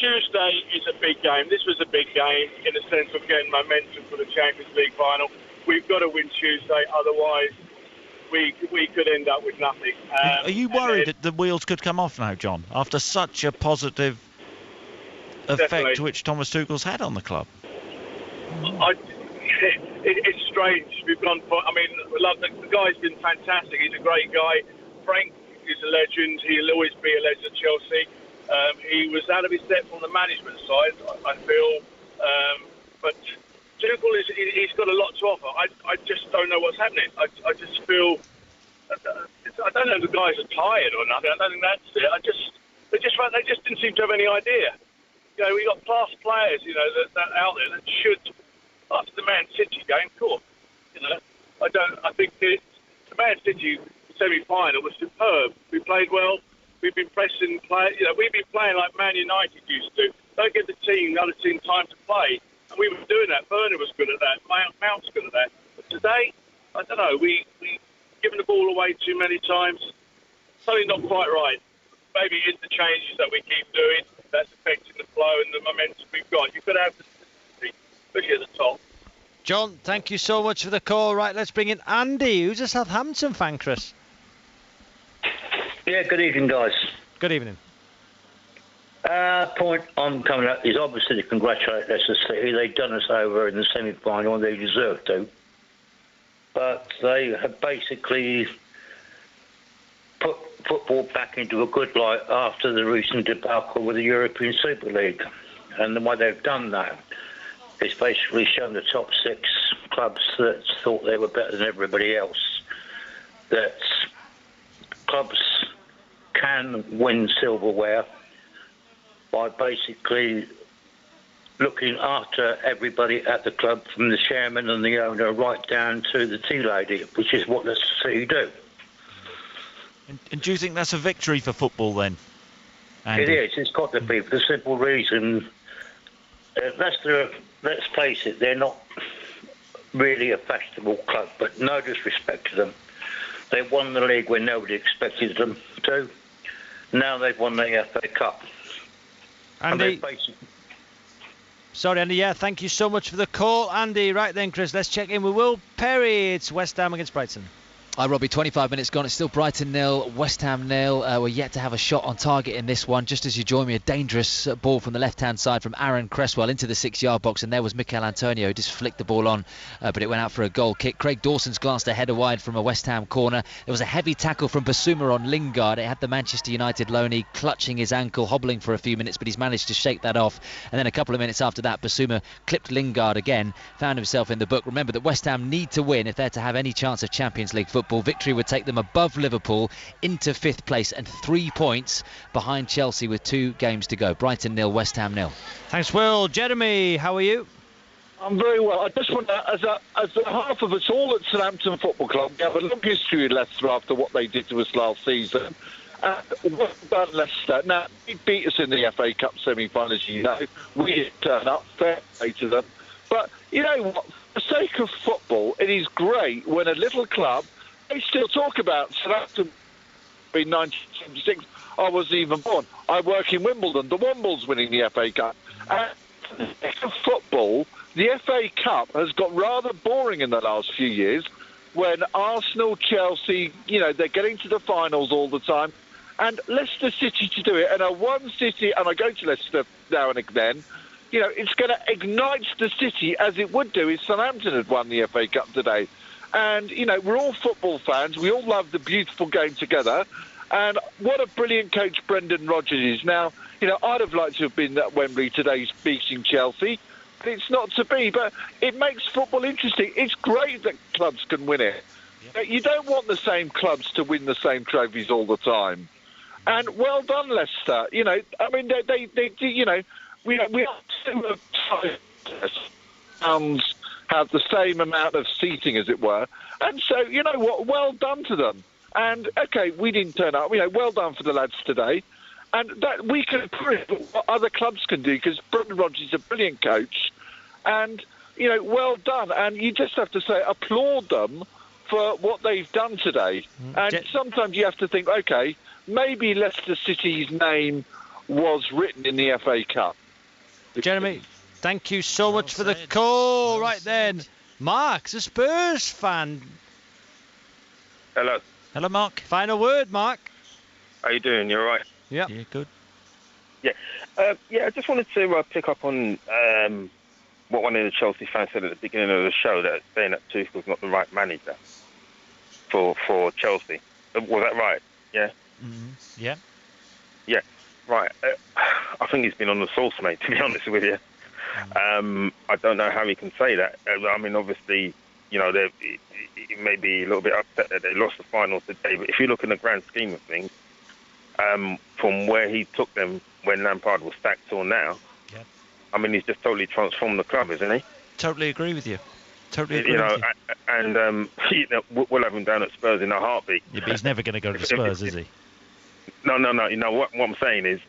Tuesday is a big game. This was a big game in the sense of getting momentum for the Champions League final. We've got to win Tuesday, otherwise we could end up with nothing. Are you worried that the wheels could come off now, John, after such a positive effect which Thomas Tuchel's had on the club? It's strange. We've gone for. I mean, the guy's been fantastic. He's a great guy. Frank is a legend. He'll always be a legend at Chelsea. He was out of his depth on the management side, I feel. But Tuchel he's got a lot to offer. I just don't know what's happening. I just feel. I don't know if the guys are tired or nothing. I don't think that's it. They just didn't seem to have any idea. You know, we got class players, you know, that out there that should, after the Man City game, cool. You know, I think the Man City semi-final was superb. We played well. We've been pressing play. You know, we've been playing like Man United used to. Don't give the other team time to play. And we were doing that. Werner was good at that. Mount's good at that. But today, I don't know. We given the ball away too many times. Something not quite right. Maybe it's the changes that we keep doing that's affecting the flow and the momentum we've got. You've got to have consistency, especially at the top. John, thank you so much for the call. Right, let's bring in Andy, who's a Southampton fan, Chris. Yeah, good evening, guys. Good evening. Point I'm coming up is obviously to congratulate Leicester City. They've done us over in the semi-final and they deserve to. But they have basically put football back into a good light after the recent debacle with the European Super League. And the way they've done that is basically shown the top 6 clubs that thought they were better than everybody else that clubs can win silverware by basically looking after everybody at the club, from the chairman and the owner right down to the tea lady, which is what Leicester City do. And do you think that's a victory for football then, Andy? It is. It's got to be, for the simple reason, Leicester, let's face it, they're not really a fashionable club, but no disrespect to them. They won the league when nobody expected them to. Now they've won the FA Cup. Andy. Sorry, Andy. Yeah, thank you so much for the call, Andy. Right then, Chris, let's check in with Will Perry. It's West Ham against Brighton. Hi, Robbie. 25 minutes gone. It's still Brighton 0, West Ham 0. We're yet to have a shot on target in this one. Just as you join me, a dangerous ball from the left-hand side from Aaron Cresswell into the 6-yard box, and there was Mikel Antonio who just flicked the ball on, but it went out for a goal kick. Craig Dawson's glanced a header wide from a West Ham corner. There was a heavy tackle from Basuma on Lingard. It had the Manchester United loanee clutching his ankle, hobbling for a few minutes, but he's managed to shake that off. And then a couple of minutes after that, Basuma clipped Lingard again, found himself in the book. Remember that West Ham need to win if they're to have any chance of Champions League football. Victory would take them above Liverpool into 5th place and 3 points behind Chelsea with 2 games to go. Brighton 0, West Ham 0. Thanks, Will. Jeremy, how are you? I'm very well. I just want to, as a half of us all at Southampton Football Club, we have a long history with Leicester after what they did to us last season. Well done, Leicester. Now, they beat us in the FA Cup semi-final, as you know. We didn't turn up, fair play to them. But you know what? For the sake of football, it is great when a little club, they still talk about Southampton in 1976. I wasn't even born. I work in Wimbledon. The Wombles winning the FA Cup. And for the sake of football, the FA Cup has got rather boring in the last few years when Arsenal, Chelsea, they're getting to the finals all the time. And Leicester City to do it. And one city, and I go to Leicester now and then, it's going to ignite the city as it would do if Southampton had won the FA Cup today. And, we're all football fans. We all love the beautiful game together. And what a brilliant coach Brendan Rodgers is. Now, I'd have liked to have been at Wembley today beating Chelsea. But it's not to be. But it makes football interesting. It's great that clubs can win it. Yeah. You don't want the same clubs to win the same trophies all the time. And well done, Leicester. We are two towns have the same amount of seating, as it were. And so, you know what, well done to them. And, OK, we didn't turn up. Well done for the lads today. And that we can improve what other clubs can do, because Brendan Rodgers is a brilliant coach. And, well done. And you just have to say, applaud them for what they've done today. And sometimes you have to think, OK, maybe Leicester City's name was written in the FA Cup. Jeremy, thank you so much for the call. Right then, Mark's a Spurs fan. Hello. Hello, Mark. Final word, Mark. How you doing? You all right? Yeah. Yeah, good. Yeah. I just wanted to pick up on what one of the Chelsea fans said at the beginning of the show, that saying that Tuchel's not the right manager for Chelsea. Was that right? Yeah? Mm-hmm. Yeah. Yeah. Right. I think he's been on the sauce, mate, to be honest with you. I don't know how he can say that. I mean, obviously, he may be a little bit upset that they lost the final today, but if you look in the grand scheme of things, from where he took them when Lampard was sacked till now, I mean, he's just totally transformed the club, isn't he? Totally agree with you. Totally agree with you. And we'll have him down at Spurs in a heartbeat. Yeah, but he's never going to go to Spurs, is he? No. You know what I'm saying is.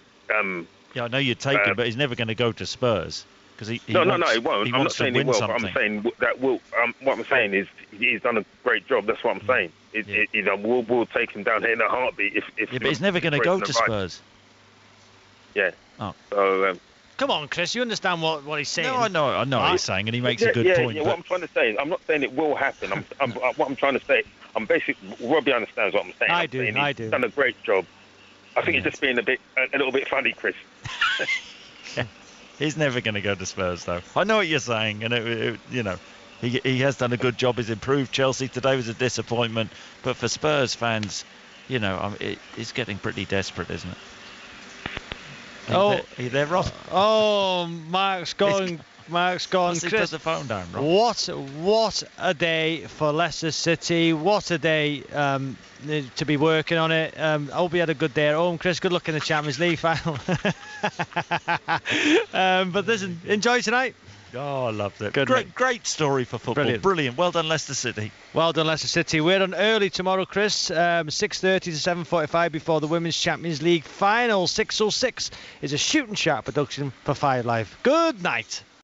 Yeah, I know you're taking, but he's never going to go to Spurs because he won't. I'm not saying he will, but I'm saying that will. What I'm saying is he's done a great job. That's what I'm saying. We'll take him down here in a heartbeat. If but he's never going to go to Spurs. Yeah. Oh. So. Come on, Chris. You understand what he's saying? No, I know what he's saying, and he makes a good point. Yeah. What I'm trying to say, I'm not saying it will happen. What I'm trying to say, I'm basically. Robbie understands what I'm saying. I do. He's done a great job. I think he's just being a little bit funny, Chris. He's never going to go to Spurs, though. I know what you're saying, and he has done a good job. He's improved. Chelsea today was a disappointment, but for Spurs fans, it's getting pretty desperate, isn't it? Are you there, Rob? Oh, Mark's gone. Chris, put the phone down, Rob. What a day for Leicester City. What a day to be working on it. I hope you had a good day at home, Chris. Good luck in the Champions League final. But listen, enjoy tonight. Oh, I loved it. Good, great story for football. Brilliant. Well done, Leicester City. Well done, Leicester City. We're on early tomorrow, Chris. 6:30 to 7:45 before the Women's Champions League final. 6:06 is a Shooting Sharp production for 5 Live. Good night.